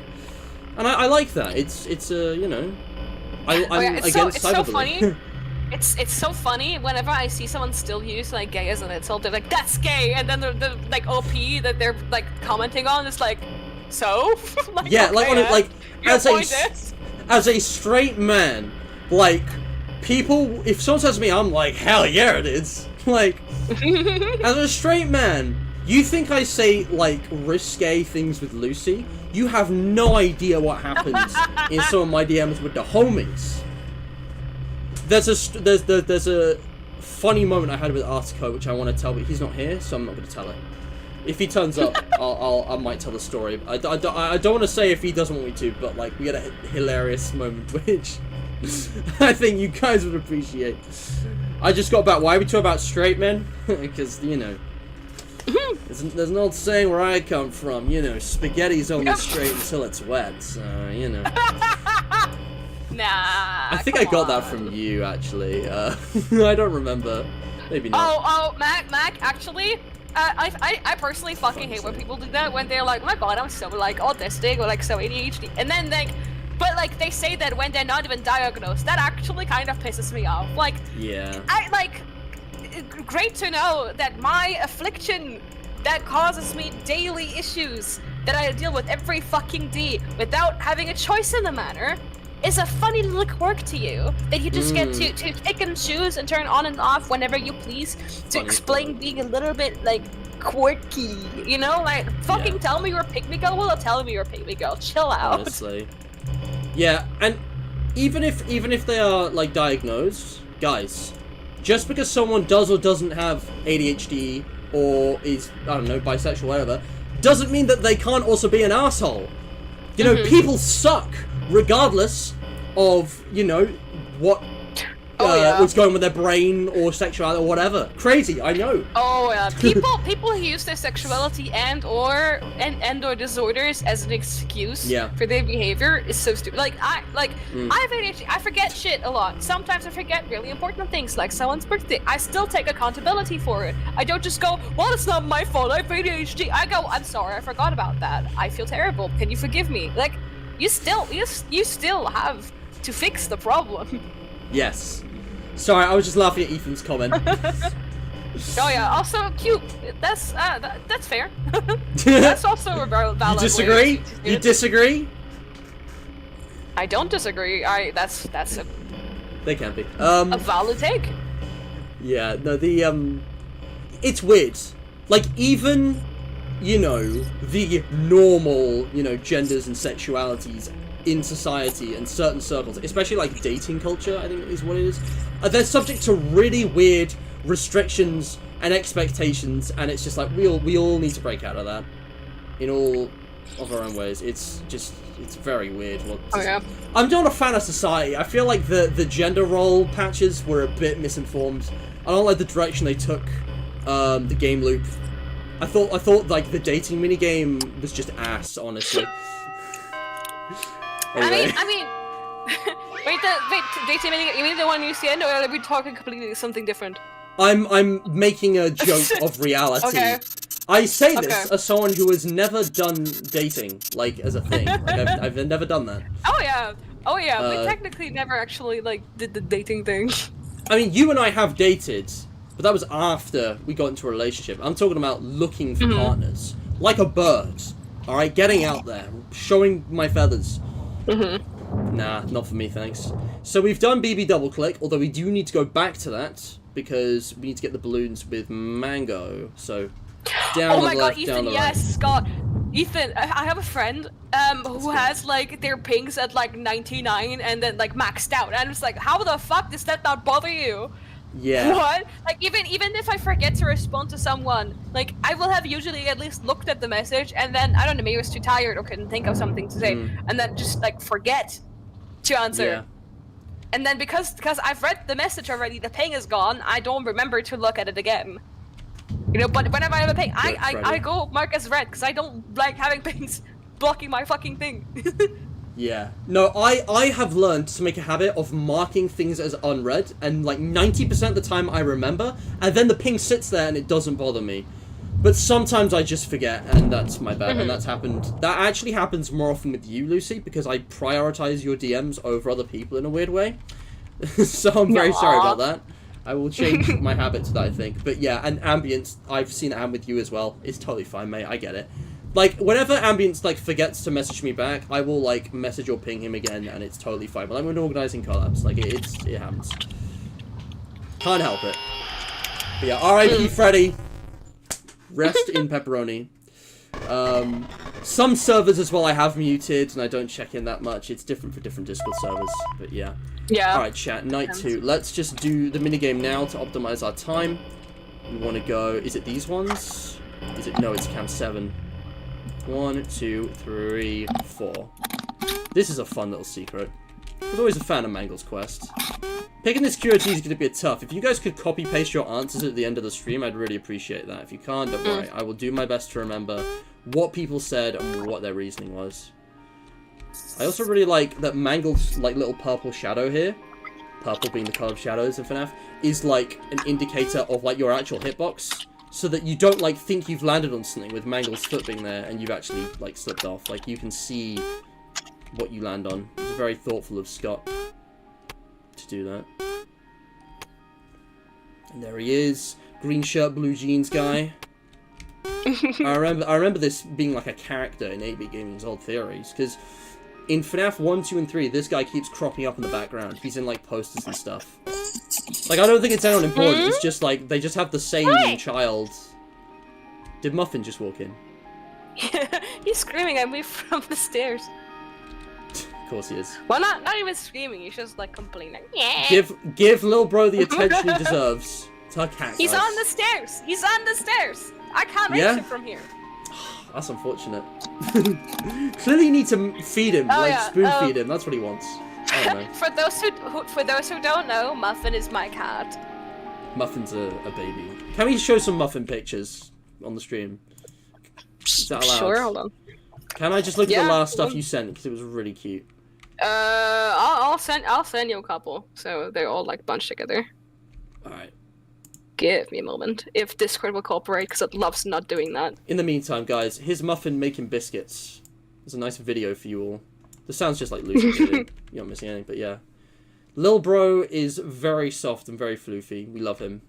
and I like that. It's you know, I'm against cyberbullying. So funny. It's so funny whenever I see someone still use like gay as an insult. They're like, "That's gay," and then the like OP that they're like commenting on is like, "So?" Like, yeah, okay, as a straight man, like people. If someone says to me, I'm like, "Hell yeah, it is." Like, as a straight man, you think I say, like, risque things with Lucy? You have no idea what happens in some of my DMs with the homies. There's a funny moment I had with Artico, which I want to tell, but he's not here, so I'm not going to tell it. If he turns up, I might tell the story. I don't want to say if he doesn't want me to, but, like, we had a hilarious moment, which I think you guys would appreciate. I just got back. Why are we talking about straight men? Because, you know, there's an old saying where I come from, you know, spaghetti's only straight until it's wet, so, you know. Nah, I think I got that from you, actually. I don't remember. Maybe not. Oh, Mac, actually, I personally fucking hate when people do that, when they're like, oh my god, I'm so, like, autistic, or, like, so ADHD, and then, like, but, like, they say that when they're not even diagnosed. That actually kind of pisses me off. Like, yeah. Great to know that my affliction that causes me daily issues that I deal with every fucking day without having a choice in the matter is a funny little quirk to you that you just get to pick and choose and turn on and off whenever you please to explain being a little bit, like, quirky, you know? Like, fucking tell me you're a pygmy girl, well, tell me you're a pygmy girl. Chill out. Honestly. Yeah, and even if they are, like, diagnosed, guys, just because someone does or doesn't have ADHD or is, I don't know, bisexual or whatever, doesn't mean that they can't also be an asshole. You know, people suck, regardless of, you know, what what's going on with their brain or sexuality or whatever. Crazy, I know. Oh yeah, people who use their sexuality and or disorders as an excuse for their behavior is so stupid. Like I have ADHD. I forget shit a lot. Sometimes I forget really important things, like someone's birthday. I still take accountability for it. I don't just go, well, it's not my fault. I have ADHD. I go, I'm sorry, I forgot about that. I feel terrible. Can you forgive me? Like, you still have to fix the problem. Yes. Sorry, I was just laughing at Ethan's comment. Oh yeah, also cute. That's fair. That's also a valid. You disagree? You disagree? I don't disagree. That's a. They can be. A valid take. Yeah. No. It's weird. Like even, the normal, genders and sexualities in society and certain circles, especially like dating culture, I think is what it is. They're subject to really weird restrictions and expectations, and it's just like we all need to break out of that in all of our own ways. It's very weird. I'm not a fan of society. I feel like the gender role patches were a bit misinformed. I don't like the direction they took the game loop. I thought like the dating minigame was just ass, honestly. Anyway. I mean, wait, dating minigame, you mean the one you see, or are we talking completely something different? I'm making a joke of reality. Okay. I say this as someone who has never done dating, like, as a thing. Like, I've never done that. Oh yeah, we technically never actually, like, did the dating thing. I mean, you and I have dated, but that was after we got into a relationship. I'm talking about looking for partners. Like a bird. Alright, getting out there, showing my feathers. Nah, not for me, thanks. So we've done BB double click, although we do need to go back to that, because we need to get the balloons with mango. So, down the left, Ethan, down the yes, right. Scott. Ethan, I have a friend who has like their pings at like 99 and then like maxed out, and it's like, how the fuck does that not bother you? Yeah. What? Like even if I forget to respond to someone, like I will have usually at least looked at the message, and then I don't know, maybe I was too tired or couldn't think of something to say, and then just like forget to answer. Yeah. And then because I've read the message already, the ping is gone. I don't remember to look at it again. But whenever I have a ping, I go mark as read, because I don't like having pings blocking my fucking thing. Yeah. No, I have learned to make a habit of marking things as unread, and like 90% of the time I remember, and then the ping sits there and it doesn't bother me. But sometimes I just forget, and that's my bad, and that's happened. That actually happens more often with you, Lucy, because I prioritize your DMs over other people in a weird way. So I'm very sorry about that. I will change my habit to that, I think. But yeah, and Ambience, I've seen it happen with you as well. It's totally fine, mate. I get it. Like, whenever Ambience, like, forgets to message me back, I will, like, message or ping him again, and it's totally fine. But I'm organising collabs. Like, it happens. Can't help it. But yeah, R.I.P. Freddy. Rest in pepperoni. Some servers as well I have muted, and I don't check in that much. It's different for different Discord servers, but yeah. Yeah. Alright, chat, night 2. Let's just do the minigame now to optimize our time. We want to go... Is it these ones? Is it... No, it's cam 7. 1, 2, 3, 4. This is a fun little secret. I was always a fan of Mangle's quest. Picking this QOTD is going to be tough. If you guys could copy-paste your answers at the end of the stream, I'd really appreciate that. If you can't, don't worry. I will do my best to remember what people said and what their reasoning was. I also really like that Mangle's like little purple shadow here, purple being the color of shadows in FNaF, is like an indicator of like your actual hitbox, so that you don't like think you've landed on something with Mangle's foot being there and you've actually like slipped off. Like you can see what you land on. It's very thoughtful of Scott to do that. And there he is, green shirt, blue jeans guy. I remember this being like a character in 8-bit gaming's old theories, because in FNaF 1, 2, and 3, this guy keeps cropping up in the background. He's in like posters and stuff. Like I don't think it's anyone important. It's just like they just have the same child. Did Muffin just walk in? He's screaming at me from the stairs. Of course he is. Well, not even screaming. He's just like complaining. Yeah. Give little bro the attention he deserves. It's our cat. He's on the stairs. He's on the stairs. I can't reach him from here. That's unfortunate. Clearly you need to feed him, spoon feed him. That's what he wants. I don't know. For those who don't know, Muffin is my cat. Muffin's a baby. Can we show some Muffin pictures on the stream? Is that allowed? Sure, hold on. Can I just look at the last stuff hold you sent because it was really cute? I'll send you a couple, so they're all like bunched together. All right. Give me a moment. If Discord will cooperate, because it loves not doing that. In the meantime, guys, here's Muffin making biscuits. There's a nice video for you all. This sounds just like Lucy did it. You're not missing anything, but yeah. Lil Bro is very soft and very floofy. We love him.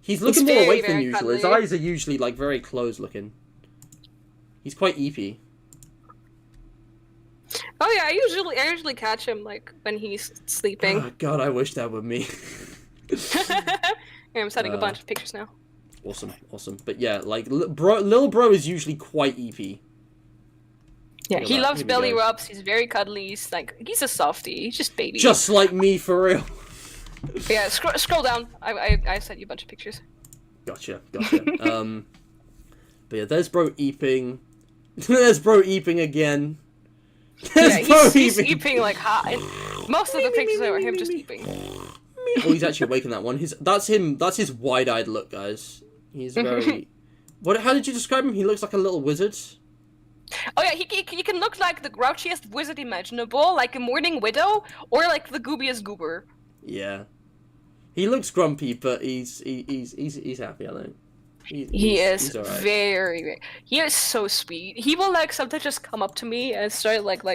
He's looking more awake than usual. His eyes are usually like very closed looking. He's quite eepy. Oh yeah, I usually catch him like when he's sleeping. Oh, God, I wish that were me. Here, I'm sending a bunch of pictures now. Awesome, awesome. But yeah, like Lil Bro is usually quite eepy. Yeah, he loves belly rubs. He's very cuddly. He's a softie. He's just baby. Just like me, for real. Yeah, scroll down. I sent you a bunch of pictures. Gotcha. But yeah, there's Bro eeping. There's Bro eeping again. He's eeping like hot. Most of the pictures are him just eeping. Oh, he's actually awake in that one. That's him. That's his wide-eyed look, guys. He's very. What? How did you describe him? He looks like a little wizard. Oh yeah, he can look like the grouchiest wizard imaginable, like a Mourning Widow, or like the goobiest goober. Yeah, he looks grumpy, but he's happy. I think. He is right. very. He is so sweet. He will like sometimes just come up to me and start grin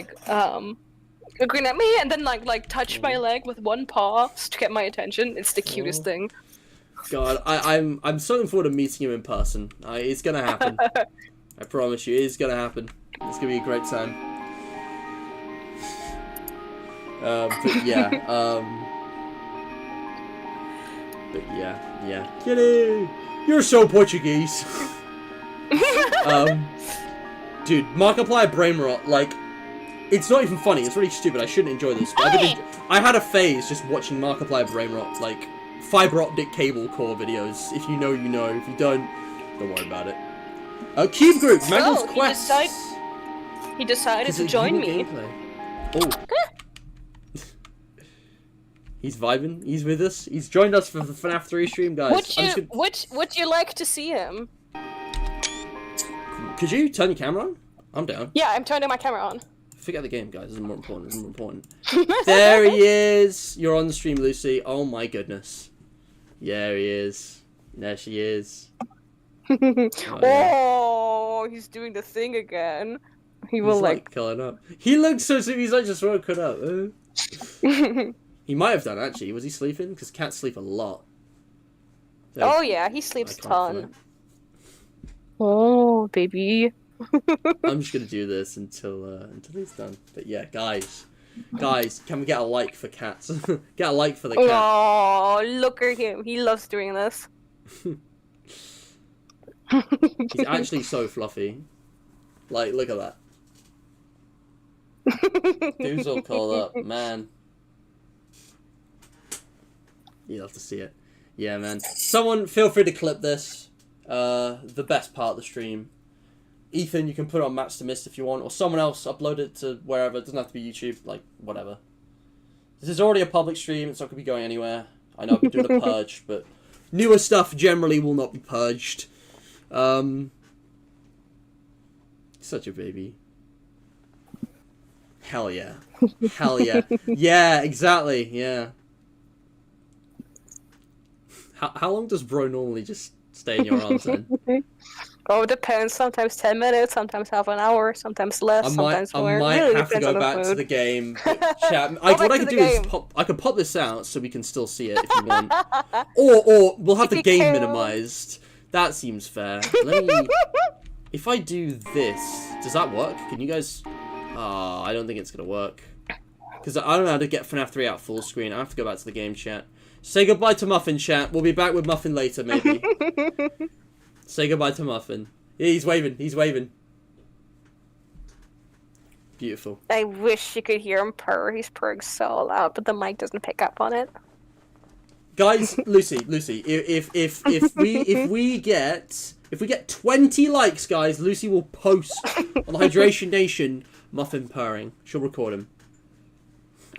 at me, and then like touch my leg with one paw to get my attention. It's the cutest thing. God, I'm so looking forward to meeting him in person. It's gonna happen. I promise you, it's gonna happen. It's gonna be a great time. But yeah. Kitty, you're so Portuguese. Dude, Markiplier brain rot. Like, it's not even funny. It's really stupid. I shouldn't enjoy this. I had a phase just watching Markiplier brain rot, like fiber optic cable core videos. If you know, you know. If you don't worry about it. Cube Group, Magnus Quest. He decided to join me. Oh. He's vibing. He's with us. He's joined us for the FNAF 3 stream, guys. Would you like to see him? Could you turn your camera on? I'm down. Yeah, I'm turning my camera on. Forget the game, guys. This is more important. There he is. You're on the stream, Lucy. Oh my goodness. Yeah, he is. There she is. Oh, he's doing the thing again. He will like curling up. He looks so sweet. He's like just woken up. He might have done actually. Was he sleeping? Because cats sleep a lot. Oh yeah, he sleeps a ton. Oh baby. I'm just gonna do this until he's done. But yeah, guys, can we get a like for cats? Get a like for the cat. Oh, look at him. He loves doing this. He's actually so fluffy. Like, look at that. Dude's all curled up, man. You'll have to see it. Yeah, man. Someone, feel free to clip this. The best part of the stream. Ethan, you can put it on Maps to Mist if you want, or someone else upload it to wherever. It doesn't have to be YouTube, like, whatever. This is already a public stream. It's not going to be going anywhere. I know I've been doing a purge, but newer stuff generally will not be purged. Such a baby. Hell yeah. Hell yeah. Yeah, exactly, yeah. How long does Bro normally just stay in your arms then? Oh, it depends. Sometimes 10 minutes, sometimes half an hour, sometimes less, sometimes more. I might really have to go back to the game. Chat. What I could do is I could pop this out so we can still see it if you want. Or we'll have the game minimized. That seems fair. Let me... If I do this, does that work? Can you guys... Oh, I don't think it's going to work. Because I don't know how to get FNAF 3 out full screen. I have to go back to the game chat. Say goodbye to Muffin, chat. We'll be back with Muffin later, maybe. Say goodbye to Muffin. Yeah, he's waving. He's waving. Beautiful. I wish you could hear him purr. He's purring so loud, but the mic doesn't pick up on it. Guys, Lucy, if we get 20 likes, guys, Lucy will post on the Hydration Nation Muffin purring. She'll record him.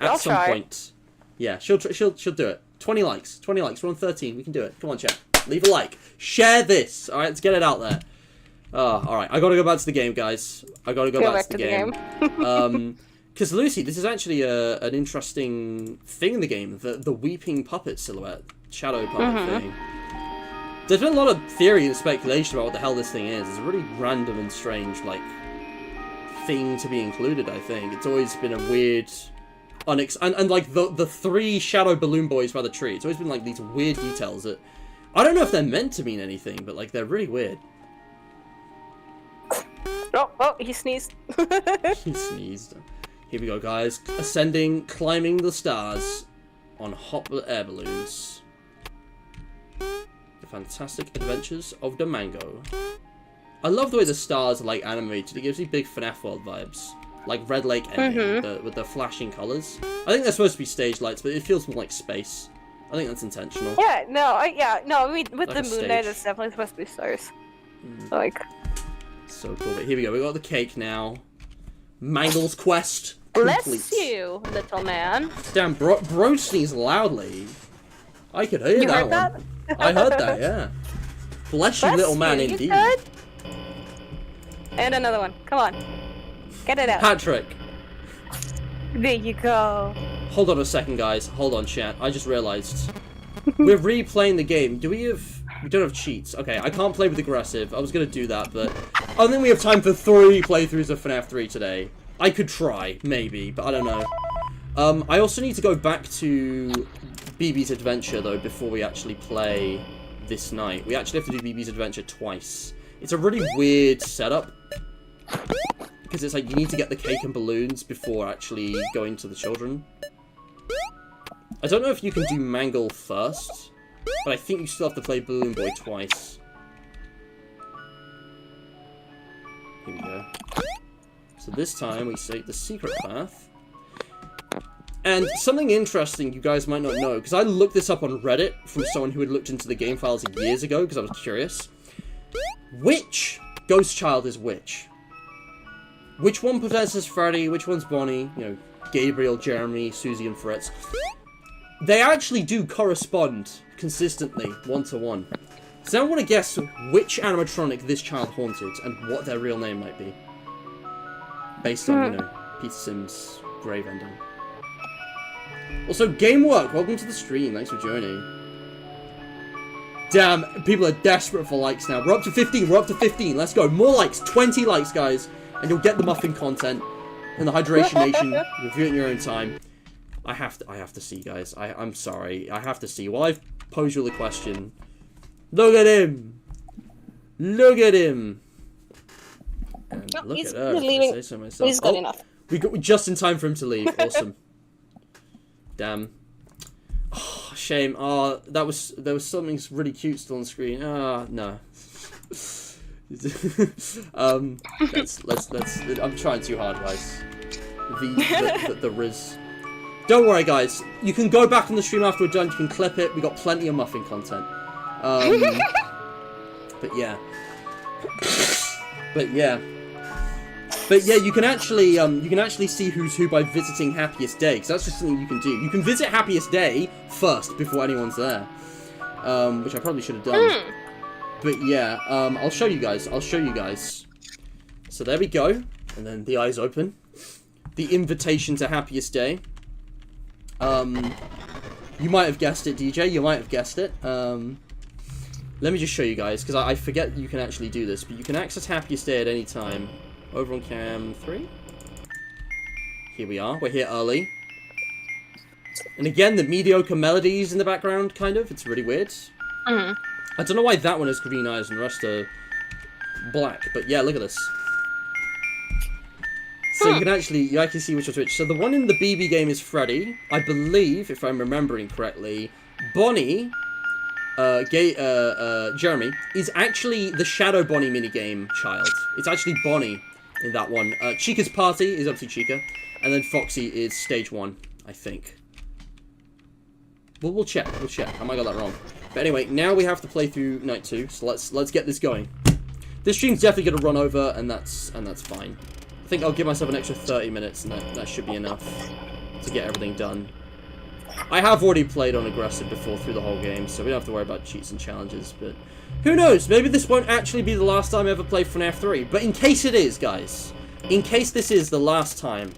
At I'll some try. point. Yeah, she'll do it. 20 likes. 20 likes. We're on 13. We can do it. Come on, chat. Leave a like. Share this. All right, let's get it out there. All right. I got to go back to the game, guys. I got to go back to the game. Because Lucy, this is actually an interesting thing in the game. The weeping puppet silhouette, shadow puppet thing. There's been a lot of theory and speculation about what the hell this thing is. It's a really random and strange, like, thing to be included, I think. It's always been a weird... and like, the three shadow balloon boys by the tree. It's always been, like, these weird details that... I don't know if they're meant to mean anything, but, like, they're really weird. Oh, he sneezed. He sneezed. Here we go, guys. Ascending, climbing the stars on hot air balloons. The fantastic adventures of the mango. I love the way the stars are, like, animated. It gives me big FNaF world vibes. Like Red Lake ending with the flashing colours. I think they're supposed to be stage lights, but it feels more like space. I think that's intentional. Yeah, no, I mean, with Like the a moon there, stage. that's definitely supposed to be stars. Like, So cool. But here we go. We got the cake now. Mangle's quest complete. bless you, little man. Damn, bro sneezed loudly. I could hear You that heard one. that? I heard that, yeah. Bless you, Bless little man, you, you indeed. good? And another one. Come on. Get it out. Patrick. There you go. Hold on a second, guys. Hold on, chat. I just realized. We're replaying the game. Do we have... We don't have cheats. Okay, I can't play with aggressive. I was going to do that, but... I don't think we have time for 3 playthroughs of FNAF 3 today. I could try, maybe, but I don't know. I also need to go back to BB's Adventure, though, before we actually play this night. We actually have to do BB's Adventure twice. It's a really weird setup. Because it's like, you need to get the cake and balloons before actually going to the children. I don't know if you can do Mangle first, but I think you still have to play Balloon Boy twice. Here we go. So this time we take the secret path. And something interesting you guys might not know, because I looked this up on Reddit from someone who had looked into the game files years ago, because I was curious. Which ghost child is which? Which one possesses Freddy? Which one's Bonnie? You know, Gabriel, Jeremy, Susie, and Fritz. They actually do correspond consistently, 1-to-1. So now I want to guess which animatronic this child haunted and what their real name might be. Based on, you know, Peter Sim's grave ending. Also, Game Work, welcome to the stream. Thanks for joining. Damn, people are desperate for likes now. We're up to 15. We're up to 15. Let's go. More likes. 20 likes, guys. And you'll get the muffin content in the Hydration Nation. Review it in your own time. I have to see, guys. I'm sorry. I have to see. While I've posed you the question. Look at him. Look at him. And No, look he's at her. leaving. I say so myself. He's good enough. We got just in time for him to leave. Awesome. Damn. Oh, shame. Oh, there was something really cute still on the screen. Ah, no. let's. I'm trying too hard, guys. The Riz. Don't worry, guys. You can go back on the stream after we're done. You can clip it. We got plenty of muffin content. But yeah. But yeah, you can actually see who's who by visiting Happiest Day, because that's just something you can do. You can visit Happiest Day first before anyone's there, which I probably should have done. But yeah, I'll show you guys. So there we go, and then the eyes open. The invitation to Happiest Day. You might have guessed it, DJ. You might have guessed it. Let me just show you guys, because I forget you can actually do this, but you can access Happiest Day at any time. Over on cam 3. Here we are. We're here early. And again, the mediocre melodies in the background, kind of. It's really weird. I don't know why that one has green eyes and the rest are black, but yeah, look at this. So you can see which one's which. So the one in the BB game is Freddy. I believe, if I'm remembering correctly, Bonnie, Jeremy, is actually the Shadow Bonnie minigame child. It's actually Bonnie in that one. Chica's party is obviously Chica, and then Foxy is stage 1, I think. Well, we'll check. I might got that wrong. But anyway, now we have to play through night 2, so let's get this going. This stream's definitely gonna run over, and that's fine. I think I'll give myself an extra 30 minutes, and that should be enough. to get everything done. I have already played on aggressive before through the whole game, so we don't have to worry about cheats and challenges, but who knows, maybe this won't actually be the last time I ever play FNAF 3, but in case it is, guys, in case this is the last time,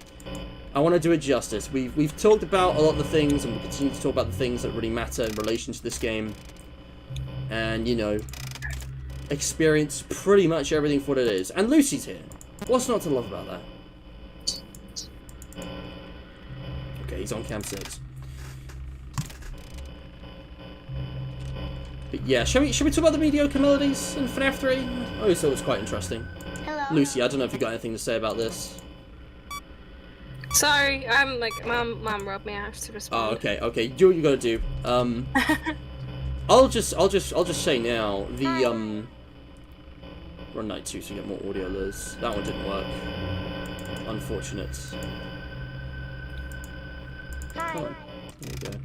I want to do it justice. We've talked about a lot of the things, and we'll continue to talk about the things that really matter in relation to this game, and, you know, experience pretty much everything for what it is. And Lucy's here. What's not to love about that? Okay, he's on cam 6. But yeah, shall we talk about the mediocre melodies in FNAF 3? I always thought it was quite interesting. Hello. Lucy, I don't know if you got anything to say about this. Sorry, I'm like, mom robbed me. I have to respond. Oh, okay. Do what you gotta do. I'll just say now the run night 2 so you get more audio, Liz. That one didn't work. Unfortunate. Hi. Oh, there you go.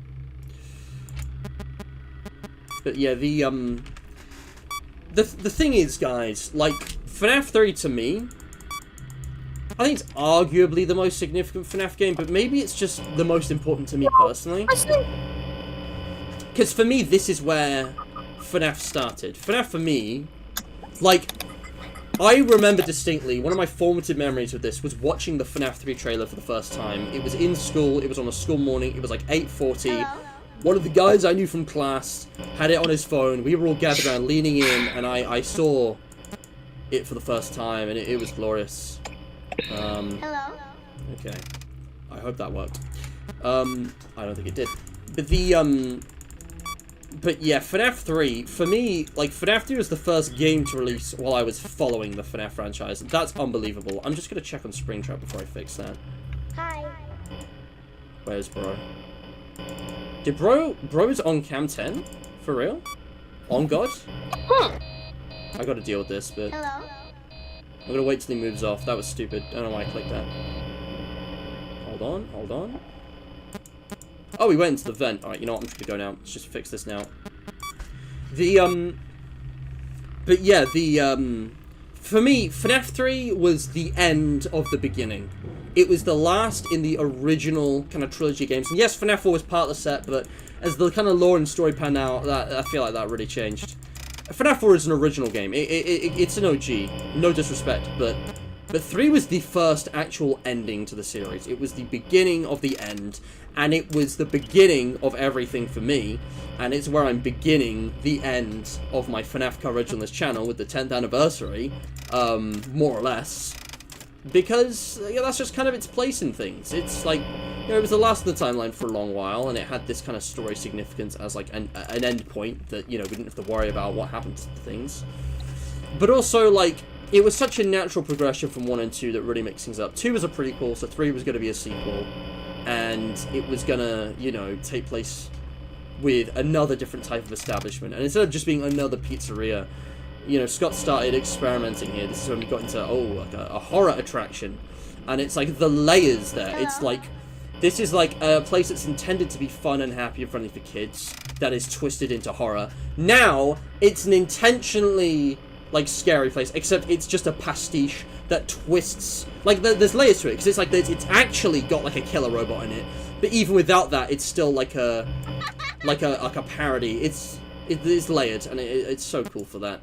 But yeah, the thing is, guys, like, FNAF 3 to me, I think it's arguably the most significant FNAF game, but maybe it's just the most important to me personally. Because for me, this is where FNAF started. FNAF for me, like, I remember distinctly, one of my formative memories with this was watching the FNAF 3 trailer for the first time. It was in school, it was on a school morning, it was like 8:40. One of the guys I knew from class had it on his phone. We were all gathered around leaning in, and I saw it for the first time, and it was glorious. Hello. Okay. I hope that worked. I don't think it did. But but yeah, FNAF 3, for me, like, FNAF 3 was the first game to release while I was following the FNAF franchise. That's unbelievable. I'm just gonna check on Springtrap before I fix that. Hi. Where's bro? Did bro's on cam 10? For real? On God? I gotta deal with this, but Hello. I'm gonna wait till he moves off. That was stupid. I don't know why I clicked that. Hold on. Oh, he went into the vent. Alright, you know what? I'm just gonna go now. Let's just fix this now. But yeah, for me, FNAF 3 was the end of the beginning. It was the last in the original kind of trilogy games. And yes, FNAF 4 was part of the set, but as the kind of lore and story pan out, I feel like that really changed. FNAF 4 is an original game. It's an OG. No disrespect, but 3 was the first actual ending to the series. It was the beginning of the end, and it was the beginning of everything for me, and it's where I'm beginning the end of my FNAF coverage on this channel with the 10th anniversary, more or less. Because, yeah, that's just kind of its place in things. It's like, you know, it was the last of the timeline for a long while, and it had this kind of story significance as, like, an end point that, you know, we didn't have to worry about what happened to things. But also, like, it was such a natural progression from 1 and 2 that really mixed things up. 2 was a prequel, so 3 was going to be a sequel, and it was going to, you know, take place with another different type of establishment. And instead of just being another pizzeria, you know, Scott started experimenting here. This is when we got into, like a horror attraction. And it's like the layers there. It's like, this is like a place that's intended to be fun and happy and friendly for kids that is twisted into horror. Now, it's an intentionally, like, scary place, except it's just a pastiche that twists. Like, there's layers to it, because it's like, it's actually got, like, a killer robot in it. But even without that, it's still like a parody. It's layered, and it's so cool for that.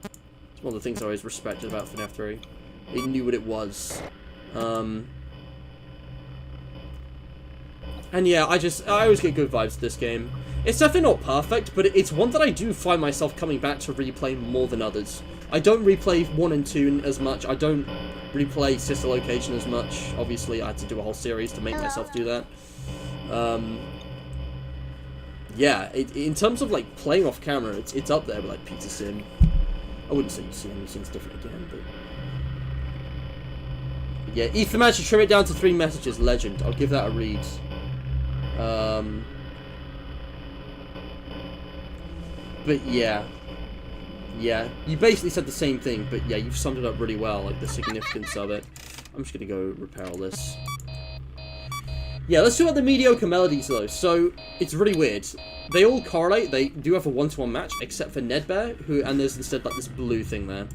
It's one of the things I always respected about FNAF 3. It knew what it was. And yeah, I always get good vibes to this game. It's definitely not perfect, but it's one that I do find myself coming back to replay more than others. I don't replay 1 and 2 as much. I don't replay Sister Location as much. Obviously, I had to do a whole series to make myself do that. Yeah, in terms of, like, playing off camera, it's up there with, like, Pizza Sim. I wouldn't say Sim's different again, but yeah, Ethan managed to trim it down to 3 messages. Legend. I'll give that a read. But yeah, you basically said the same thing, but yeah, you've summed it up really well, like the significance of it. I'm just gonna go repair all this. Yeah, let's talk about the mediocre melodies though. So it's really weird. They all correlate. They do have a 1-to-1 match, except for Nedbear, and there's instead like this blue thing there.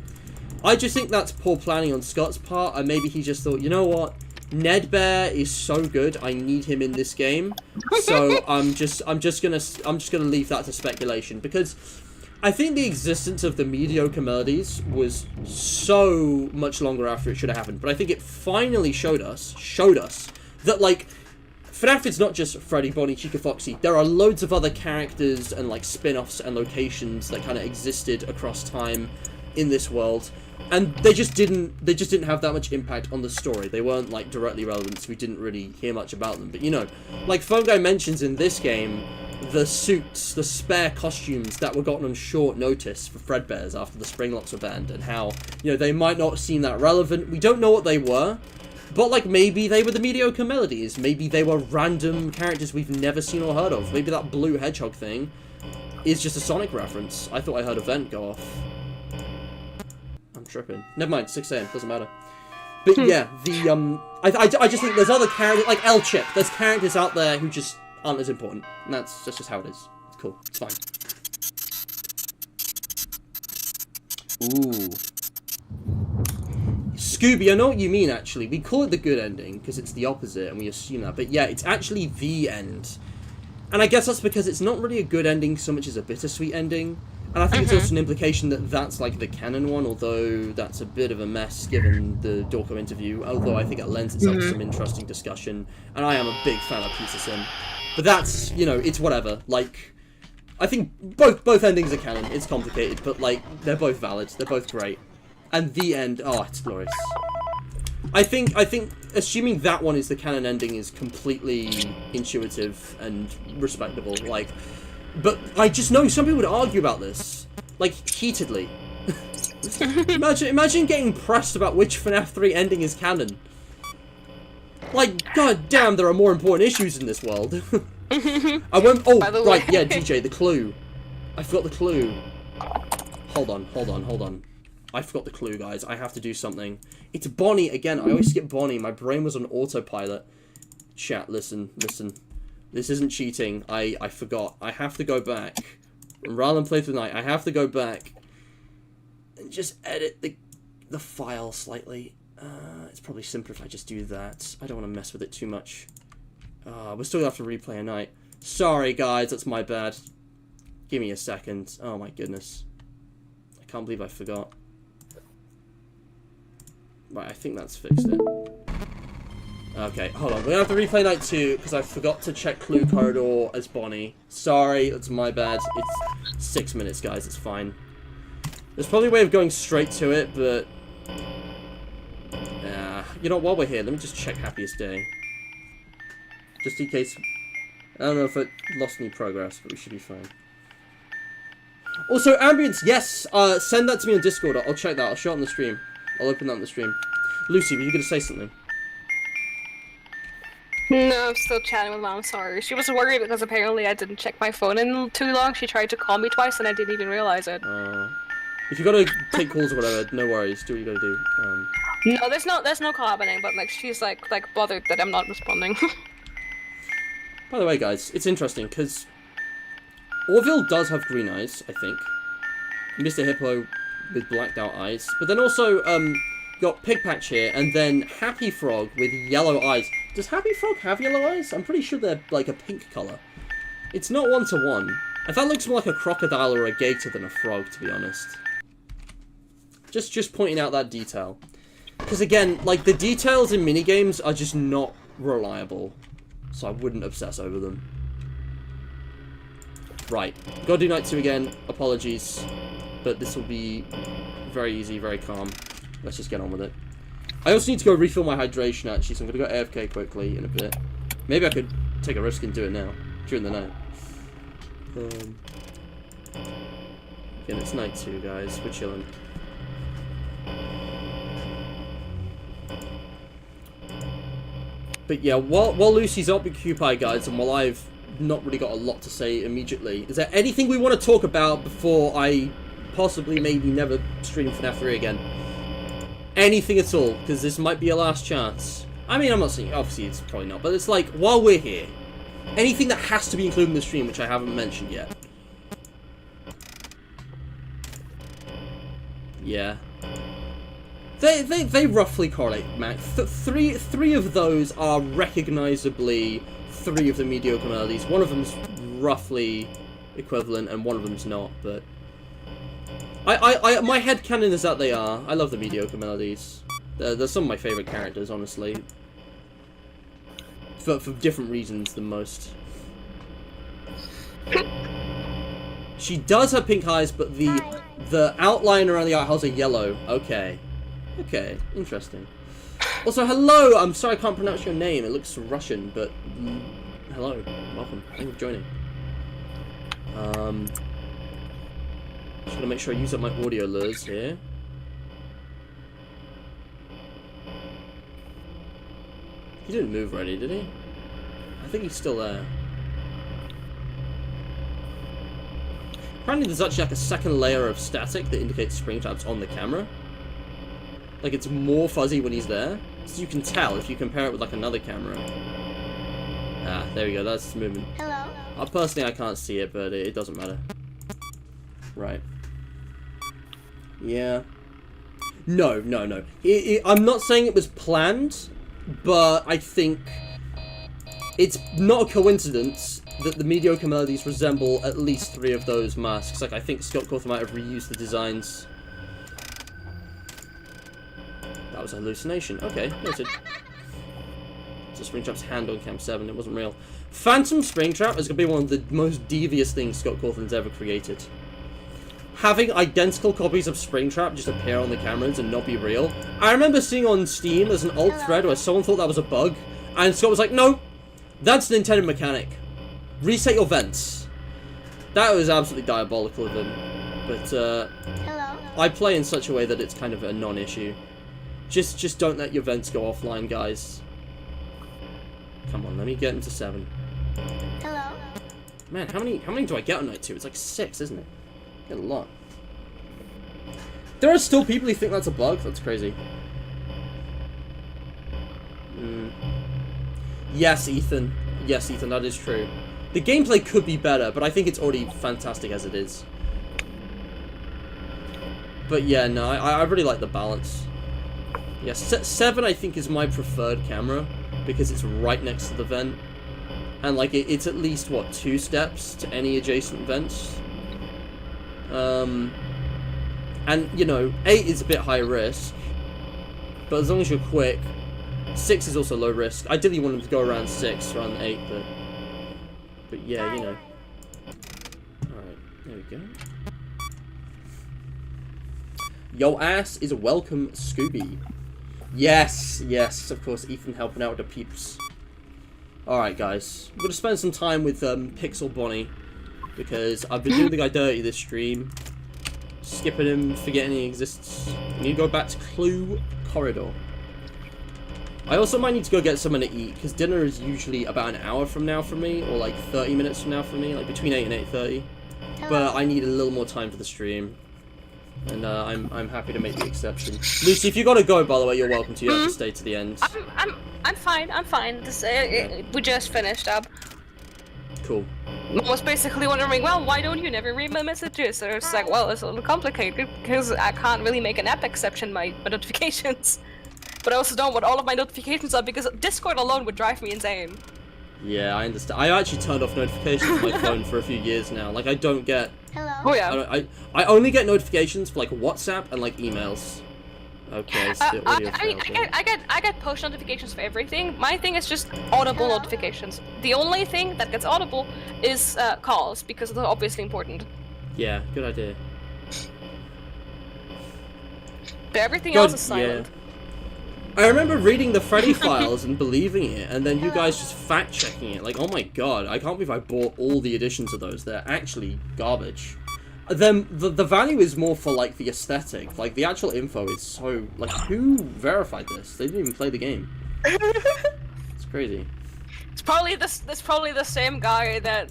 I just think that's poor planning on Scott's part, and maybe he just thought, you know what? Ned Bear is so good. I need him in this game. So I'm just gonna leave that to speculation, because I think the existence of the mediocre melodies was so much longer after it should have happened. But I think it finally showed us that, like, FNAF is not just Freddy, Bonnie, Chica, Foxy. There are loads of other characters and, like, spin-offs and locations that kind of existed across time in this world, and they just didn't have that much impact on the story. They weren't, like, directly relevant, so we didn't really hear much about them. But, you know, like Phone Guy mentions in this game, the suits, the spare costumes that were gotten on short notice for Fredbears after the Springlocks were banned, and how, you know, they might not seem that relevant. We don't know what they were. But, like, maybe they were the mediocre melodies. Maybe they were random characters we've never seen or heard of. Maybe that blue hedgehog thing is just a Sonic reference. I thought I heard a vent go off. I'm tripping. Never mind, 6 AM, doesn't matter. But yeah, I just think there's other characters, like L-Chip. There's characters out there who just aren't as important. And that's just how it is. It's cool. It's fine. Ooh. Scooby, I know what you mean, actually. We call it the good ending, because it's the opposite, and we assume that. But yeah, it's actually the end. And I guess that's because it's not really a good ending so much as a bittersweet ending. And I think it's also an implication that that's, like, the canon one, although that's a bit of a mess given the Dorco interview, although I think it lends itself to some interesting discussion. And I am a big fan of Peter Sim. But that's, you know, it's whatever. Like, I think both endings are canon. It's complicated, but, like, they're both valid. They're both great. And the end, oh, it's glorious. I think, assuming that one is the canon ending is completely intuitive and respectable, like, but I just know some people would argue about this, like, heatedly. imagine getting pressed about which FNAF 3 ending is canon. Like, god damn, there are more important issues in this world. I won't, oh, right, yeah, DJ, the clue. I forgot the clue. Hold on. I forgot the clue, guys. I have to do something. It's Bonnie again. I always skip Bonnie. My brain was on autopilot. Chat, listen. This isn't cheating. I forgot. I have to go back. Rather than play through the night, I have to go back and just edit the file slightly. It's probably simpler if I just do that. I don't want to mess with it too much. We're still going to have to replay a night. Sorry, guys. That's my bad. Give me a second. Oh, my goodness. I can't believe I forgot. Right, I think that's fixed it. Okay, hold on. We're gonna have to replay night 2 because I forgot to check clue corridor as Bonnie. Sorry, that's my bad. It's 6 minutes, guys. It's fine. There's probably a way of going straight to it, but you know, while we're here, let me just check happiest day, just in case. I don't know if it lost any progress, but we should be fine. Also, ambience, yes. Send that to me on Discord. I'll check that. I'll show it on the stream. I'll open that on the stream. Lucy, were you going to say something? No, I'm still chatting with Mom, sorry. She was worried because apparently I didn't check my phone in too long. She tried to call me twice and I didn't even realize it. If you got to take calls or whatever, no worries. Do what you got to do. No, there's no call happening, but like she's like bothered that I'm not responding. By the way, guys, it's interesting because Orville does have green eyes, I think. Mr. Hippo with blacked out eyes, but then also got Pigpatch here, and then Happy Frog with yellow eyes. Does Happy Frog have yellow eyes? I'm pretty sure they're like a pink colour. It's not 1-to-1. And that looks more like a crocodile or a gator than a frog, to be honest. Just pointing out that detail. Because again, like, the details in minigames are just not reliable, so I wouldn't obsess over them. Right, gotta do night 2 again. Apologies, but this will be very easy, very calm. Let's just get on with it. I also need to go refill my hydration, actually, so I'm gonna go AFK quickly in a bit. Maybe I could take a risk and do it now, during the night. Again, it's night 2, guys. We're chilling. But yeah, while Lucy's occupied, guys, and while I've not really got a lot to say immediately, is there anything we want to talk about before I possibly maybe never stream FNAF 3 again? Anything at all, because this might be a last chance. I mean, I'm not saying, obviously it's probably not, but it's like, while we're here, anything that has to be included in the stream, which I haven't mentioned yet. Yeah. They roughly correlate, Mac. Three of those are recognizably 3 of the mediocre melodies. One of them's roughly equivalent, and one of them's not. But my headcanon is that they are. I love the mediocre melodies. They're some of my favorite characters, honestly. For different reasons than most. She does have pink eyes, but the outline around the eye holes are yellow. Okay. Okay, interesting. Also, hello! I'm sorry I can't pronounce your name. It looks Russian, but... hello. Welcome. Thank you for joining. Just gotta make sure I use up my audio lures here. He didn't move ready, did he? I think he's still there. Apparently there's actually like a second layer of static that indicates spring traps on the camera. Like, it's more fuzzy when he's there. So you can tell if you compare it with, like, another camera. Ah, there we go. That's moving. Hello. Personally, I can't see it, but it doesn't matter. Right. Yeah. No. I'm not saying it was planned, but I think it's not a coincidence that the mediocre melodies resemble at least 3 of those masks. Like, I think Scott Cawthon might have reused the designs. That was a hallucination. Okay, noted. It's a Springtrap's hand on Cam 7. It wasn't real. Phantom Springtrap is going to be one of the most devious things Scott Cawthon's ever created. Having identical copies of Springtrap just appear on the cameras and not be real. I remember seeing on Steam there's an alt thread where someone thought that was a bug, and Scott was like, no, that's an intended mechanic. Reset your vents. That was absolutely diabolical of him. But, Hello. I play in such a way that it's kind of a non-issue. Just don't let your vents go offline, guys. Come on, let me get into 7. Hello. Man, how many do I get on night 2? It's like 6, isn't it? Get a lot. There are still people who think that's a bug. That's crazy. Yes, Ethan. Yes, Ethan, that is true. The gameplay could be better, but I think it's already fantastic as it is. But yeah, no, I really like the balance. Yeah, 7 I think is my preferred camera because it's right next to the vent. And like it's at least, what, 2 steps to any adjacent vents. And, you know, 8 is a bit high risk. But as long as you're quick, 6 is also low risk. Ideally you want them to go around 6 rather than 8, but yeah, you know. Alright, there we go. Yo ass is a welcome, Scooby. Yes, of course, Ethan helping out with the peeps. Alright, guys. We're gonna spend some time with Pixel Bonnie. Because I've been doing the guy dirty this stream. Skipping him, forgetting he exists. I need to go back to Clue Corridor. I also might need to go get something to eat, because dinner is usually about an hour from now for me, or like 30 minutes from now for me, like between 8 and 8:30. But I need a little more time for the stream. And I'm happy to make the exception. Lucy, if you gotta go, by the way, you're welcome to. You have to stay to the end. I'm fine. We just finished up. Cool. I was basically wondering, well, why don't you never read my messages? So it's like, well, it's a little complicated because I can't really make an app exception my notifications. But I also don't want all of my notifications up because Discord alone would drive me insane. Yeah, I understand. I actually turned off notifications on my phone for a few years now. Like, I don't get... Hello. Oh yeah. I only get notifications for like WhatsApp and like emails. Okay, so I get push notifications for everything. My thing is just audible notifications. The only thing that gets audible is calls because they're obviously important. Yeah, good idea. But everything else is silent. Yeah. I remember reading the Freddy files and believing it, and then you guys just fact-checking it. Like, oh my god, I can't believe I bought all the editions of those. They're actually garbage. Then the value is more for, like, the aesthetic. Like, the actual info is so... Like, who verified this? They didn't even play the game. It's crazy. It's probably the same guy that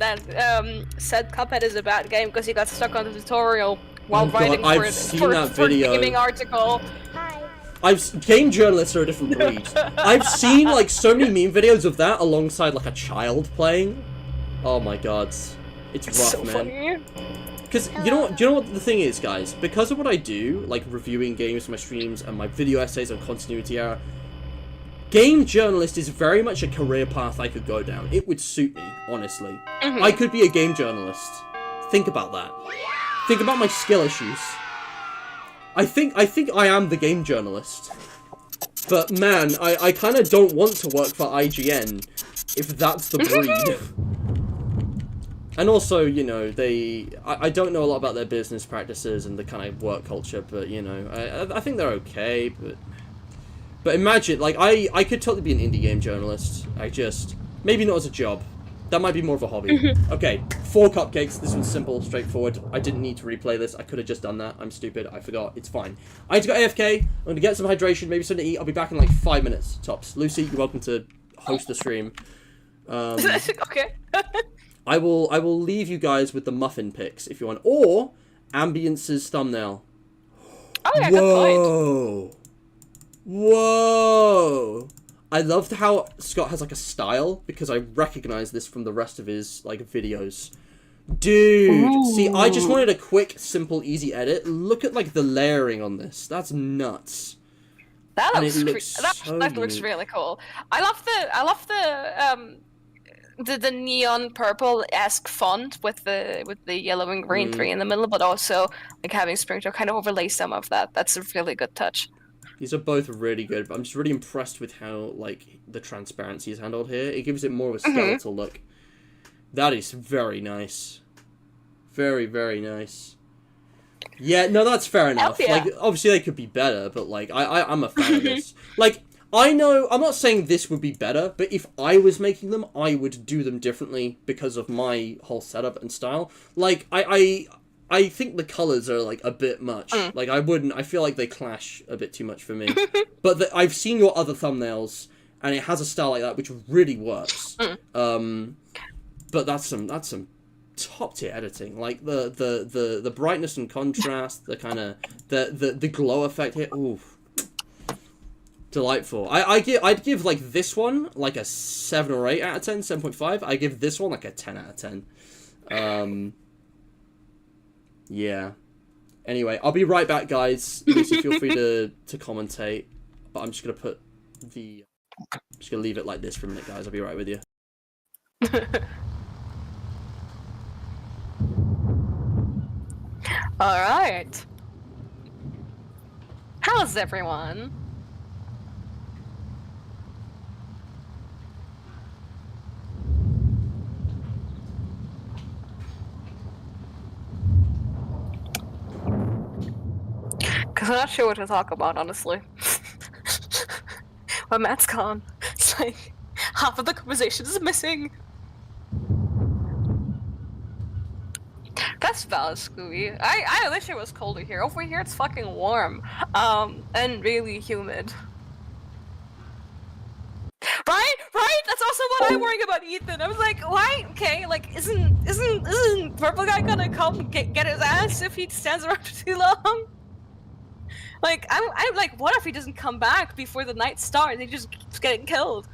said Cuphead is a bad game because he got stuck on the tutorial while writing for a gaming article. Game journalists are a different breed. I've seen, like, so many meme videos of that alongside, like, a child playing. Oh my god. It's rough, so man. Funny. Because you know what? Do you know what the thing is, guys? Because of what I do, like reviewing games for my streams and my video essays on continuity error, game journalist is very much a career path I could go down. It would suit me, honestly. I could be a game journalist. Think about that. Think about my skill issues. I think I am the game journalist. But man, I kind of don't want to work for IGN if that's the breed. And also, you know, I don't know a lot about their business practices and the kind of work culture, but, you know, I think they're okay, but imagine, like, I could totally be an indie game journalist. Maybe not as a job. That might be more of a hobby. Okay, 4 cupcakes. This one's simple, straightforward. I didn't need to replay this. I could have just done that. I'm stupid. I forgot. It's fine. I need to go AFK. I'm going to get some hydration, maybe something to eat. I'll be back in like 5 minutes, tops. Lucy, you're welcome to host the stream. Okay. I will leave you guys with the muffin pics if you want, or Ambience's thumbnail. Oh yeah, Whoa. good point. Whoa! I loved how Scott has like a style, because I recognize this from the rest of his like videos. Dude, Ooh. See, I just wanted a quick, simple, easy edit. Look at like the layering on this. That's nuts. That And looks it looks that looks unique. really cool. I love the neon purple-esque font with the yellow and green tree in the middle, but also like having Springtrap kind of overlay some of that. That's a really good touch. These are both really good, but I'm just really impressed with how like the transparency is handled here. It gives it more of a skeletal look. That is very nice. Very, very nice. Yeah, no, that's fair enough. Yeah. Like, obviously they could be better, but like, I'm a fan of this. Like, I know, I'm not saying this would be better, but if I was making them, I would do them differently because of my whole setup and style. Like, I think the colours are, like, a bit much. Like, I feel like they clash a bit too much for me. But I've seen your other thumbnails, and it has a style like that, which really works. But that's some top tier editing. Like, the brightness and contrast, the kind of, the glow effect here, ooh. Delightful. I'd give, like, this one, like, a 7 or 8 out of 10, 7.5. I give this one, like, a 10 out of 10. Yeah. Anyway, I'll be right back, guys. Lucy, feel free to commentate. But I'm just going to put the... I'm just going to leave it like this for a minute, guys. I'll be right with you. Alright. How's everyone? Because I'm not sure what to talk about, honestly. When Matt's gone, it's like half of the conversation is missing. That's valid, Scooby. I wish it was colder here. Over here it's fucking warm. And really humid. Right? That's also what I'm worrying about Ethan. I was like, why? Okay, like, isn't Purple Guy gonna come get his ass if he stands around for too long? Like, I'm like, what if he doesn't come back before the night starts? He just keeps getting killed.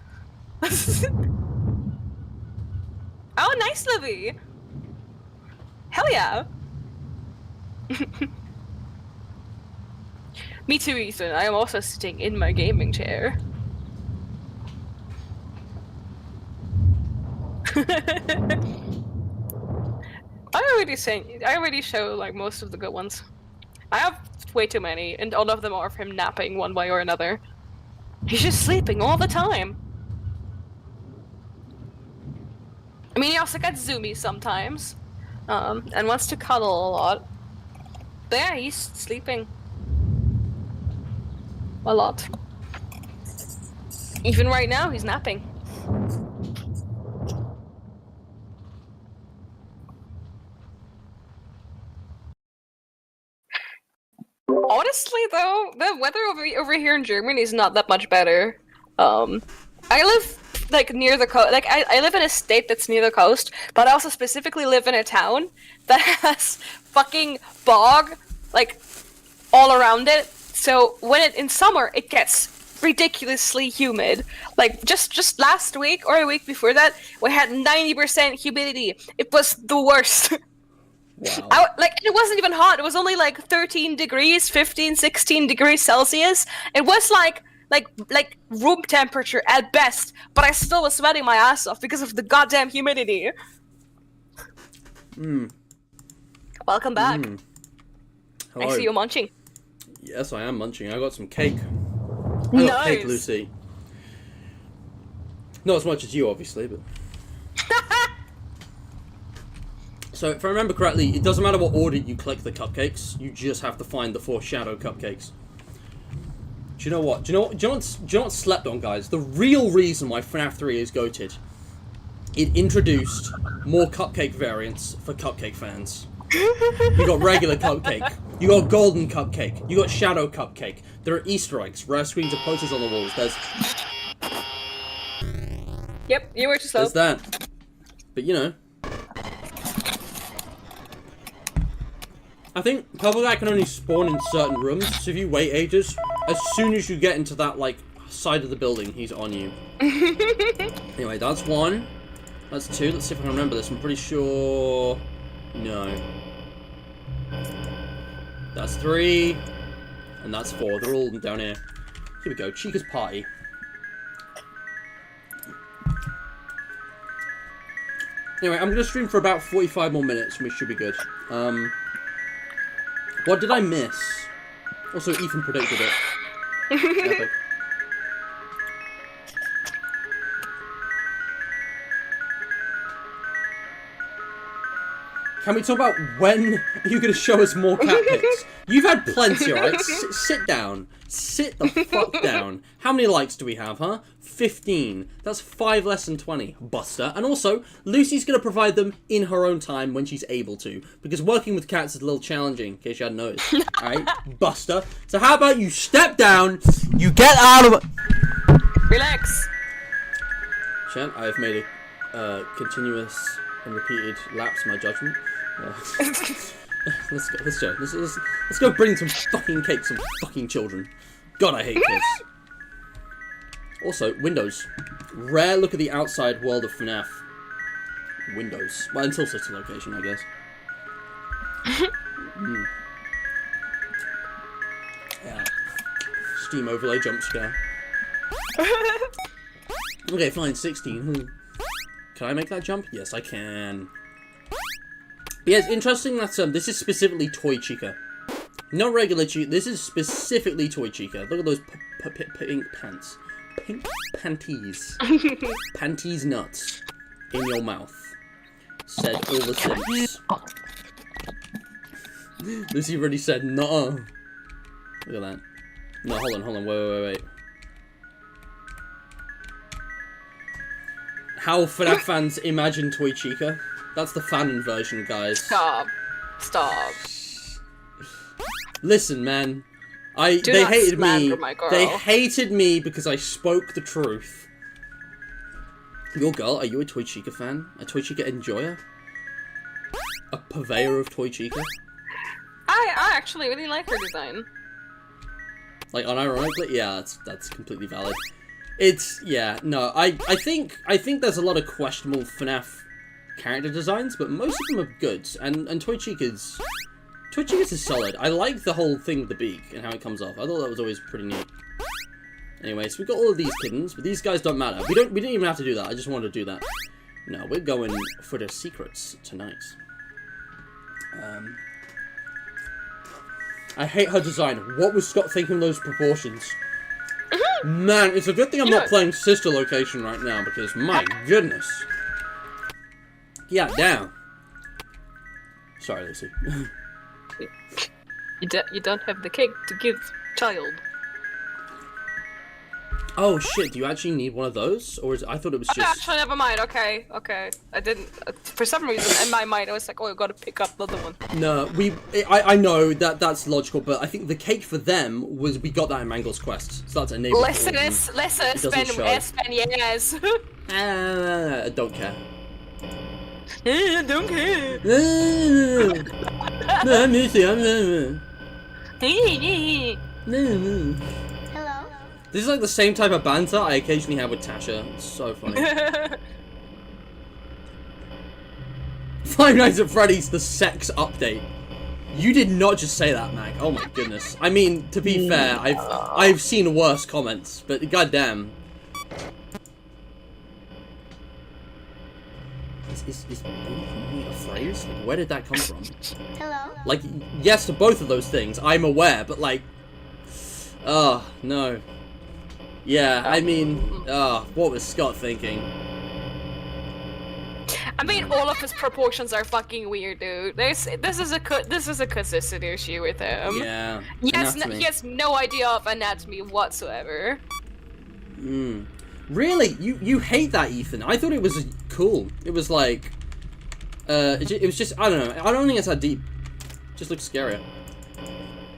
Oh, nice, Livy. Hell yeah. Me too, Ethan. I am also sitting in my gaming chair. I already show like most of the good ones. I have way too many, and all of them are of him napping one way or another. He's just sleeping all the time. I mean, he also gets zoomy sometimes, and wants to cuddle a lot. But yeah, he's sleeping a lot. Even right now, he's napping. Honestly, though, the weather over here in Germany is not that much better. I live like near the coast. Like I live in a state that's near the coast, but I also specifically live in a town that has fucking bog like all around it. So in summer it gets ridiculously humid. Like just last week or a week before that, we had 90% humidity. It was the worst. Wow. It wasn't even hot. It was only like 13 degrees, 15, 16 degrees Celsius. It was like room temperature at best, but I still was sweating my ass off because of the goddamn humidity. Welcome back. Hello. I see you munching. Yes, I am munching. I got some cake. I got cake, Lucy. Not as much as you, obviously, but... So, if I remember correctly, it doesn't matter what order you collect the cupcakes. You just have to find the 4 shadow cupcakes. Do you know what? Do you know what's slept on, guys? The real reason why FNAF 3 is goated. It introduced more cupcake variants for cupcake fans. You got regular cupcake. You got golden cupcake. You got shadow cupcake. There are Easter eggs, rare screens of posters on the walls. There's... Yep, you were too slow. There's that. But, you know... I think Purpleback can only spawn in certain rooms, so if you wait ages, as soon as you get into that, like, side of the building, he's on you. Anyway, that's 1. That's 2. Let's see if I can remember this. I'm pretty sure... No. That's 3. And that's 4. They're all down here. Here we go. Chica's party. Anyway, I'm going to stream for about 45 more minutes, and we should be good. What did I miss? Also, Ethan predicted it. Epic. Can we talk about when are you going to show us more cat pics? You've had plenty, alright? Sit down. Sit the fuck down. How many likes do we have, huh? 15. That's 5 less than 20, Buster. And also, Lucy's going to provide them in her own time when she's able to. Because working with cats is a little challenging, in case you hadn't noticed. Alright, Buster. So how about you step down, you get out of it. Relax. Chat, I have made a continuous and repeated lapse in my judgment. Let's go. Let's go bring some fucking cake, some fucking children. God, I hate kids. Also, windows. Rare look at the outside world of FNAF. Windows. Well, until city location, I guess. Yeah. Steam overlay jump scare. Okay, fine, 16. Can I make that jump? Yes, I can. Yeah, it's interesting that this is specifically Toy Chica. Not regular Chica, this is specifically Toy Chica. Look at those pink pants. Pink panties. Panties nuts. In your mouth. Said all the Sims. Lucy already said, no. Look at that. No, hold on, wait. How FNAF fans imagine Toy Chica. That's the fan version, guys. Stop. Listen, man. They hated me. They hated me because I spoke the truth. Your girl, are you a Toy Chica fan? A Toy Chica enjoyer? A purveyor of Toy Chica? I actually really like her design. Like, unironically? Yeah, that's completely valid. It's, yeah, no, I think there's a lot of questionable FNAF character designs, but most of them are good, and Toy Chica's is solid. I like the whole thing with the beak and how it comes off. I thought that was always pretty neat. Anyway, so we've got all of these kittens, but these guys don't matter. We didn't even have to do that. I just wanted to do that. No, we're going for the secrets tonight. I hate her design. What was Scott thinking of those proportions? Man, it's a good thing I'm not playing Sister Location right now, because my goodness. Yeah, damn. Sorry, Lucy. You don't have the cake to give child. Oh shit, do you actually need one of those? Or I thought it was just... Actually, never mind, okay. I didn't... For some reason, in my mind, I was like, oh, I've got to pick up the other one. No, I know that's logical, but I think the cake for them was we got that in Mangle's Quest. So that's a neighbor. Listen, spend years. I don't care. I don't care. Hello? This is like the same type of banter I occasionally have with Tasha. It's so funny. Five Nights at Freddy's the sex update. You did not just say that, Mac. Oh my goodness. I mean, to be fair, I've seen worse comments, but goddamn. Is a phrase? Like, where did that come from? Hello? Like, yes to both of those things. I'm aware, but like, oh no. Yeah, I mean, what was Scott thinking? I mean, all of his proportions are fucking weird, dude. This is a consistency issue with him. Yeah. He has no idea of anatomy whatsoever. Really? You hate that, Ethan? I thought it was cool. It was like, it was just, I don't know. I don't think it's that deep. It just looks scarier.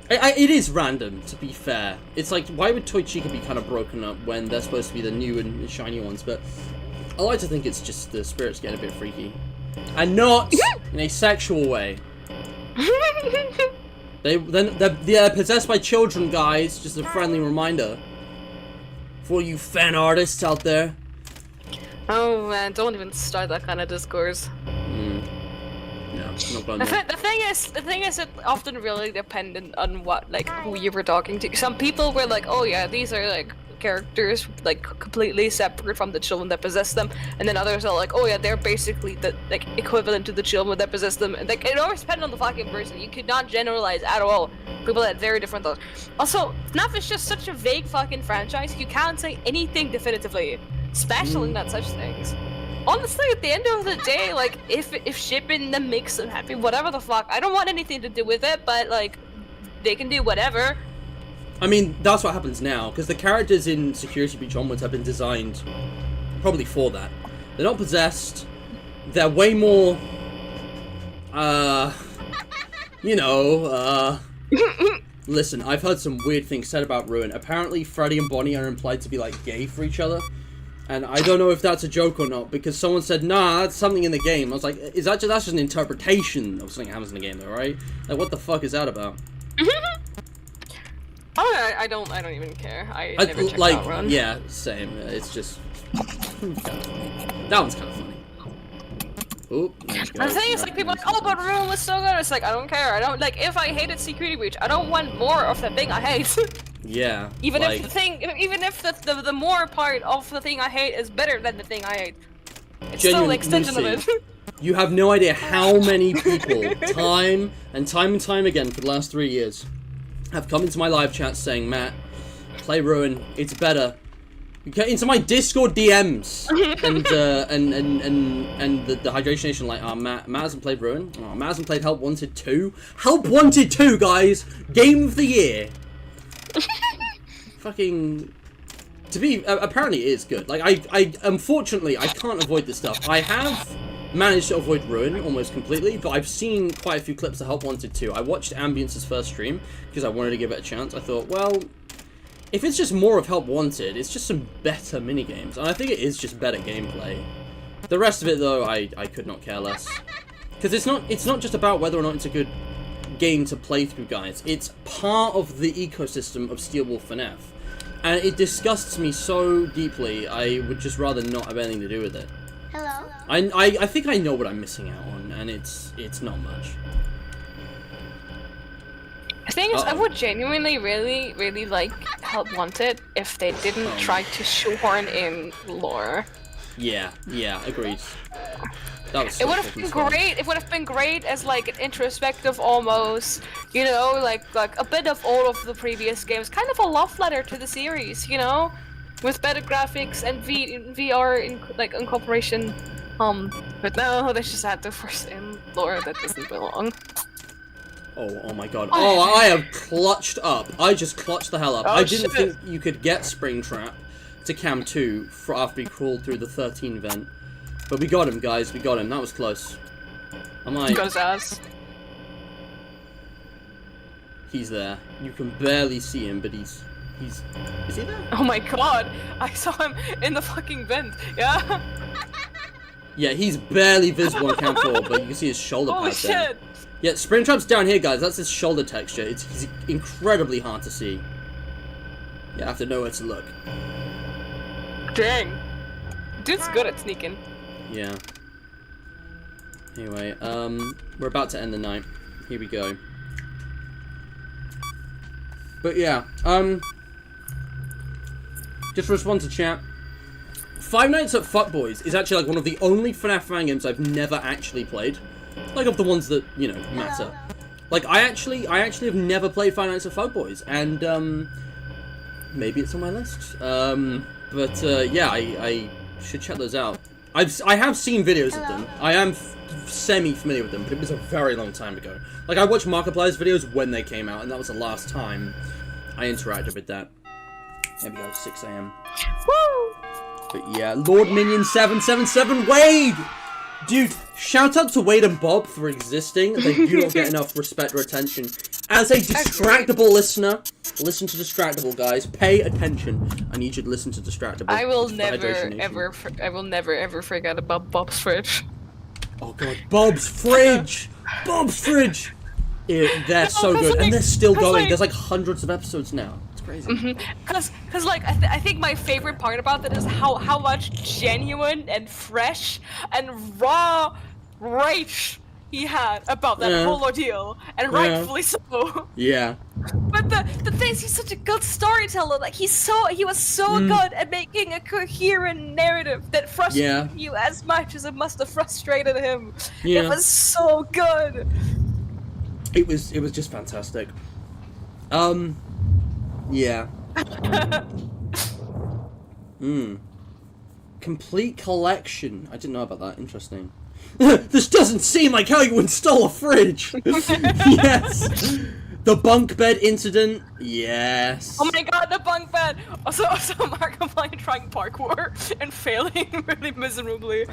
It is random, to be fair. It's like, why would Toy Chica be kind of broken up when they're supposed to be the new and shiny ones? But I like to think it's just the spirits getting a bit freaky. And not in a sexual way. They're possessed by children, guys. Just a friendly reminder. For all you fan artists out there. Oh man, don't even start that kind of discourse. Yeah, not gonna The thing is, it's often really dependent on what, like, who you were talking to. Some people were like, oh yeah, these are like characters like completely separate from the children that possess them, and then others are like, oh yeah, they're basically the like equivalent to the children that possess them. And, like, it always depends on the fucking person. You could not generalize at all. People had very different thoughts. Also, FNAF is just such a vague fucking franchise. You can't say anything definitively, especially not such things. Honestly, at the end of the day, like, if shipping them makes them happy, whatever the fuck, I don't want anything to do with it, but like, they can do whatever. I mean, that's what happens now, because the characters in Security Breach onwards have been designed probably for that. They're not possessed. They're way more, listen, I've heard some weird things said about Ruin. Apparently, Freddy and Bonnie are implied to be, like, gay for each other. And I don't know if that's a joke or not, because someone said, nah, that's something in the game. I was like, that's just an interpretation of something that happens in the game, though, right? Like, what the fuck is that about? Oh, I don't even care. I never checked like, out Run. yeah, same. It's just that one's kind of funny. Oop. The thing is, like, people are like, oh, but Ruin was so good. It's like, I don't care. I don't, like, if I hated Security Breach, I don't want more of the thing I hate. Yeah. Even like, if the more part of the thing I hate is better than the thing I hate, it's genuine, still an extension Lucy, of it. You have no idea how many people, time and time again for the last 3 years, have come into my live chat saying, Matt, play Ruin, it's better. You get into my Discord DMs and the Hydration Nation like, Matt hasn't played Ruin. Oh, Matt hasn't played Help Wanted 2. Help Wanted 2, guys! Game of the year! Fucking... To be... apparently it is good. Like, I unfortunately, I can't avoid this stuff. I have managed to avoid Ruin almost completely, but I've seen quite a few clips of Help Wanted 2. I watched Ambience's first stream, because I wanted to give it a chance. I thought, well, if it's just more of Help Wanted, it's just some better minigames. And I think it is just better gameplay. The rest of it, though, I could not care less. Because it's not just about whether or not it's a good game to play through, guys. It's part of the ecosystem of Steelwolf FNaF. And it disgusts me so deeply, I would just rather not have anything to do with it. Hello? I think I know what I'm missing out on, and it's not much. The thing is, I would genuinely really like Help Wanted if they didn't try to shoehorn in lore. Yeah, agreed. That was so it would have been great. It would have been great as like an introspective, almost, you know, like a bit of all of the previous games, kind of a love letter to the series, you know, with better graphics and VR incorporation. But no, they just had to force in lore that doesn't belong. Oh my god. Oh, I have clutched up. I just clutched the hell up. I didn't think you could get Springtrap to Cam 2 after we crawled through the 13 vent. But we got him, guys. We got him. That was close. I'm like... Got his ass. He's there. You can barely see him, but he's... Is he there? Oh my god! I saw him in the fucking vent. Yeah. Yeah, he's barely visible on Cam 4, but you can see his shoulder pad there. Shit! Yeah, Springtrap's down here, guys. That's his shoulder texture. He's incredibly hard to see. You have to know where to look. Dang. Dude's good at sneaking. Yeah. Anyway, we're about to end the night. Here we go. But yeah, just respond to chat. Five Nights at Fuckboys is actually like one of the only FNAF fan games I've never actually played. Like of the ones that, you know, matter. Like I actually have never played Five Nights at Fuckboys, and maybe it's on my list. Yeah, I should check those out. I have seen videos of them. I am semi-familiar with them, but it was a very long time ago. Like, I watched Markiplier's videos when they came out, and that was the last time I interacted with that. There we go, 6 AM. Woo! But yeah, Lord Minion 777 Wade! Dude, shout out to Wade and Bob for existing. They do not get enough respect or attention. As a Distractable listener, listen to Distractable, guys. Pay attention. I need you to listen to Distractable. I will never ever forget about Bob's fridge. Oh god, Bob's fridge! Bob's fridge! They're so good, like, and they're still going. Like, there's like hundreds of episodes now. It's crazy. Cause like I think my favorite part about that is how much genuine and fresh and raw rage he had about that whole ordeal, and rightfully so. Yeah. But the thing is, he's such a good storyteller. Like he was so good at making a coherent narrative that frustrated you as much as it must have frustrated him. Yeah. It was so good. It was just fantastic. Yeah. Complete collection. I didn't know about that. Interesting. This doesn't seem like how you install a fridge. Yes. The bunk bed incident. Yes. Oh my god, the bunk bed. Also Markiplier trying parkour and failing really miserably.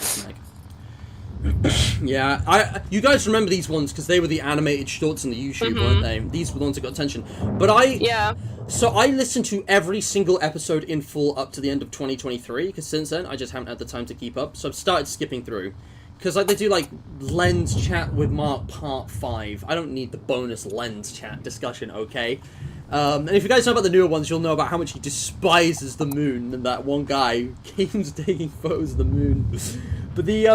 Yeah, you guys remember these ones because they were the animated shorts on the YouTube, weren't they? These were the ones that got attention. But so I listened to every single episode in full up to the end of 2023, because since then I just haven't had the time to keep up. So I've started skipping through. Because like they do like Lens Chat with Mark Part 5. I don't need the bonus Lens Chat discussion, okay? And if you guys know about the newer ones, you'll know about how much he despises the moon, and that one guy keeps taking photos of the moon. But the,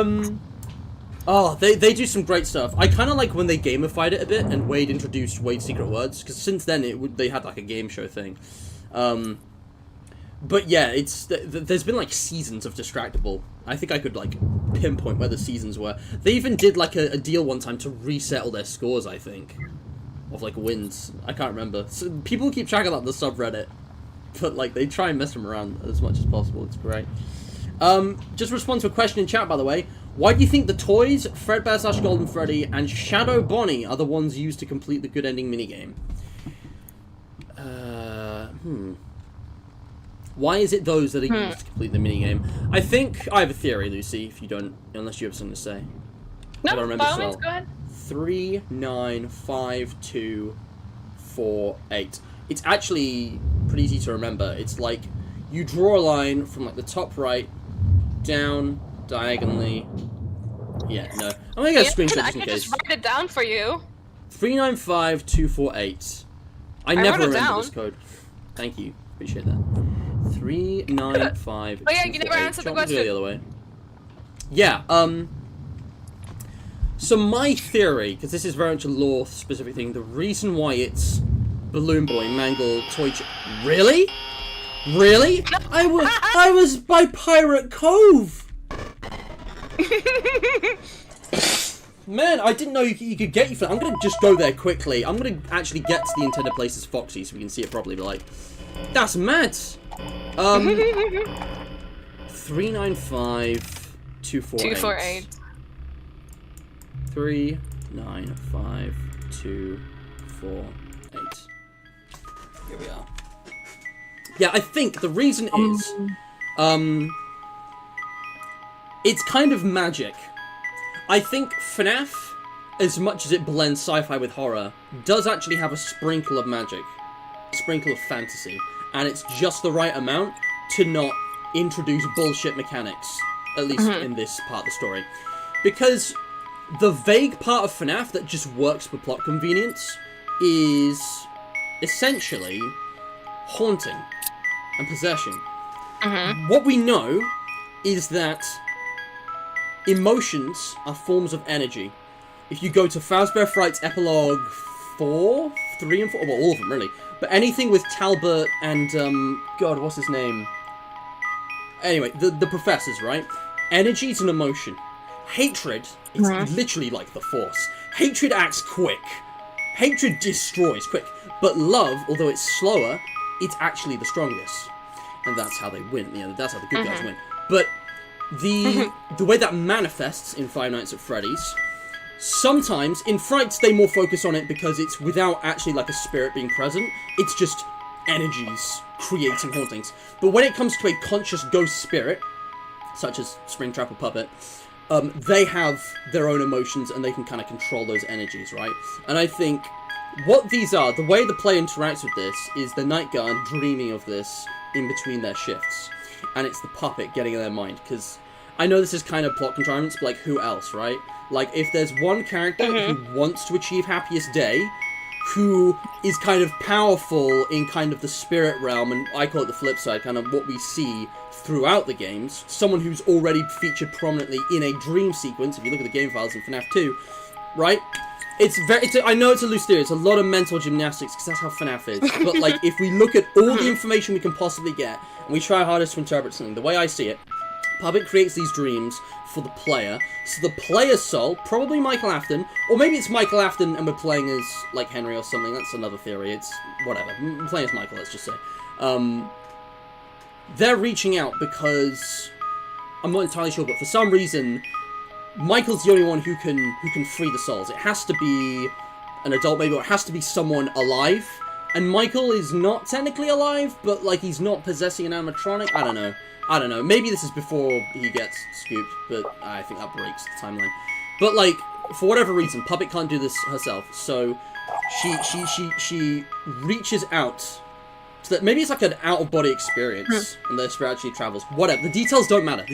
oh, they do some great stuff. I kind of like when they gamified it a bit, and Wade introduced Wade's Secret Words, because since then they had like a game show thing. But yeah, there's been like seasons of Distractable. I think I could like pinpoint where the seasons were. They even did like a deal one time to reset all their scores, I think, of like wins. I can't remember. So people keep track of that on the subreddit, but like they try and mess them around as much as possible. It's great. Just respond to a question in chat, by the way. Why do you think the toys, Fredbear / Golden Freddy, and Shadow Bonnie are the ones used to complete the good ending minigame? Why is it those that are used to complete the minigame? I think I have a theory, Lucy, if you don't, unless you have something to say. No, I don't remember by all means, go ahead. 3, 9, 5, 2, 4, 8. It's actually pretty easy to remember. It's like you draw a line from like the top right down diagonally. Yeah, no. I'm gonna get a screenshot just in I can case. just write it down for you. 395248. I never wrote it remember down. this code. Thank you. Appreciate that. 395. Oh yeah, you never answered the question. The other way. Yeah. So my theory, because this is very much a lore specific thing, the reason why it's Balloon Boy, Mangle, Toy. Really? Really? I was by Pirate Cove. Man, I didn't know you could get your. I'm gonna just go there quickly. I'm gonna actually get to the Intended Places Foxy so we can see it properly. But like, that's mad. 395 248. 395 248. Here we are. Yeah, I think the reason is, it's kind of magic. I think FNAF, as much as it blends sci-fi with horror, does actually have a sprinkle of magic, a sprinkle of fantasy, and it's just the right amount to not introduce bullshit mechanics, at least in this part of the story. Because the vague part of FNAF that just works for plot convenience is essentially haunting and possession. What we know is that emotions are forms of energy. If you go to Fazbear Fright's Epilogue 4, 3 and 4, well, all of them, really. But anything with Talbot and, God, what's his name? Anyway, the professors, right? Energy is an emotion. Hatred is literally like the Force. Hatred acts quick. Hatred destroys quick. But love, although it's slower, it's actually the strongest. And that's how they win. You know, that's how the good guys win. But the way that manifests in Five Nights at Freddy's, sometimes, in Frights, they more focus on it because it's without actually, like, a spirit being present. It's just energies creating hauntings. But when it comes to a conscious ghost spirit, such as Springtrap or Puppet, they have their own emotions and they can kind of control those energies, right? And I think what these are, the way the player interacts with this, is the Night Guard dreaming of this in between their shifts. And it's the puppet getting in their mind, because I know this is kind of plot contrivance, but, like, who else, right? Like, if there's one character who wants to achieve Happiest Day, who is kind of powerful in kind of the spirit realm, and I call it the flip side, kind of what we see throughout the games, someone who's already featured prominently in a dream sequence, if you look at the game files in FNAF 2, right? I know it's a loose theory, it's a lot of mental gymnastics, because that's how FNAF is, but, like, if we look at all the information we can possibly get, and we try our hardest to interpret something, the way I see it, Puppet creates these dreams for the player, so the player's soul, probably Michael Afton, or maybe it's Michael Afton and we're playing as, like, Henry or something, that's another theory, it's whatever, we're playing as Michael, let's just say. They're reaching out because, I'm not entirely sure, but for some reason, Michael's the only one who can free the souls. It has to be an adult maybe, or it has to be someone alive, and Michael is not technically alive, but, like, he's not possessing an animatronic, I don't know. Maybe this is before he gets scooped, but I think that breaks the timeline. But, like, for whatever reason, Puppet can't do this herself, so she reaches out, so that maybe it's like an out-of-body experience, and their spirit actually travels. Whatever, the details don't matter.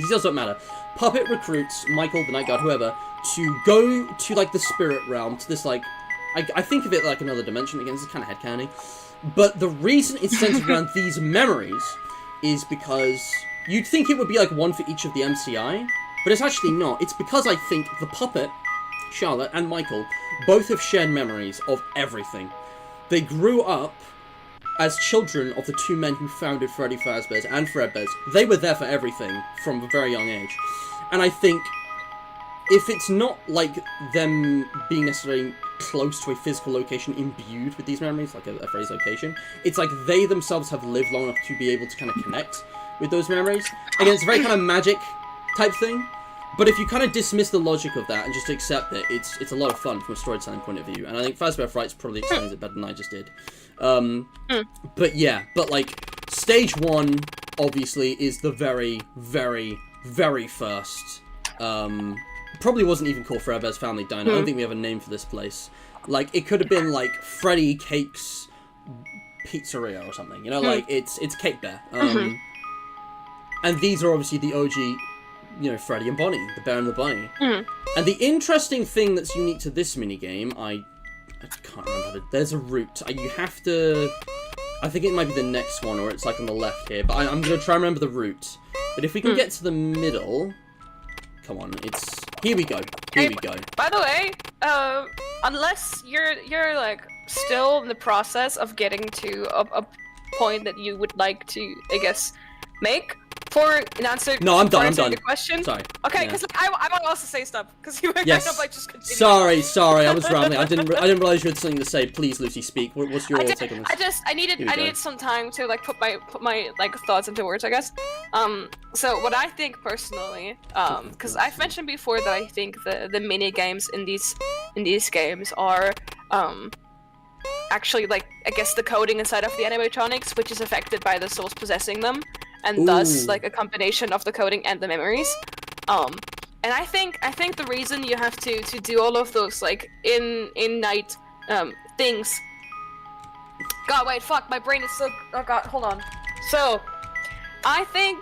Puppet recruits Michael, the Night Guard, whoever, to go to, like, the spirit realm, to this, like, I think of it like another dimension. Again, this is kind of headcanon. But the reason it's centered around these memories is because you'd think it would be like one for each of the MCI, but it's actually not. It's because I think the Puppet, Charlotte, and Michael both have shared memories of everything. They grew up as children of the two men who founded Freddy Fazbear's and Fredbear's. They were there for everything from a very young age. And I think if it's not like them being necessarily close to a physical location imbued with these memories, like a Freddy's location, it's like they themselves have lived long enough to be able to kind of connect with those memories. Again, it's a very kind of magic type thing, but if you kind of dismiss the logic of that and just accept it, it's a lot of fun from a storytelling point of view, and I think Fazbear Frights probably explains it better than I just did. But yeah, but like, stage one, obviously, is the very, very, very first, probably wasn't even called Fredbear's Family Diner. I don't think we have a name for this place. Like, it could have been like Freddy Cakes Pizzeria or something, you know, like, it's Cake Bear. And these are obviously the OG, you know, Freddy and Bonnie, the bear and the bunny. And the interesting thing that's unique to this minigame, I can't remember, there's a route. You have to, I think it might be the next one, or it's like on the left here, but I'm going to try and remember the route. But if we can get to the middle, come on, here we go, By the way, unless you're like still in the process of getting to a point that you would like to, I guess, make for an answer. No, I'm done. Your question. Sorry. Okay, because I want to also say stuff because you were yes. kind of like just continuing. Sorry, I was rambling. I didn't realize you had something to say. Please, Lucy, speak. What's your take on this? I needed some time to like put my like thoughts into words, I guess. So what I think personally, because I've mentioned before that I think the mini games in these games are actually, like, I guess the coding inside of the animatronics, which is affected by the souls possessing them, and thus like a combination of the coding and the memories. And I think the reason you have to do all of those like in-night things. God, wait, fuck, my brain is so. Oh god, hold on. So, I think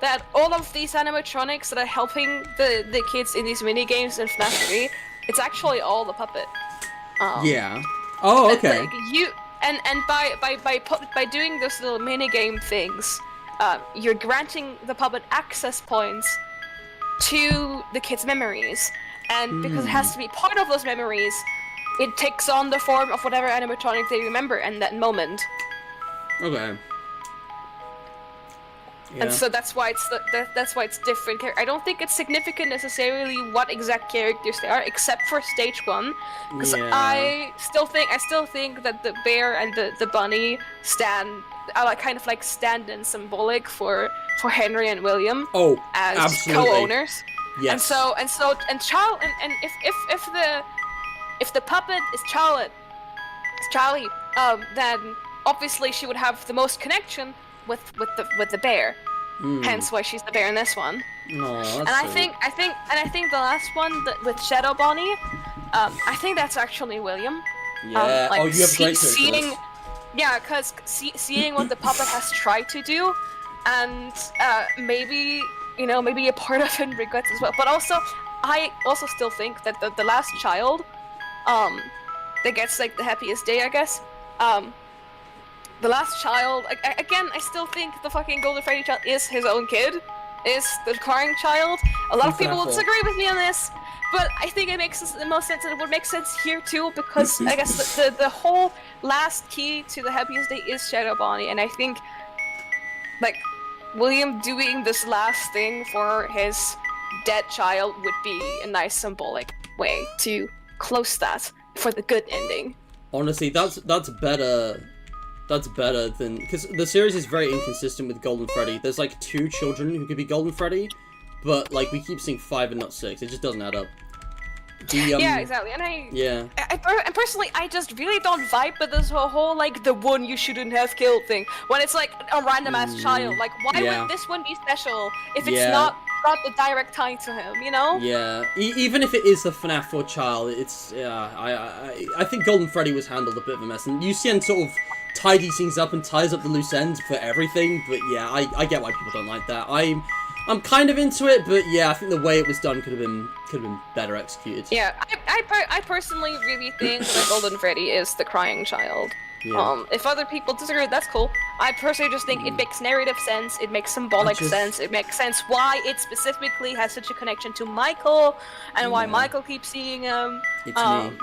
that all of these animatronics that are helping the kids in these mini games in FNAF 3, it's actually all the puppet. Yeah. Oh, okay. Like, you and by doing those little mini game things, you're granting the puppet access points to the kid's memories, and because it has to be part of those memories, it takes on the form of whatever animatronic they remember in that moment. Okay. Yeah. And so that's why that's why it's different. I don't think it's significant necessarily what exact characters they are, except for stage 1, because I still think that the bear and the bunny are like kind of like stand-in symbolic for Henry and William. Oh, as absolutely. co-owners. Yes. And if the puppet is Charlie, then obviously she would have the most connection with the bear. Hence why she's the bear in this one. Oh, that's and I think the last one with Shadow Bonnie, I think that's actually William. Yeah. Like, you have great seeing, yeah, because seeing what the puppet has tried to do, and maybe a part of him regrets as well. But also, I also still think that the last child, that gets like the happiest day, I guess. The last child, again, I still think the fucking Golden Freddy child is his own kid, is the crying child. A lot of people will disagree with me on this, but I think it makes the most sense, and it would make sense here too, because I guess the whole last key to the happiest day is Shadow Bonnie, and I think, like, William doing this last thing for his dead child would be a nice symbolic way to close that for the good ending. Honestly, that's better. That's better than, because the series is very inconsistent with Golden Freddy. There's like 2 children who could be Golden Freddy, but like we keep seeing 5 and not 6. It just doesn't add up. Yeah, exactly. And I personally, I just really don't vibe with this whole like the one you shouldn't have killed thing. When it's like a random ass child, like why would this one be special if it's not got the direct tie to him, you know? Yeah. Even if it is the FNAF 4 child, it's I think Golden Freddy was handled a bit of a mess, and UCN sort of tidies things up and ties up the loose ends for everything. But yeah, I get why people don't like that. I'm kind of into it, but yeah, I think the way it was done could have been better executed. Yeah, I personally really think that Golden Freddy is the crying child. Yeah. If other people disagree, that's cool. I personally just think it makes narrative sense, it makes symbolic sense, it makes sense why it specifically has such a connection to Michael, and why Michael keeps seeing him. It's me.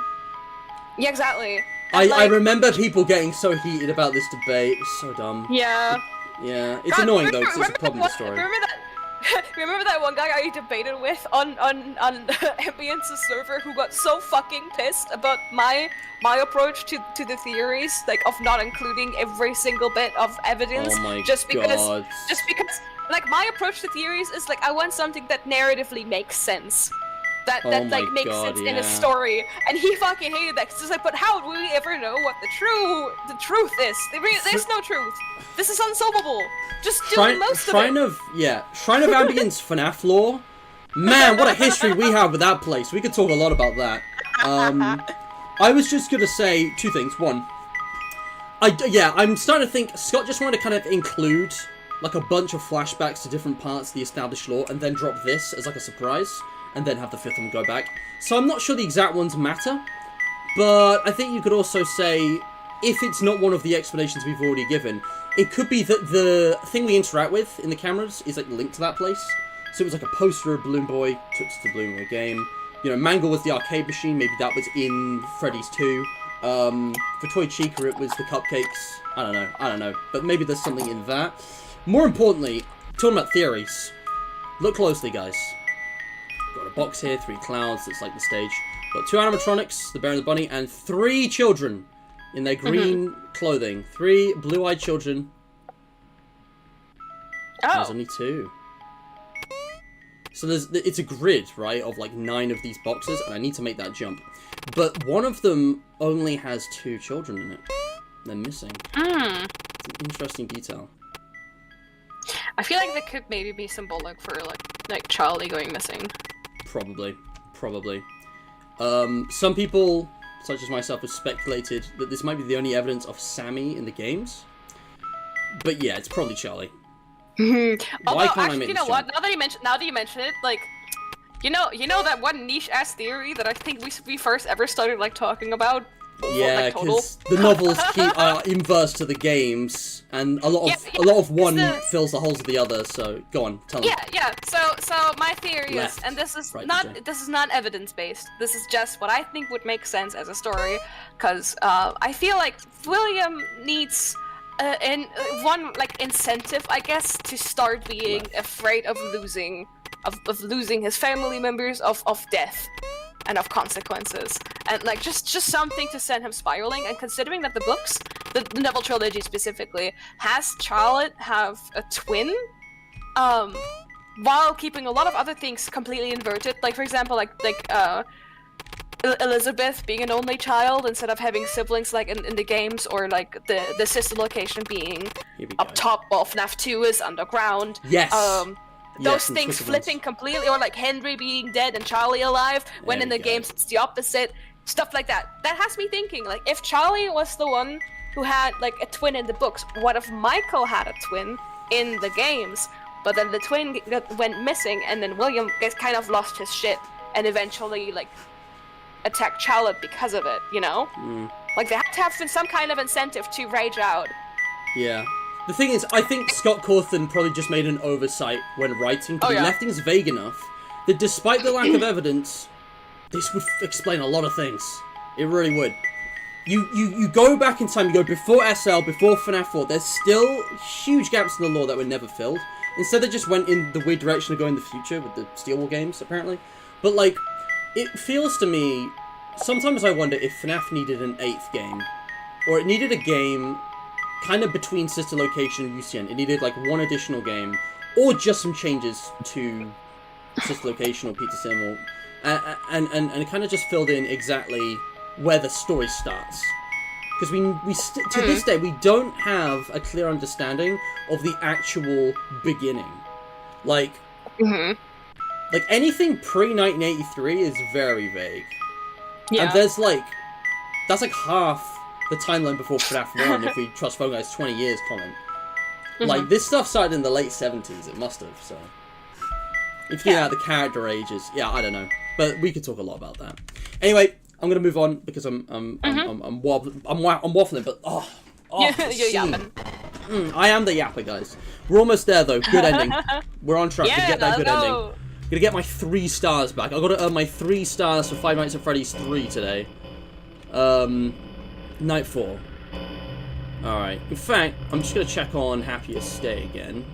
Yeah, remember I remember people getting so heated about this debate. It was so dumb. Yeah. Yeah. It's annoying though, because it's a problem with the story. Remember that one guy I debated with on Ambience's server who got so fucking pissed about my approach to the theories, like of not including every single bit of evidence. Oh my just because God. like my approach to theories is like I want something that narratively makes sense. That makes sense in a story, and he fucking hated that. Cause it's like, but how would we ever know what the truth is? There's no truth. This is unsolvable. Just do most of it. Shrine of Ambience FNAF lore. Man, what a history we have with that place. We could talk a lot about that. I was just gonna say 2 things. One, I'm starting to think Scott just wanted to kind of include like a bunch of flashbacks to different parts of the established lore, and then drop this as like a surprise, and then have the 5th one go back. So I'm not sure the exact ones matter, but I think you could also say, if it's not one of the explanations we've already given, it could be that the thing we interact with in the cameras is like linked to that place. So it was like a poster of Balloon Boy, took us to the Balloon Boy game. You know, Mangle was the arcade machine, maybe that was in Freddy's 2. For Toy Chica it was the cupcakes. I don't know. But maybe there's something in that. More importantly, talking about theories, look closely guys. Got a box here, 3 clouds, that's like the stage. Got 2 animatronics, the bear and the bunny, and 3 children in their green clothing. 3 blue-eyed children. There's only 2. So it's a grid, right, of like 9 of these boxes, and I need to make that jump. But one of them only has 2 children in it. They're missing. It's an interesting detail. I feel like that could maybe be symbolic for like Charlie going missing. Probably. Some people, such as myself, have speculated that this might be the only evidence of Sammy in the games. But yeah, it's probably Charlie. Why can't I make you know what? Now that you mention it, like, you know that one niche ass theory that I think we first ever started like talking about Yeah, like, total. because the novels are inverse to the games, and a lot of one fills the holes of the other. So go on, tell me. Yeah. So my theory is, and this is not evidence based. This is just what I think would make sense as a story, because I feel like William needs one incentive, I guess, to start being afraid of losing his family members, of death and of consequences, and like just something to send him spiraling. And considering that the books, the novel trilogy specifically, has Charlotte have a twin, while keeping a lot of other things completely inverted, like for example Elizabeth being an only child instead of having siblings like in the games, or like the sister location being up top while FNAF 2 is underground. Yes. Those things flipping completely, or like Henry being dead and Charlie alive, when in the games it's the opposite. Stuff like that. That has me thinking, like, if Charlie was the one who had like a twin in the books, what if Michael had a twin in the games, but then the twin went missing, and then William kind of lost his shit and eventually like attacked Charlotte because of it, you know? Like, they have to have some kind of incentive to rage out. Yeah. The thing is, I think Scott Cawthon probably just made an oversight when writing, because he left things vague enough that despite the lack of evidence, this would explain a lot of things. It really would. You go back in time, you go before SL, before FNAF 4, there's still huge gaps in the lore that were never filled. Instead, they just went in the weird direction of going in the future with the Steel War games, apparently. But, like, it feels to me, sometimes I wonder if FNAF needed an 8th game, or it needed a game kind of between Sister Location and UCN. It needed like one additional game, or just some changes to Sister Location or Peter Sim, or and it kind of just filled in exactly where the story starts. Because to this day we don't have a clear understanding of the actual beginning. Like anything pre-1983 is very vague. Yeah. And there's that's like half the timeline before FNAF 1, if we trust Phone Guy's 20 years comment. Like, this stuff started in the late 70s, it must have, so. If you think about the character ages, yeah, I don't know. But we could talk a lot about that. Anyway, I'm gonna move on, because I'm waffling, but you're yapping. I am the yapper, guys. We're almost there, though. Good ending. We're on track to get that good ending. Gonna get my 3 stars back. I gotta earn my 3 stars for Five Nights at Freddy's 3 today. Night 4. Alright. In fact, I'm just gonna check on Happiest Stay again.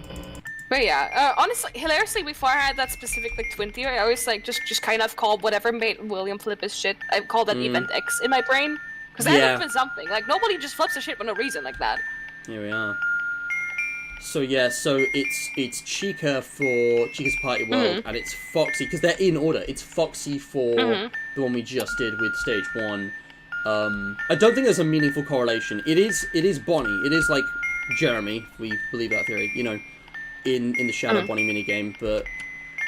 But yeah, honestly, hilariously, before I had that specific twin theory, I always just kind of called whatever made William flip his shit, I called that Event X in my brain. Because that had been something. Like, nobody just flips a shit for no reason like that. Here we are. So yeah, it's Chica for Chica's Party World, and it's Foxy, because they're in order. It's Foxy for the one we just did with Stage 1. I don't think there's a meaningful correlation. It is Bonnie. It is like Jeremy, if we believe that theory, you know, in the Shadow Bonnie minigame, but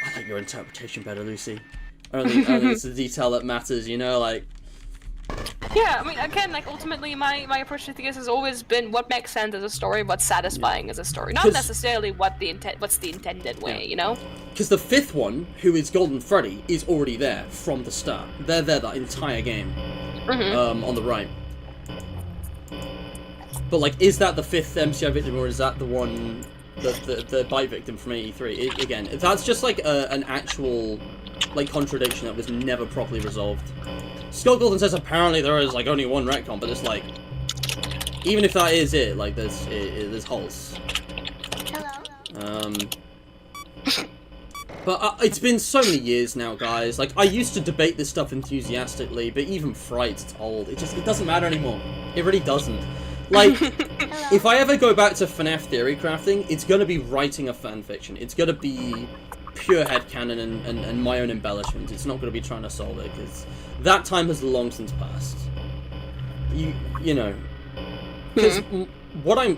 I like your interpretation better, Lucy. Only it's the detail that matters, you know, like. Yeah, I mean, again, like, ultimately, my approach to this has always been what makes sense as a story, what's satisfying as a story, not necessarily what's the intended way, you know? Because the 5th one, who is Golden Freddy, is already there from the start. They're there that entire game. On the right. But, like, is that the 5th MCI victim, or is that the one, the bite victim from 83? Again, that's just, like, an actual, like, contradiction that was never properly resolved. Scott Golden says apparently there is, like, only one retcon, but it's like, even if that is it, like, there's holes. Hello. But it's been so many years now, guys. Like, I used to debate this stuff enthusiastically, but even Fright's old. It doesn't matter anymore. It really doesn't. Like, if I ever go back to FNAF theory crafting, it's gonna be writing a fanfiction. It's gonna be pure headcanon and my own embellishment. It's not gonna be trying to solve it, because that time has long since passed. You know. Because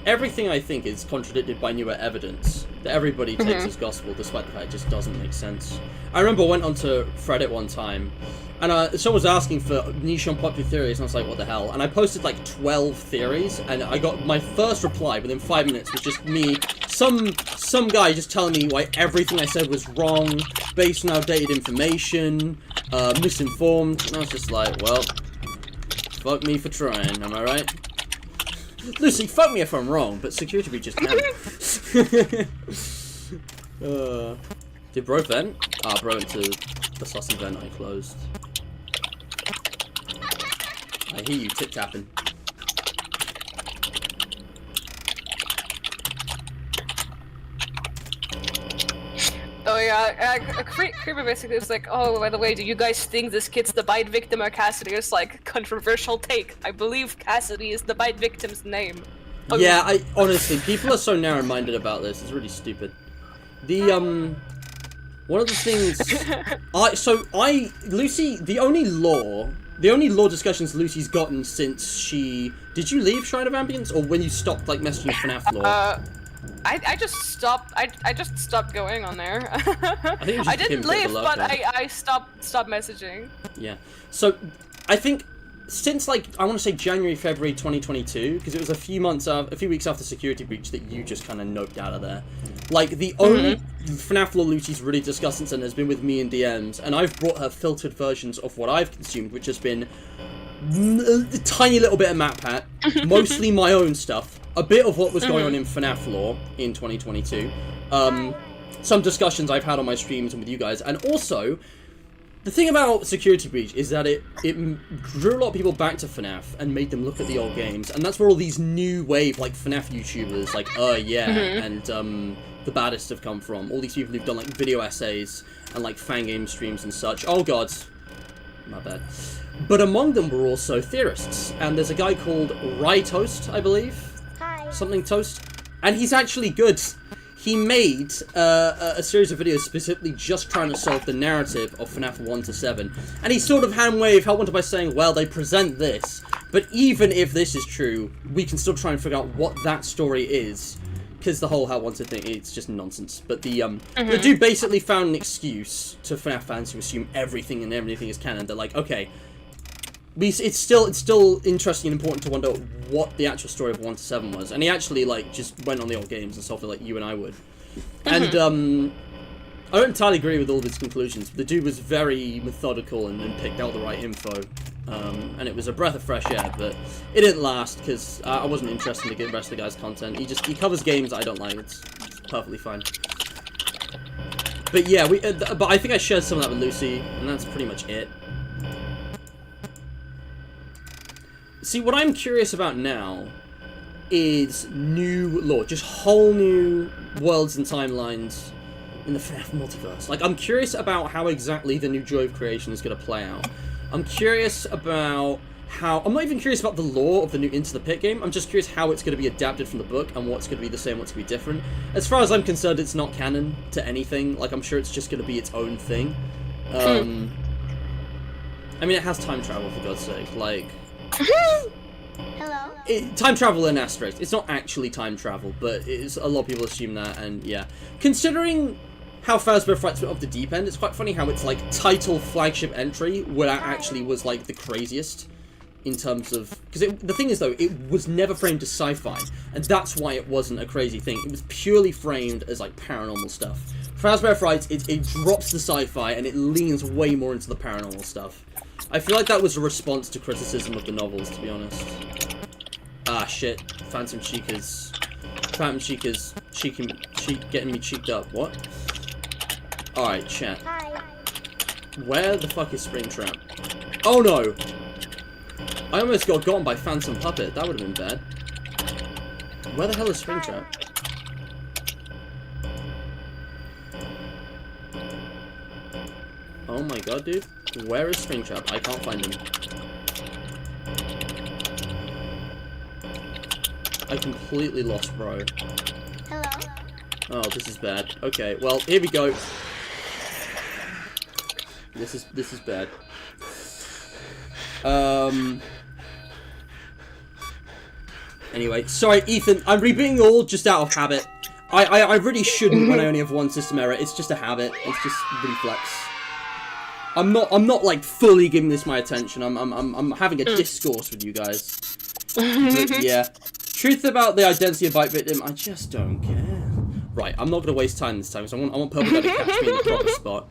everything I think is contradicted by newer evidence that everybody takes as gospel, despite the fact it just doesn't make sense. I remember I went onto Reddit one time, and someone was asking for niche on popular theories, and I was like, what the hell? And I posted like 12 theories, and I got my first reply within 5 minutes was just me, some guy just telling me why everything I said was wrong, based on outdated information, misinformed, and I was just like, well, Fuck me for trying, am I right? Lucy, fuck me if I'm wrong, but security breach is canon. Did bro vent? Ah, bro went to the sussy vent I closed. I hear you tip-tapping. Oh yeah, Creeper basically was like, oh, by the way, do you guys think this kid's the bite victim or Cassidy? It's like, controversial take. I believe Cassidy is the bite victim's name. Oh, yeah, I honestly, people are so narrow-minded about this. It's really stupid. The one of the things, Lucy, the only lore discussions Lucy's gotten since did you leave Shrine of Ambience, or when you stopped like messaging FNaF lore? I just stopped. I just stopped going on there. I didn't leave, but I stopped messaging. Yeah. So I think since like I want to say January, February 2022, because it was a few weeks after security breach that you just kind of noped out of there. Like the only FNaF lore Lucy's really discussed since then has been with me in DMs, and I've brought her filtered versions of what I've consumed, which has been a tiny little bit of map hat, mostly my own stuff. A bit of what was going on in FNaF lore in 2022. Some discussions I've had on my streams and with you guys. And also, the thing about Security Breach is that it drew a lot of people back to FNaF and made them look at the old games. And that's where all these new wave, like, FNaF YouTubers, like, and The Baddest have come from. All these people who've done, like, video essays and, like, fan game streams and such. Oh, God. My bad. But among them were also theorists. And there's a guy called Toast, I believe. Something Toast, and he's actually good. He made a series of videos specifically just trying to solve the narrative of FNaF 1 to 7, and he sort of helped wanted by saying, well, they present this, but even if this is true, we can still try and figure out what that story is, because the whole how wanted thing, it's just nonsense. But the dude basically found an excuse to FNaF fans who assume everything is canon. They're like, okay, it's still interesting and important to wonder what the actual story of 1 to 7 was. And he actually, like, just went on the old games and solved it like you and I would. And, I don't entirely agree with all of his conclusions. The dude was very methodical and picked out the right info. And it was a breath of fresh air, but it didn't last, because I wasn't interested to get the rest of the guy's content. He covers games I don't like. It's perfectly fine. But yeah, but I think I shared some of that with Lucy, and that's pretty much it. See, what I'm curious about now is new lore, just whole new worlds and timelines in the FNaF multiverse. Like, I'm curious about how exactly the new Joy of Creation is going to play out. I'm curious about how... I'm not even curious about the lore of the new Into the Pit game. I'm just curious how it's going to be adapted from the book and what's going to be the same, what's going to be different. As far as I'm concerned, it's not canon to anything. Like, I'm sure it's just going to be its own thing. I mean, it has time travel, for God's sake. Like... Hello. Time travel in asterisk. It's not actually time travel, but a lot of people assume that, and yeah. Considering how Fazbear Frights went off the deep end, it's quite funny how it's like title flagship entry, where that actually was like the craziest in terms of... Because the thing is though, it was never framed as sci-fi, and that's why it wasn't a crazy thing. It was purely framed as like paranormal stuff. Fazbear Frights, it drops the sci-fi and it leans way more into the paranormal stuff. I feel like that was a response to criticism of the novels, to be honest. Ah, shit. Phantom Chica's getting me cheeked up. What? Alright, chat. Hi. Where the fuck is Springtrap? Oh no! I almost got gotten by Phantom Puppet. That would have been bad. Where the hell is Springtrap? Oh my god, dude. Where is Springtrap? I can't find him. I completely lost bro. Hello. Oh, this is bad. Okay, well, here we go. This is bad. Anyway, sorry, Ethan. I'm rebooting all just out of habit. I really shouldn't when I only have one system error. It's just a habit. It's just reflex. I'm not like fully giving this my attention. I'm having a discourse with you guys. But yeah. Truth about the identity of bite victim, I just don't care. Right, I'm not gonna waste time this time because I want Purple Guy to catch me in the proper spot.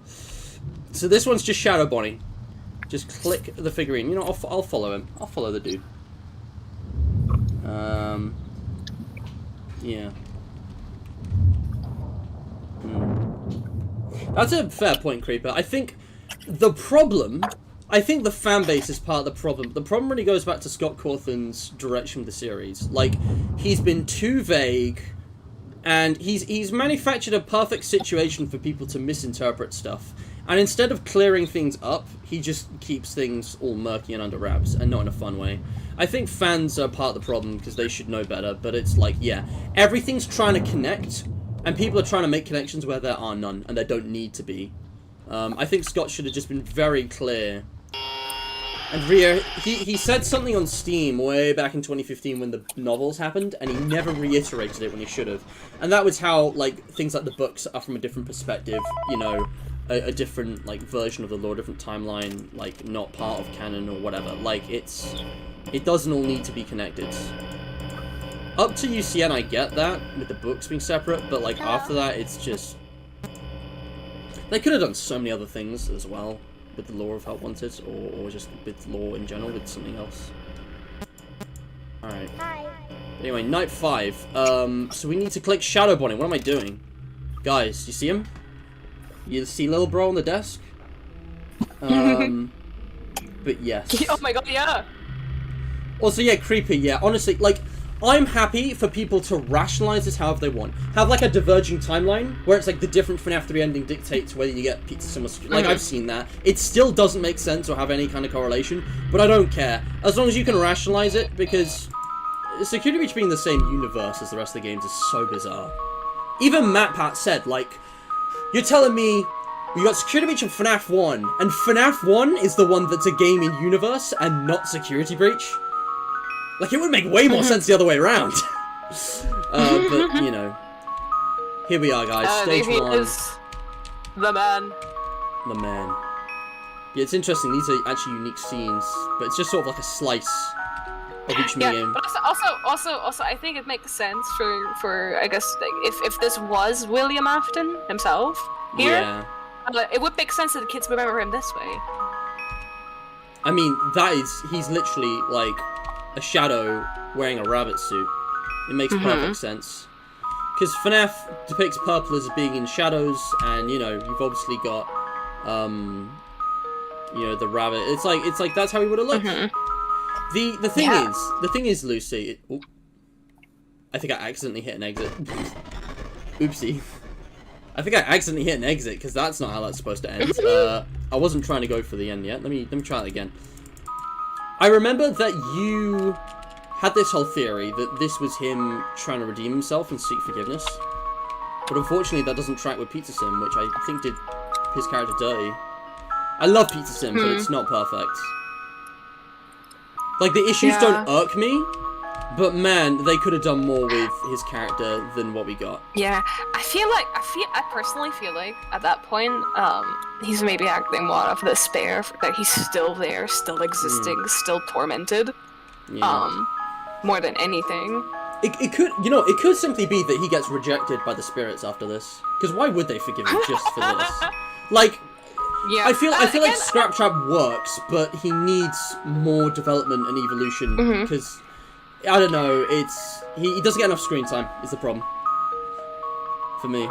So this one's just Shadow Bonnie. Just click the figurine. You know, I'll follow him. I'll follow the dude. Yeah. That's a fair point, Creeper. I think the fan base is part of the problem. The problem really goes back to Scott Cawthon's direction of the series. Like, he's been too vague, and he's manufactured a perfect situation for people to misinterpret stuff. And instead of clearing things up, he just keeps things all murky and under wraps, and not in a fun way. I think fans are part of the problem, because they should know better, but it's like, yeah, everything's trying to connect, and people are trying to make connections where there are none, and there don't need to be. I think Scott should have just been very clear. And Rio, he said something on Steam way back in 2015 when the novels happened, and he never reiterated it when he should have. And that was how, like, things like the books are from a different perspective, you know, a different, like, version of the lore, different timeline, like, not part of canon or whatever. Like, it doesn't all need to be connected. Up to UCN, I get that, with the books being separate, but, like, after that, it's just... They could have done so many other things as well with the lore of Help Wanted, or just with lore in general, with something else. Alright. Hi. Anyway, night 5. So we need to click Shadow Bonnie. What am I doing? Guys, you see him? You see little bro on the desk? But yes. Oh my god, yeah! Also, yeah, creepy, yeah. Honestly, like, I'm happy for people to rationalize this however they want. Have, like, a diverging timeline, where it's, like, the different FNAF 3 ending dictates whether you get Pizza Sim or... Like, I've seen that. It still doesn't make sense or have any kind of correlation, but I don't care. As long as you can rationalize it, because... Security Breach being the same universe as the rest of the games is so bizarre. Even MatPat said, like, you're telling me you got Security Breach and FNAF 1, and FNAF 1 is the one that's a game in universe and not Security Breach? Like, it would make way more sense the other way around. But, you know. Here we are, guys. Stage 1. Is the man. The man. Yeah, it's interesting. These are actually unique scenes, but it's just sort of like a slice of each minigame. But also, I think it makes sense for I guess, like, if this was William Afton himself here, Yeah. It would make sense that the kids remember him this way. I mean, he's literally, like, a shadow wearing a rabbit suit. It makes perfect sense. Because FNAF depicts purple as being in shadows, and, you know, you've obviously got, you know, the rabbit. It's like that's how he would have looked. The thing is, Lucy... I think I accidentally hit an exit. Oopsie. I think I accidentally hit an exit, because that's not how that's supposed to end. I wasn't trying to go for the end yet. Let me try that again. I remember that you had this whole theory that this was him trying to redeem himself and seek forgiveness. But unfortunately, that doesn't track with Pizza Sim, which I think did his character dirty. I love Pizza Sim, but it's not perfect. Like, the issues don't irk me, but man, they could have done more with his character than what we got. Yeah, I personally feel like at that point, he's maybe acting more out of despair that he's still there, still existing, still tormented. Yeah. More than anything. It could simply be that he gets rejected by the spirits after this. Because why would they forgive him just for this? Like, yeah, I feel like Scrap Trap works, but he needs more development and evolution. Because, I don't know, he doesn't get enough screen time, is the problem. For me.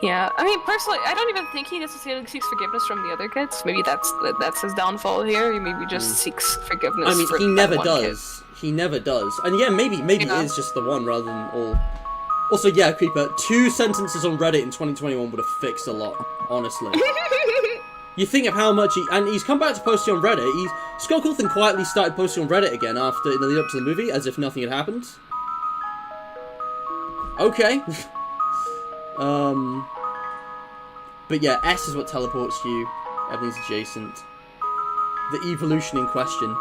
Yeah, I mean, personally, I don't even think he necessarily seeks forgiveness from the other kids. Maybe that's his downfall here. He maybe just seeks forgiveness. I mean, for he never that one does. He never does. And yeah, maybe it is just the one rather than all. Also, yeah, Creeper, 2 sentences on Reddit in 2021 would have fixed a lot, honestly. You think of how much he's come back to posting on Reddit. Scott Cawthon quietly started posting on Reddit again after, in the lead up to the movie, as if nothing had happened. Okay. But yeah, S is what teleports you. Everything's adjacent. The evolution in question.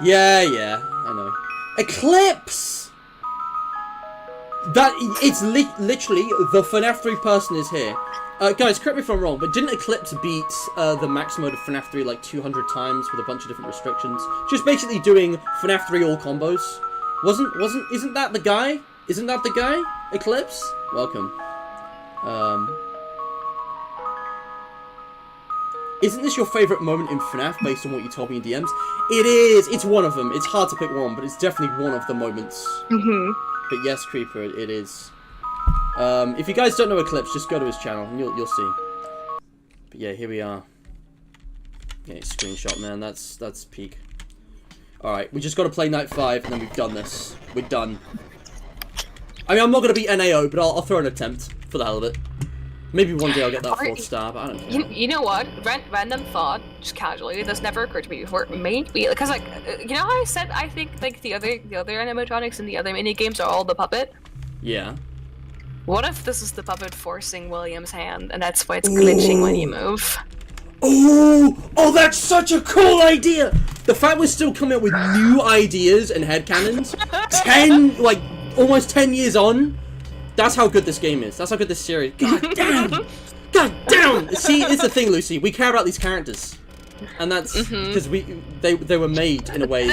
Yeah, I know. Eclipse! It's literally the FNAF 3 person is here. Guys, correct me if I'm wrong, but didn't Eclipse beat the max mode of FNAF 3 like 200 times with a bunch of different restrictions? Just basically doing FNAF 3 all combos. Isn't that the guy? Isn't that the guy? Eclipse? Welcome. isn't this your favourite moment in FNAF based on what you told me in DMs? It is! It's one of them. It's hard to pick one, but it's definitely one of the moments. But yes, Creeper, it is. If you guys don't know Eclipse, just go to his channel and you'll see. But yeah, here we are. Okay, screenshot, man. That's peak. Alright, we just got to play night 5 and then we've done this. We're done. I mean, I'm not going to be NAO, but I'll throw an attempt for the hell of it. Maybe one day I'll get that 4th star, but I don't care. You know what? Random thought, just casually, this never occurred to me before. Maybe, because like, you know how I said I think like the other animatronics and the other mini games are all the puppet? Yeah. What if this is the puppet forcing William's hand, and that's why it's glitching when you move? Oh, that's such a cool idea! The fact we're still coming up with new ideas and headcanons, almost 10 years on. That's how good this game is. That's how good this series. God damn! God damn! See, it's the thing, Lucy. We care about these characters, and that's because they were made in a way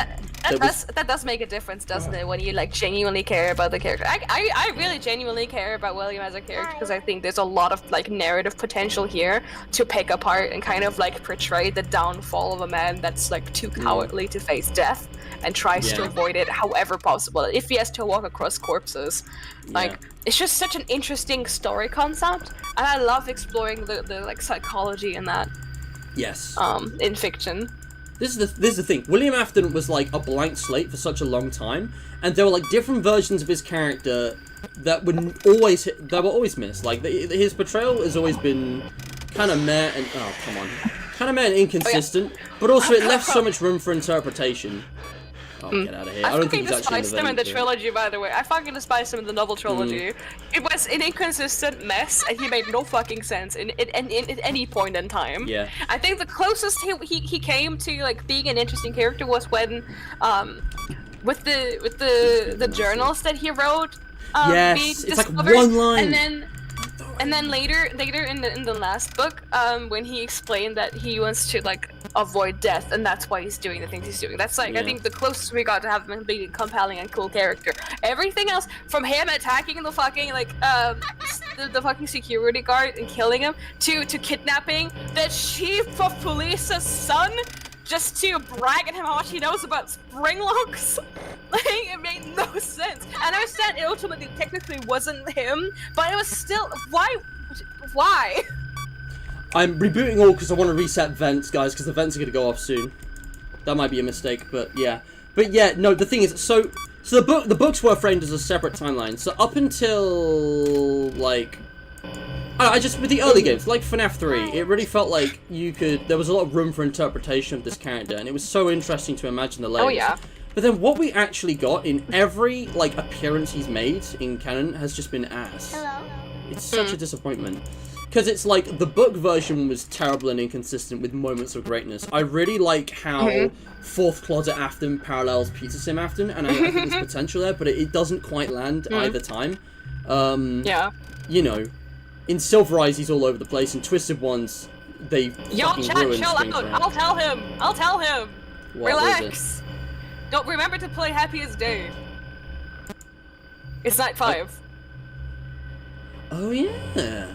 that does make a difference, doesn't it? When you like genuinely care about the character. I really genuinely care about William as a character because I think there's a lot of like narrative potential here to pick apart and kind of like portray the downfall of a man that's like too cowardly to face death and tries to avoid it however possible. If he has to walk across corpses, like it's just such an interesting story concept, and I love exploring the like psychology in that. Yes. In fiction. This is the thing. William Afton was like a blank slate for such a long time, and there were like different versions of his character that were always missed. Like his portrayal has always been kind of meh and and inconsistent, but also it left so much room for interpretation. Oh, get out of here. I don't think he's actually in the trilogy, by the way. I fucking despise him in the novel trilogy. It was an inconsistent mess, and he made no fucking sense in any point in time. Yeah. I think the closest he came to like being an interesting character was when, with the journals that he wrote. Yes, it's like one line. And then later in the last book, when he explained that he wants to like avoid death, and that's why he's doing the things he's doing. That's like I think the closest we got to have him being a compelling and cool character. Everything else, from him attacking the fucking like the fucking security guard and killing him, to kidnapping the chief of police's son, just to brag at him how much he knows about spring locks. Like, it made no sense. And I understand it ultimately technically wasn't him, but it was still, why? I'm rebooting all because I want to reset vents, guys, because the vents are going to go off soon. That might be a mistake, but yeah. But yeah, no, the thing is, so the books were framed as a separate timeline. So up until, like, with the early games, like FNAF 3, it really felt like there was a lot of room for interpretation of this character, and it was so interesting to imagine the layers. Oh yeah. But then what we actually got in every, like, appearance he's made in canon has just been ass. Hello. It's such a disappointment. Because it's like, the book version was terrible and inconsistent with moments of greatness. I really like how Fourth Closet Afton parallels Peter Sim Afton, and I think there's potential there, but it doesn't quite land either time. You know, in Silver Eyes, he's all over the place. In Twisted Ones, they fucking ruined Spring Trap. I'll tell him. What Relax. Don't remember to play Happiest Day. It's night 5. Oh yeah,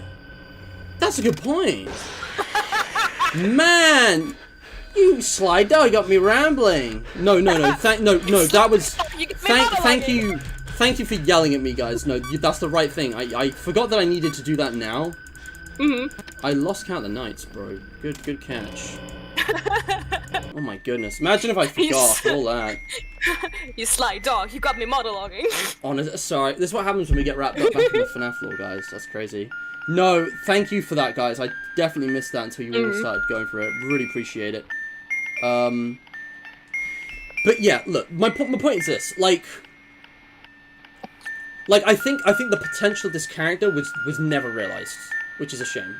that's a good point. Man, you sly dog got me rambling. No. That was thank you for yelling at me, guys. No, that's the right thing. I forgot that I needed to do that now. I lost count of the nights, bro. Good catch. Oh my goodness. Imagine if I forgot all that. You sly dog, you got me monologuing. Sorry, this is what happens when we get wrapped up back in the FNAF lore, guys. That's crazy. No, thank you for that, guys. I definitely missed that until you all started going for it. Really appreciate it. But yeah, look, my point is this. Like I think the potential of this character was never realized, which is a shame.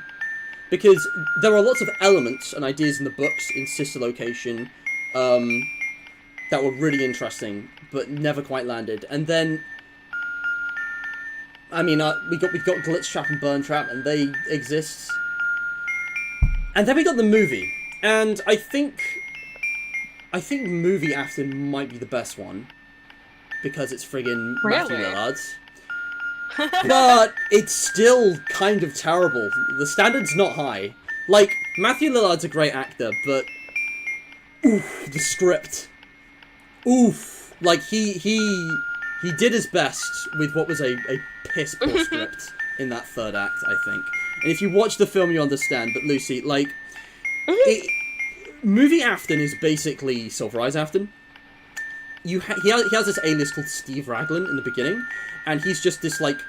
Because there are lots of elements and ideas in the books in Sister Location that were really interesting, but never quite landed. And then, I mean, we've got Glitch Trap and Burn Trap, and they exist. And then we got the movie, and I think movie Afton might be the best one because it's friggin' Matthew Lillard's. But it's still kind of terrible. The standard's not high. Like, Matthew Lillard's a great actor, but oof, the script. Oof. Like, he did his best with what was a piss poor script in that third act, I think. And if you watch the film, you understand. But Lucy, like, movie Afton is basically Silver Eyes Afton. He has this alias called Steve Raglan in the beginning, and he's just this like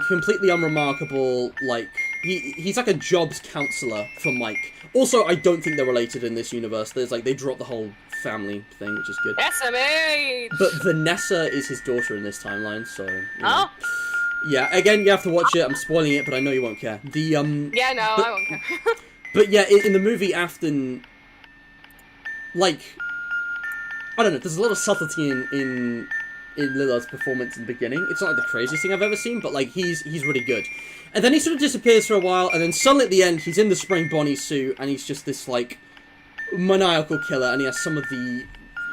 completely unremarkable, like, he's like a jobs counselor for Mike. Also, I don't think they're related in this universe. There's like, they drop the whole family thing, which is good. SMH! But Vanessa is his daughter in this timeline, so, you know. Oh? Yeah, again, you have to watch it. I'm spoiling it, but I know you won't care. Yeah, no, I won't care. But yeah, in the movie Afton, like, I don't know, there's a lot of subtlety in Lillard's performance in the beginning. It's not like the craziest thing I've ever seen, but like, he's really good. And then he sort of disappears for a while, and then suddenly at the end, he's in the spring Bonnie suit, and he's just this, like, maniacal killer, and he has some of the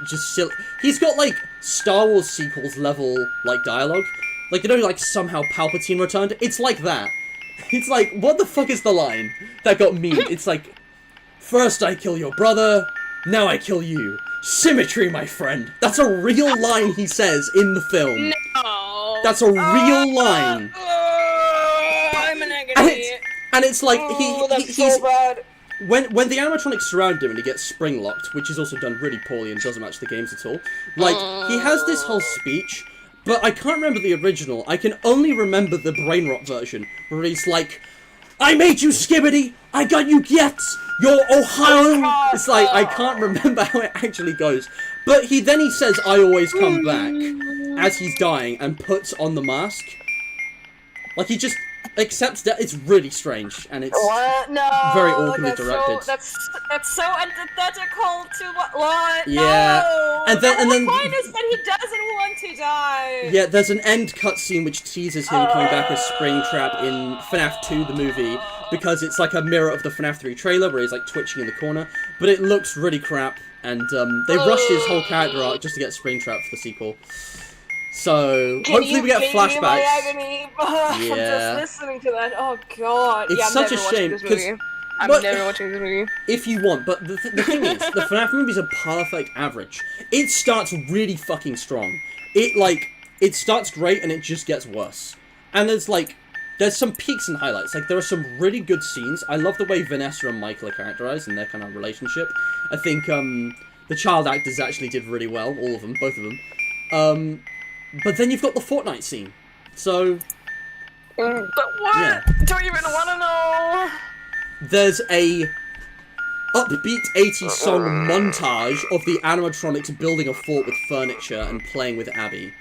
just silly... He's got, like, Star Wars sequels level, like, dialogue. Like, you know, like, somehow Palpatine returned? It's like that. It's like, what the fuck is the line that got memed? It's like, first I kill your brother, now I kill you. Symmetry, my friend. That's a real line he says in the film. No. That's a real line. I'm an agony. And it's like, that's he's... so bad. When the animatronics surround him and he gets spring locked, which is also done really poorly and doesn't match the games at all, like, he has this whole speech, but I can't remember the original. I can only remember the brain rot version, where he's like, I made you Skibbity! I got you Gets! You're Ohio! It's like, I can't remember how it actually goes. But then he says, I always come back, as he's dying, and puts on the mask. Like, he just accepts that. It's really strange, and it's very awkwardly directed. That's so antithetical to what? Yeah. No. And then the point is that he doesn't want to die. Yeah, there's an end cutscene which teases him coming back as Springtrap in FNaF 2, the movie, because it's like a mirror of the FNaF 3 trailer where he's like twitching in the corner, but it looks really crap, and they rushed his whole character arc just to get Springtrap for the sequel. So, hopefully we get flashbacks. My agony? I'm just listening to that. Oh god. It's such a shame, because I'm never watching this movie. If you want, but the thing is, the FNaF movies are perfect average. It starts really fucking strong. It starts great and it just gets worse. And there's some peaks and highlights. Like, there are some really good scenes. I love the way Vanessa and Michael are characterized and their kind of relationship. I think, the child actors actually did really well. All of them. Both of them. But then you've got the Fortnite scene. So... But what? Yeah. Don't even want to know. There's a upbeat 80s song montage of the animatronics building a fort with furniture and playing with Abby.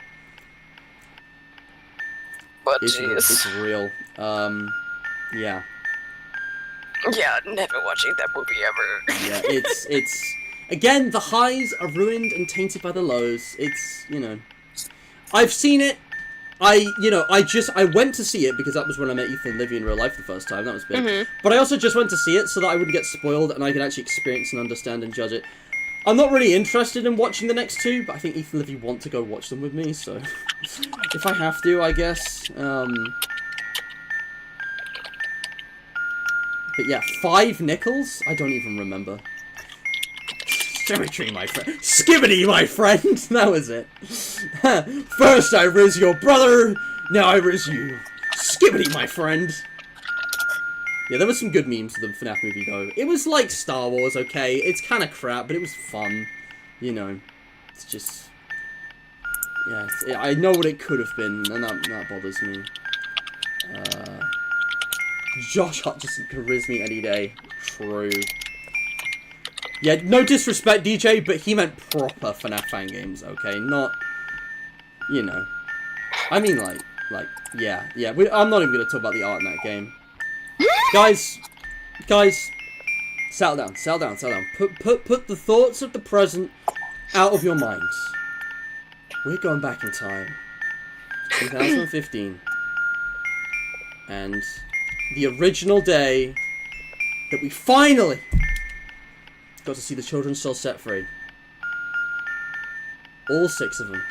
But It's real. Yeah. Yeah, never watching that movie ever. Yeah, it's... Again, the highs are ruined and tainted by the lows. It's, you know... I've seen it. I went to see it because that was when I met Ethan and Livy in real life the first time. That was big. But I also just went to see it so that I wouldn't get spoiled and I could actually experience and understand and judge it. I'm not really interested in watching the next two, but I think Ethan and Livy want to go watch them with me, so... if I have to, I guess. But yeah, 5 nickels? I don't even remember. Symmetry, my friend. Skibbity, my friend! That was it. First I riz your brother, now I riz you. Skibbity, my friend. Yeah, there were some good memes for the FNaF movie, though. It was like Star Wars, okay? It's kind of crap, but it was fun. You know. It's just... Yeah, I know what it could have been, and that bothers me. Josh Hutcherson could riz me any day. True. Yeah, no disrespect, DJ, but he meant proper FNaF fan games, okay? Not, you know. I mean, yeah. I'm not even going to talk about the art in that game. Guys, settle down. Put the thoughts of the present out of your minds. We're going back in time. 2015. And the original day that we finally got to see the children's soul set free. All 6 of them.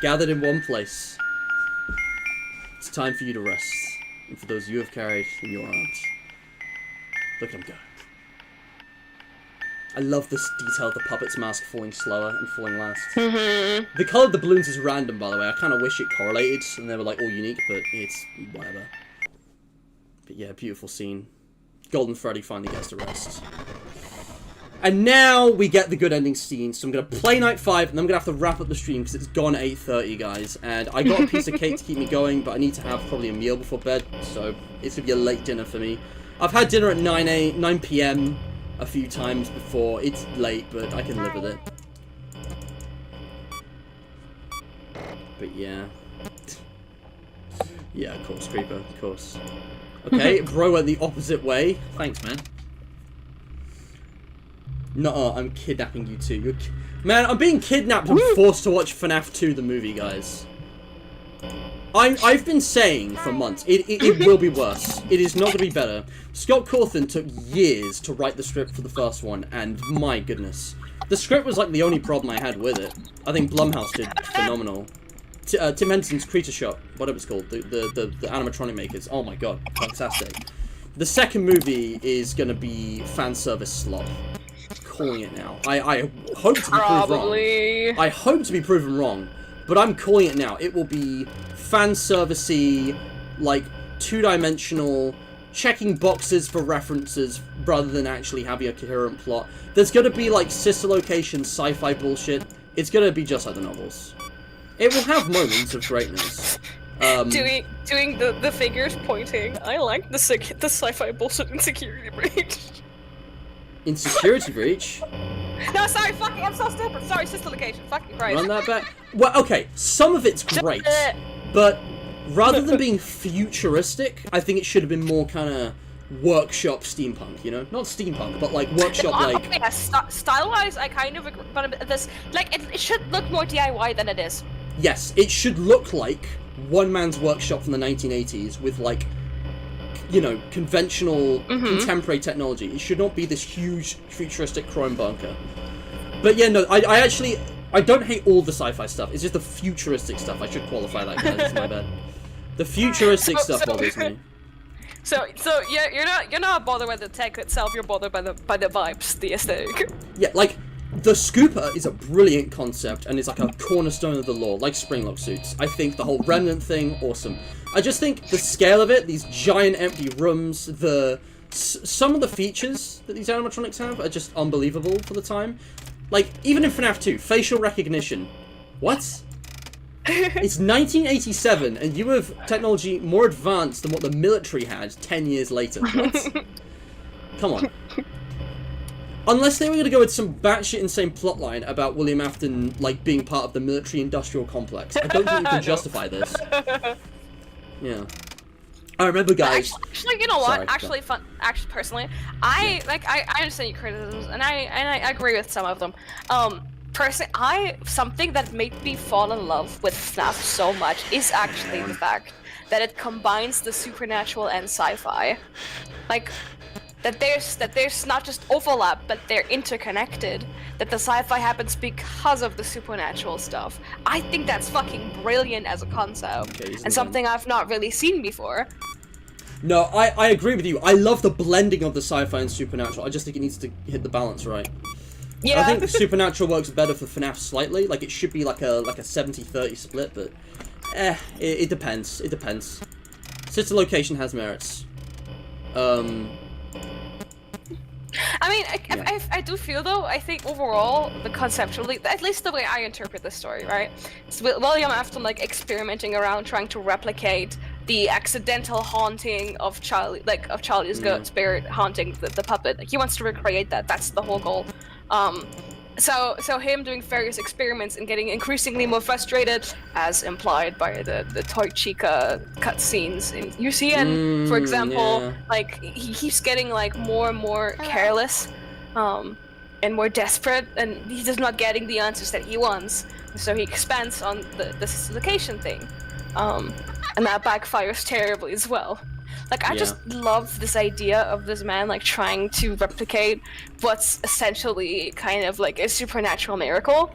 Gathered in one place. It's time for you to rest. And for those you have carried in your arms. Look at him go. I love this detail of the puppet's mask falling slower and falling last. The colour of the balloons is random, by the way. I kind of wish it correlated and they were like all unique, but it's whatever. But yeah, beautiful scene. Golden Freddy finally gets to rest. And now we get the good ending scene. So I'm going to play night 5 and I'm going to have to wrap up the stream because it's gone 8:30, guys. And I got a piece of cake to keep me going, but I need to have probably a meal before bed. So it's going to be a late dinner for me. I've had dinner at 9 p.m. a few times before. It's late, but I can live with it. But yeah. Yeah, of course, Creeper, of course. Okay, bro went the opposite way. Thanks, man. Nuh-uh, I'm kidnapping you too. Man, I'm being kidnapped and forced to watch FNAF 2, the movie, guys. I've been saying for months, it will be worse. It is not going to be better. Scott Cawthon took years to write the script for the first one, and my goodness. The script was like the only problem I had with it. I think Blumhouse did phenomenal. Tim Henson's Creature Shop, whatever it's called, the animatronic makers. Oh my god, fantastic. The second movie is going to be fan service slop. Calling it now. I hope to be proven wrong. I hope to be proven wrong. But I'm calling it now. It will be fan servicey, like, two-dimensional, checking boxes for references rather than actually having a coherent plot. There's gonna be, like, sister location sci-fi bullshit. It's gonna be just like the novels. It will have moments of greatness. Doing the figures pointing. I like the sci-fi bullshit Insecurity Breach. Insecurity Breach? No, sorry, fucking, I'm so stupid. Sorry, sister location. Fucking Christ. Run that back. Well, okay, some of it's great, but rather than being futuristic, I think it should have been more kind of workshop steampunk, you know? Not steampunk, but like workshop, like... Okay, style-wise, I kind of agree, but this, like, it should look more DIY than it is. Yes, it should look like one man's workshop from the 1980s with, like, you know, conventional, contemporary technology. It should not be this huge, futuristic chrome bunker. But yeah, no, I don't hate all the sci-fi stuff. It's just the futuristic stuff. I should qualify that, guys. It's my bad. The futuristic stuff bothers me. So yeah, you're not bothered by the tech itself. You're bothered by the vibes, the aesthetic. Yeah, like the scooper is a brilliant concept, and it's like a cornerstone of the lore, like Springlock suits. I think the whole remnant thing, awesome. I just think the scale of it, these giant empty rooms, some of the features that these animatronics have are just unbelievable for the time. Like, even in FNAF 2, facial recognition. What? It's 1987, and you have technology more advanced than what the military had 10 years later. What? Come on. Unless they were going to go with some batshit insane plotline about William Afton, like, being part of the military-industrial complex. I don't think you can justify this. Yeah. I remember, guys... Actually, you know what? Actually, personally, I understand your criticisms, and I agree with some of them. Personally, something that made me fall in love with FNAF so much is actually the fact that it combines the supernatural and sci-fi. Like, that there's not just overlap, but they're interconnected. That the sci-fi happens because of the supernatural stuff. I think that's fucking brilliant as a concept, and something I've not really seen before. No, I agree with you. I love the blending of the sci-fi and supernatural. I just think it needs to hit the balance right. Yeah. I think the supernatural works better for FNAF slightly. Like, it should be like a 70-30 split, but it depends. It depends. Sister location has merits. I mean, I do feel though, I think overall, conceptually, at least the way I interpret the story, right? It's William Afton, like, experimenting around trying to replicate the accidental haunting of Charlie's goat spirit haunting the puppet. Like, he wants to recreate that. That's the whole goal. So him doing various experiments and getting increasingly more frustrated, as implied by the Toy Chica cutscenes in UCN, for example. Yeah. Like, he keeps getting, like, more and more careless, and more desperate, and he's just not getting the answers that he wants. So he expands on the location thing, and that backfires terribly as well. Like, I just love this idea of this man, like, trying to replicate what's essentially kind of like a supernatural miracle,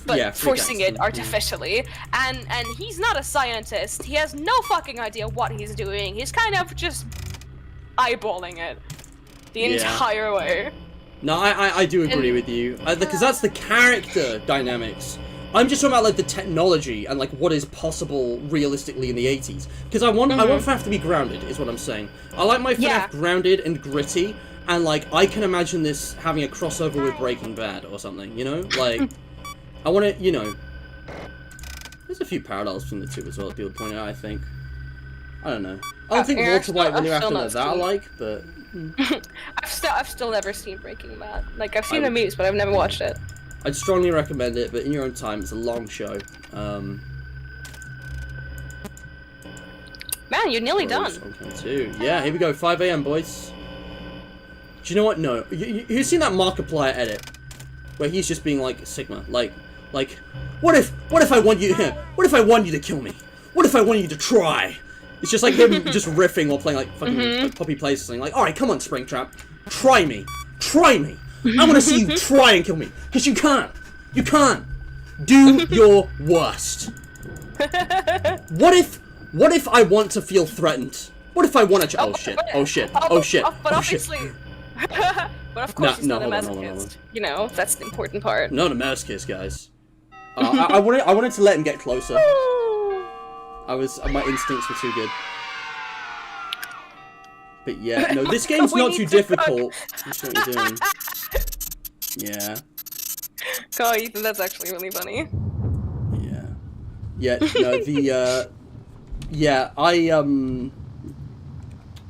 but forcing it artificially. And he's not a scientist. He has no fucking idea what he's doing. He's kind of just eyeballing it. the entire way. No, I do agree with you, because that's the character dynamics. I'm just talking about like the technology and like what is possible realistically in the 80s. Because I want FNAF to be grounded, is what I'm saying. I like my FNAF grounded and gritty, and like I can imagine this having a crossover with Breaking Bad or something. You know, like I want to, you know. There's a few parallels between the two as well that people point out. I think. I don't know. I don't think Walter White when you're after that I like, but. I've still never seen Breaking Bad. Like I've seen the memes, but I've never watched it. I'd strongly recommend it, but in your own time. It's a long show. Man, you're nearly done. Yeah, here we go. 5 a.m. boys. Do you know what? No. Who's seen that Markiplier edit where he's just being like Sigma, like, what if I want you? What if I want you to kill me? What if I want you to try? It's just like him just riffing while playing like fucking like, Poppy Plays something. Like, all right, come on, Springtrap, try me. I want to see you try and kill me, because you can't. You can't. Do your worst. What if I want to feel threatened? What if I want to? Oh shit. But obviously, but of course he's not a masochist. You know, that's the important part. Not a masochist, guys. I wanted to let him get closer. My instincts were too good. But yeah, no, this game's not too difficult. That's what you're doing. Yeah. God, Ethan, that's actually really funny. Yeah. Yeah, no,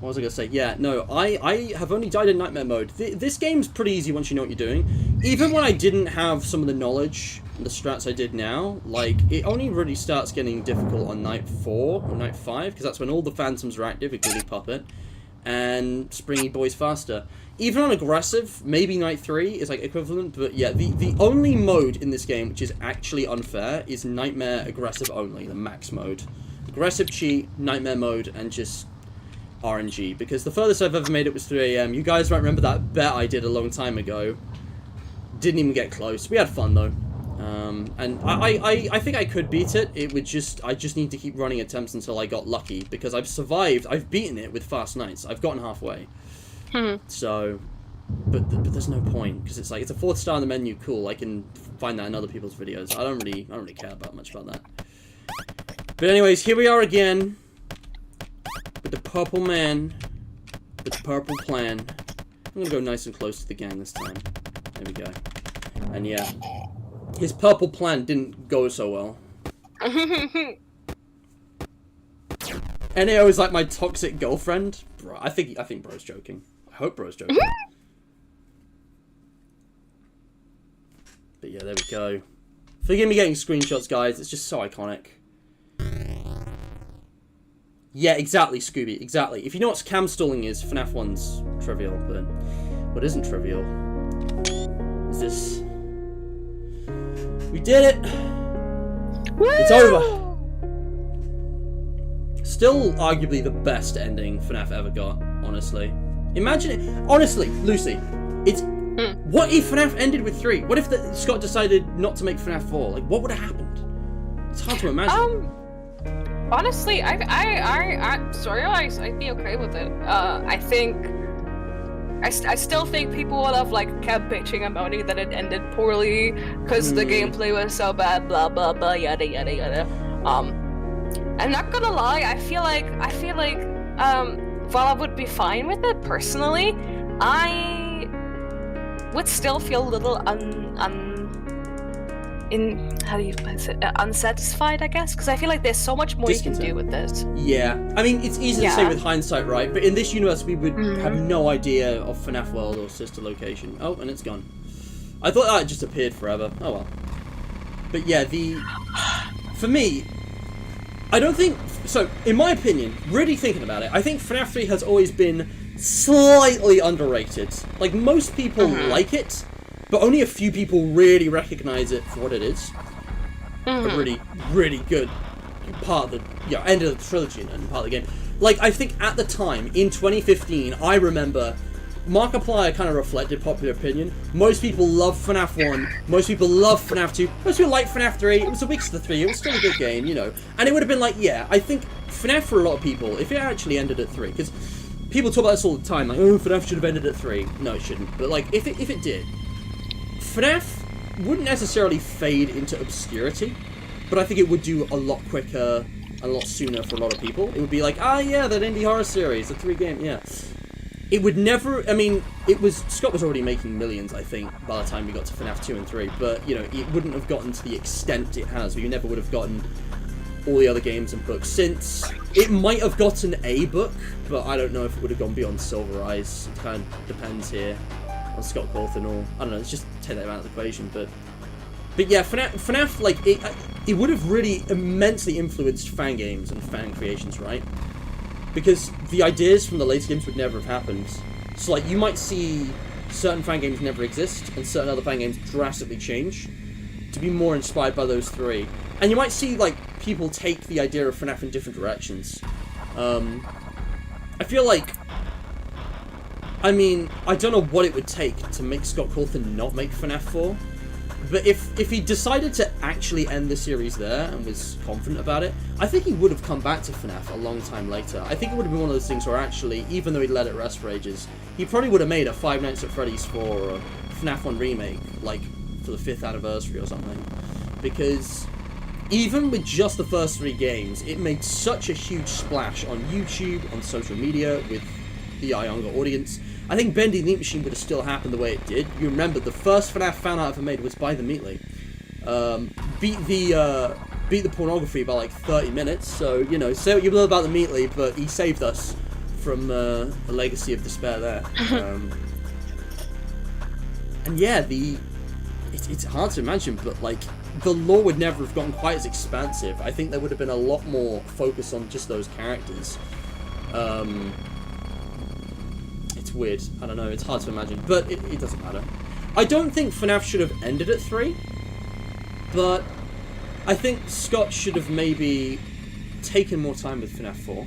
what was I gonna say? Yeah, no, I have only died in Nightmare mode. This game's pretty easy once you know what you're doing. Even when I didn't have some of the knowledge and the strats I did now, like, it only really starts getting difficult on night 4 or night 5, because that's when all the phantoms are active, including Puppet, and Springy Boy's faster. Even on aggressive, maybe night 3 is like equivalent, but yeah, the only mode in this game which is actually unfair is Nightmare aggressive only, the max mode. Aggressive cheat, Nightmare mode, and just RNG, because the furthest I've ever made it was 3 a.m. You guys might remember that bet I did a long time ago. Didn't even get close. We had fun though. And I think I could beat it. I just need to keep running attempts until I got lucky, because I've survived. I've beaten it with fast nights. I've gotten halfway. So, but there's no point, because it's like, it's a 4th star in the menu. Cool, I can find that in other people's videos. I don't really care much about that. But anyways, here we are again with the purple man, with the purple plan. I'm gonna go nice and close to the gang this time. There we go. And yeah, his purple plan didn't go so well. NAO is like my toxic girlfriend. Bro, I think bro's joking. I hope bro's joking. But yeah, there we go. Forgive me getting screenshots, guys. It's just so iconic. Yeah, exactly, Scooby. Exactly. If you know what cam stalling is, FNAF 1's trivial, but what isn't trivial is this. We did it! Woo! It's over! Still arguably the best ending FNAF ever got, honestly. Imagine it. Honestly, Lucy, it's... What if FNAF ended with 3? What if Scott decided not to make FNAF 4? Like, what would have happened? It's hard to imagine. Honestly, I'd be okay with it. I still think people would have like kept bitching and moaning that it ended poorly because the gameplay was so bad, blah blah blah, yada yada yada. I'm not gonna lie, I feel like while I would be fine with it personally, I would still feel a little unsatisfied, I guess, because I feel like there's so much more you can do with this. Yeah, I mean, it's easy to say with hindsight, right? But in this universe, we would have no idea of FNAF World or sister location. Oh, and it's gone. I thought that just appeared forever. Oh well. But yeah, for me, I don't think so. In my opinion, really thinking about it, I think FNAF 3 has always been slightly underrated. Like, most people like it, but only a few people really recognize it for what it is. A really, really good part of the end of the trilogy and part of the game. Like, I think at the time, in 2015, I remember Markiplier kind of reflected popular opinion. Most people love FNAF 1, most people love FNAF 2, most people like FNAF 3, it was a mix of the 3, it was still a good game, you know. And it would have been like, yeah, I think FNAF for a lot of people, if it actually ended at 3, because people talk about this all the time, like, oh, FNAF should have ended at 3. No, it shouldn't. But, like, if it did, FNAF wouldn't necessarily fade into obscurity, but I think it would do a lot quicker, a lot sooner for a lot of people. It would be like, yeah, that indie horror series, the 3-game, yeah. It would never, I mean, Scott was already making millions, I think, by the time we got to FNAF 2 and 3, but, you know, it wouldn't have gotten to the extent it has, or you never would have gotten all the other games and books since. It might have gotten a book, but I don't know if it would have gone beyond Silver Eyes. It kind of depends here on Scott Cawthon or, I don't know, let's just take that out of the equation, but yeah, FNAF, like, it would have really immensely influenced fan games and fan creations, right? Because the ideas from the later games would never have happened. So, like, you might see certain fan games never exist, and certain other fan games drastically change to be more inspired by those 3. And you might see, like, people take the idea of FNAF in different directions. I feel like, I mean, I don't know what it would take to make Scott Cawthon not make FNAF 4. But if he decided to actually end the series there and was confident about it, I think he would have come back to FNAF a long time later. I think it would have been one of those things where actually, even though he'd let it rest for ages, he probably would have made a Five Nights at Freddy's 4 or a FNAF 1 remake, like, for the 5th anniversary or something. Because even with just the first 3 games, it made such a huge splash on YouTube, on social media, with the younger audience. I think Bendy the Meat Machine would have still happened the way it did. You remember, the first FNAF fan art ever made was by the Meatly. Beat the pornography by like 30 minutes, so, you know, say what you will about the Meatly, but he saved us from a legacy of despair there. And yeah, it's hard to imagine, but like, the lore would never have gotten quite as expansive. I think there would have been a lot more focus on just those characters. It's weird. I don't know. It's hard to imagine, but it doesn't matter. I don't think FNAF should have ended at 3, but I think Scott should have maybe taken more time with FNAF 4.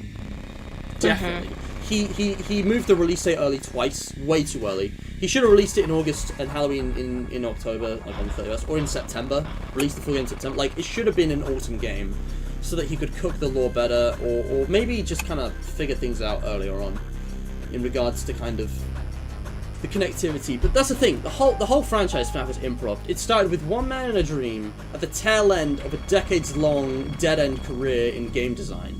Definitely. He moved the release date early twice, way too early. He should have released it in August and Halloween in October, like on the 31st, or in September. Released the full game in September. Like, it should have been an autumn game, so that he could cook the lore better, or maybe just kind of figure things out earlier on, in regards to kind of the connectivity. But that's the thing, the whole franchise FNAF was improv. It started with one man in a dream at the tail end of a decades-long dead-end career in game design,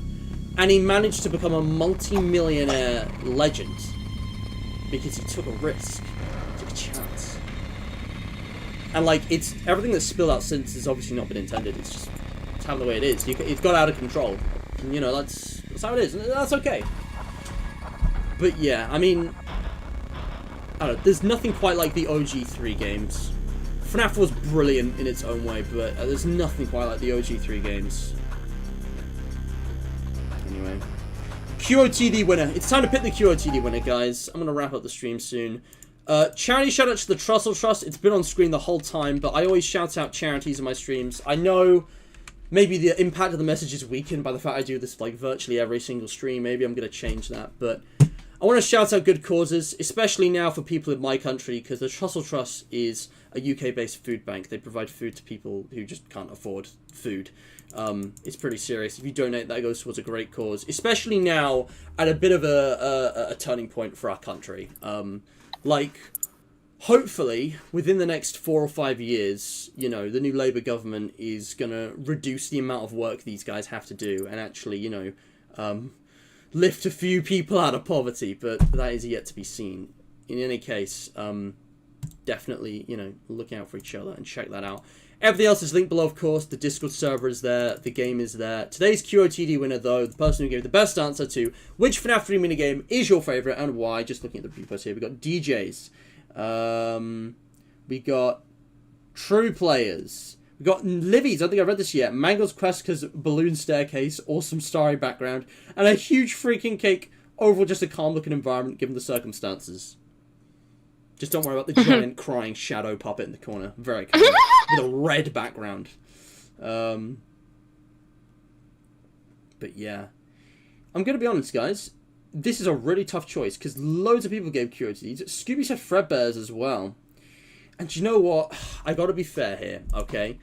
and he managed to become a multi-millionaire legend because he took a risk, took a chance. And like, it's everything that's spilled out since has obviously not been intended. It's how the way it is. It's got out of control, and, you know, that's how it is, and that's okay. But yeah, I mean, I don't know, there's nothing quite like the OG 3 games. FNAF was brilliant in its own way, but there's nothing quite like the OG 3 games. Anyway, QOTD winner. It's time to pick the QOTD winner, guys. I'm gonna wrap up the stream soon. Charity shout out to the Trussell Trust. It's been on screen the whole time, but I always shout out charities in my streams. I know maybe the impact of the message is weakened by the fact I do this like virtually every single stream. Maybe I'm gonna change that, but I want to shout out good causes, especially now for people in my country, because the Trussell Trust is a UK-based food bank. They provide food to people who just can't afford food. It's pretty serious. If you donate, that goes towards a great cause, especially now at a bit of a turning point for our country. Like, hopefully, within the next 4 or 5 years, you know, the new Labour government is going to reduce the amount of work these guys have to do and actually, you know, lift a few people out of poverty, but that is yet to be seen. In any case, definitely, you know, look out for each other and check that out. Everything else is linked below, of course. The Discord server is there. The game is there. Today's QOTD winner, though, the person who gave the best answer to which FNAF 3 minigame is your favourite and why. Just looking at the repost here, we got DJs. We got True Players. We got Livy's, I don't think I've read this yet. Mango's Quest because balloon staircase, awesome starry background, and a huge freaking cake. Overall, just a calm looking environment given the circumstances. Just don't worry about the giant crying shadow puppet in the corner. Very calm. With a red background. But yeah. I'm going to be honest, guys. This is a really tough choice because loads of people gave QOTDs. Scooby said Fredbear's as well. And you know what? I got to be fair here, okay?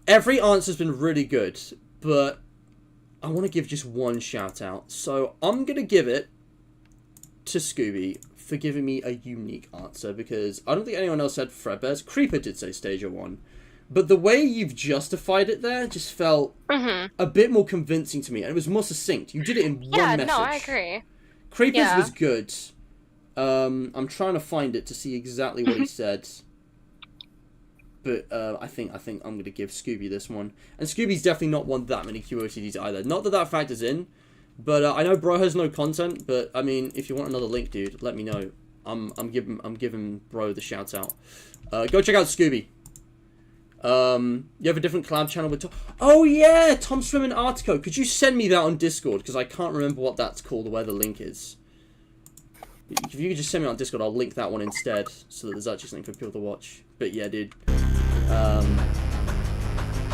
Every answer's been really good, but I want to give just one shout out. So I'm going to give it to Scooby for giving me a unique answer, because I don't think anyone else said Fredbear's. Creeper did say Stage 1. But the way you've justified it there just felt a bit more convincing to me, and it was more succinct. You did it in one message. Yeah, no, I agree. Creepers was good. I'm trying to find it to see exactly what he said. But I think I'm going to give Scooby this one. And Scooby's definitely not won that many QOTDs either. Not that factors in. But I know Bro has no content. But I mean, if you want another link, dude, let me know. I'm giving Bro the shout out. Go check out Scooby. You have a different collab channel with Tom. Oh yeah, Tom Swim and Artico. Could you send me that on Discord? Because I can't remember what that's called or where the link is. If you could just send me on Discord, I'll link that one instead, so that there's actually something for people to watch. But yeah, dude.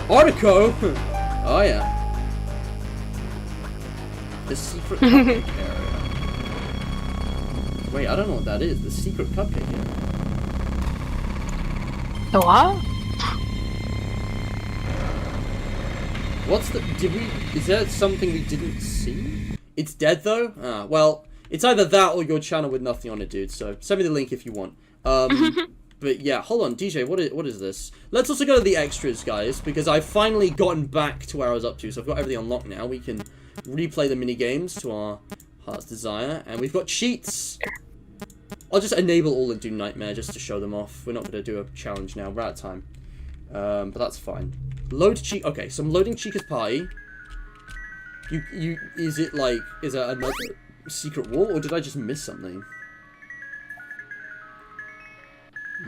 Artico! Oh yeah. The secret cupcake area. Wait, I don't know what that is. The secret cupcake area. The what? What's the... Is there something we didn't see? It's dead, though? Ah, well, it's either that or your channel with nothing on it, dude. So, send me the link if you want. But yeah, hold on, DJ, what is this? Let's also go to the extras, guys, because I've finally gotten back to where I was up to. So, I've got everything unlocked now. We can replay the mini-games to our heart's desire. And we've got cheats. I'll just enable all and do Nightmare just to show them off. We're not going to do a challenge now. We're out of time. But that's fine. Load cheek. Okay, so I'm loading Chica's party. Is it another secret wall, or did I just miss something?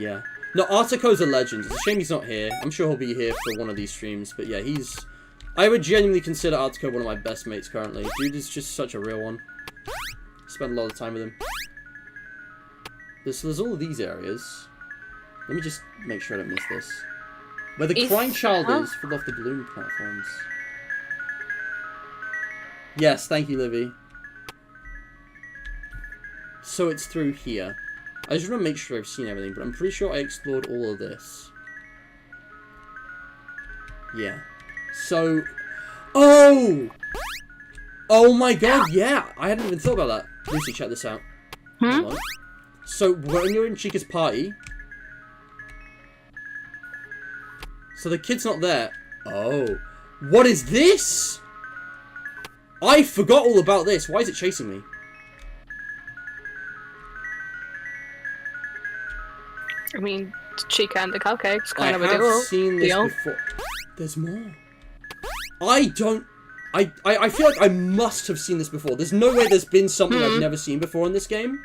Yeah. No, Artico's a legend. It's a shame he's not here. I'm sure he'll be here for one of these streams, but yeah, I would genuinely consider Artico one of my best mates currently. Dude is just such a real one. Spend a lot of time with him. There's all of these areas. Let me just make sure I don't miss this. Where the crying child is, full of the balloon platforms. Yes, thank you, Livy. So it's through here. I just want to make sure I've seen everything, but I'm pretty sure I explored all of this. Yeah. So... Oh! Oh my god, yeah! I hadn't even thought about that. Lucy, check this out. Hold on. So, when you're in Chica's party... So the kid's not there. Oh. What is this? I forgot all about this. Why is it chasing me? I mean, Chica and the cupcake's kind of a I duo. have seen this before. There's more. I feel like I must have seen this before. There's no way there's been something I've never seen before in this game.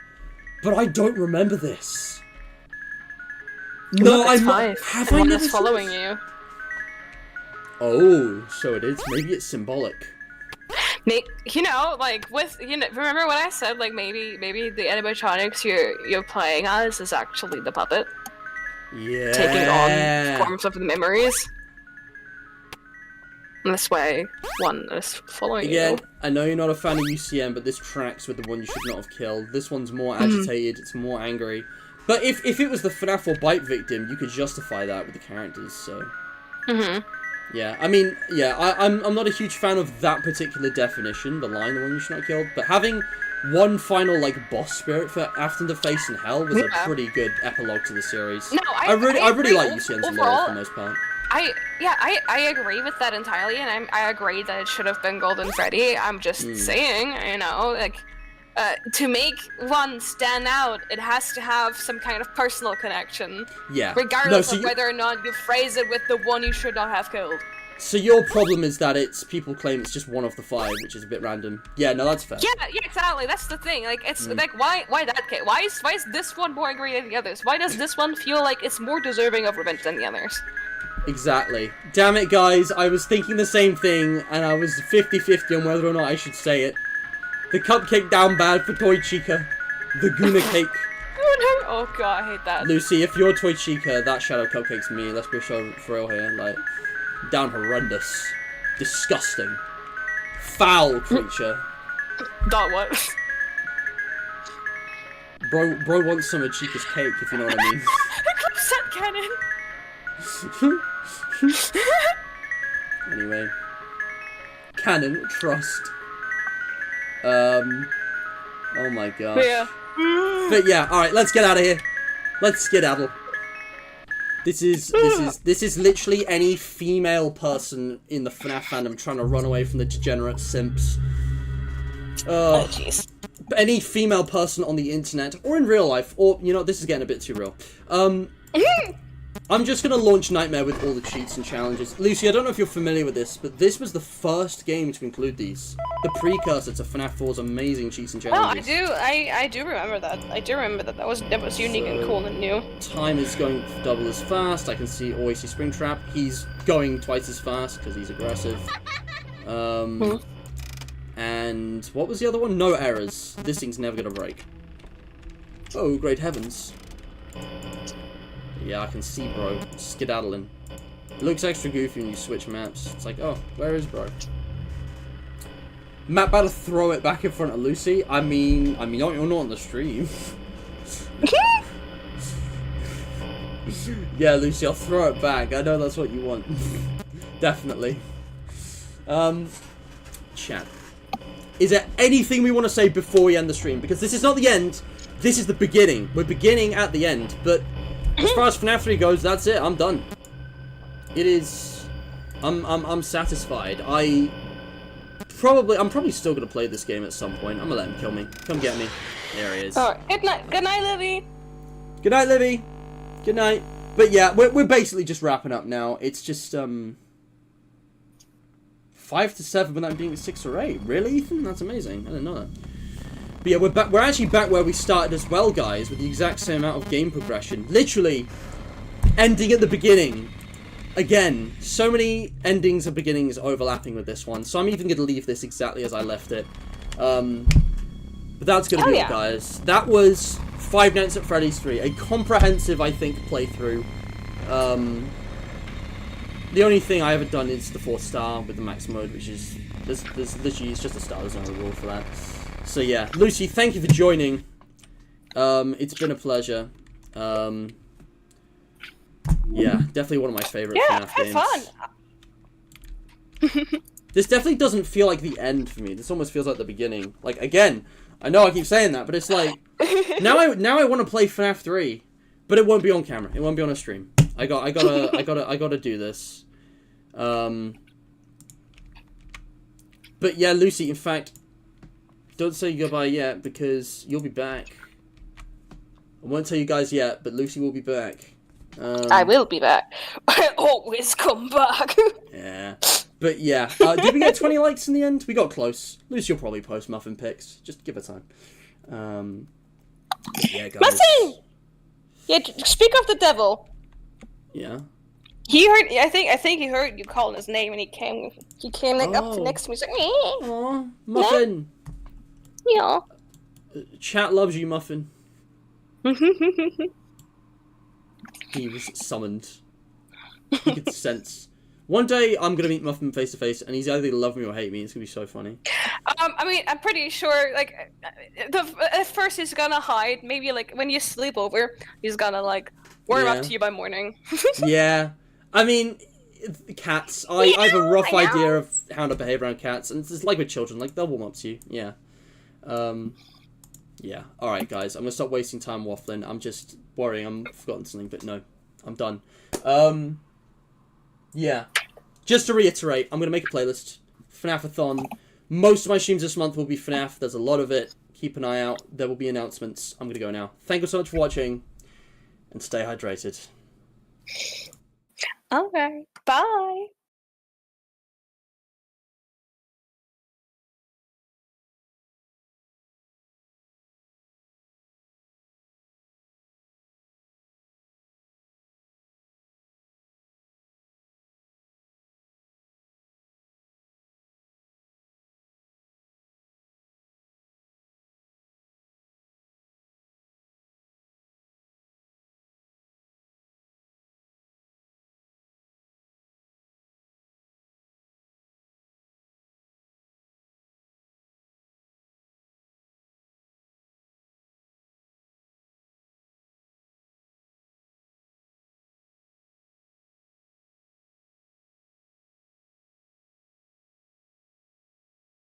But I don't remember this. No, Have I never following you? Oh, so it is. Maybe it's symbolic. You know, like remember what I said? Like maybe the animatronics you're playing as is actually the puppet. Yeah. Taking on forms of the memories. And this way, one is following you. I know you're not a fan of UCM, but this tracks with the one you should not have killed. This one's more agitated. It's more angry. But if it was the FNAF or Bite victim, you could justify that with the characters. So. Yeah, I mean, yeah, I'm not a huge fan of that particular definition, the line, the one you should not kill, but having one final, like, boss spirit for Afton to face in hell was a pretty good epilogue to the series. No, I really like UCN's lore for the most part. I agree with that entirely, and I agree that it should have been Golden Freddy. I'm just saying, you know, like, to make one stand out, it has to have some kind of personal connection. Yeah. Regardless of whether or not you phrase it with the one you should not have killed. So your problem is that people claim it's just one of the 5, which is a bit random. Yeah, no, that's fair. Yeah, exactly. That's the thing. Like, it's like, why that kid? Why is this one more angry than the others? Why does this one feel like it's more deserving of revenge than the others? Exactly. Damn it, guys. I was thinking the same thing, and I was 50-50 on whether or not I should say it. The cupcake down bad for Toy Chica. The Guna cake. Oh god, I hate that. Lucy, if you're Toy Chica, that shadow cupcake's me. Let's be for real here. Like, down horrendous. Disgusting. Foul creature. Dot what? Bro wants some of Chica's cake, if you know what I mean. Set cannon. Anyway. Canon, trust. Oh my gosh. Yeah. But yeah, alright, let's get out of here. Let's skedaddle. This is literally any female person in the FNAF fandom trying to run away from the degenerate simps. Oh, jeez. Any female person on the internet, or in real life, or, you know, this is getting a bit too real. I'm just going to launch Nightmare with all the cheats and challenges. Lucy, I don't know if you're familiar with this, but this was the first game to include these. The precursor to FNAF 4's amazing cheats and challenges. Oh, I do remember that. I do remember that. That was unique and cool and new. Time is going double as fast. I can always see Springtrap. He's going twice as fast because he's aggressive. And what was the other one? No errors. This thing's never going to break. Oh, great heavens. Yeah, I can see bro skedaddling. It looks extra goofy when you switch maps. It's like, oh, where is bro? Matt about to throw it back in front of Lucy. I mean, you're not on the stream. Yeah, Lucy, I'll throw it back. I know that's what you want. Definitely. Chat. Is there anything we want to say before we end the stream? Because this is not the end. This is the beginning. We're beginning at the end, but as far as FNAF 3 goes, that's it. I'm done. It is. I'm satisfied. I'm probably still gonna play this game at some point. I'm gonna let him kill me. Come get me. There he is. Alright. Good night, Livy. Good night, Livy. Good night. But yeah, we're basically just wrapping up now. It's just 5 to 7 without being 6 or 8. Really, Ethan? That's amazing. I didn't know that. But yeah, we're back. We're actually back where we started as well, guys, with the exact same amount of game progression. Literally, ending at the beginning. Again, so many endings and beginnings overlapping with this one. So I'm even going to leave this exactly as I left it. But that's going to be it, guys. That was Five Nights at Freddy's 3. A comprehensive, I think, playthrough. The only thing I haven't done is the 4th star with the max mode, which is... There's literally, it's just a star. There's no rule for that. So yeah, Lucy, thank you for joining. It's been a pleasure. Yeah, definitely one of my favorite FNAF games. Fun. This definitely doesn't feel like the end for me. This almost feels like the beginning. Like, again, I know I keep saying that, but it's like now I want to play FNAF 3, but it won't be on camera. It won't be on a stream. I gotta do this. But yeah, Lucy, in fact, don't say goodbye yet, because you'll be back. I won't tell you guys yet, but Lucy will be back. I will be back. I always come back. Yeah. But yeah, did we get 20 likes in the end? We got close. Lucy will probably post muffin pics. Just give it time. Yeah, guys. Muffin! Yeah, speak of the devil. Yeah. He heard. I think he heard you calling his name, and he came like up to next to me. He's like, "Aw, Muffin." Yeah. Chat loves you, Muffin. He was summoned. He could sense. One day I'm gonna meet Muffin face to face, and he's either gonna love me or hate me. It's gonna be so funny. I mean, I'm pretty sure. Like, at first he's gonna hide. Maybe like when you sleep over, he's gonna like warm up to you by morning. Yeah. I mean, cats. I have a rough idea of how to behave around cats, and it's like with children. Like, they'll warm up to you. Yeah. Yeah. Alright, guys. I'm gonna stop wasting time waffling. I'm just worrying I've forgotten something, but no. I'm done. Yeah. Just to reiterate, I'm gonna make a playlist. FNaFathon. Most of my streams this month will be FNAF. There's a lot of it. Keep an eye out. There will be announcements. I'm gonna go now. Thank you so much for watching, and stay hydrated. Okay. Bye.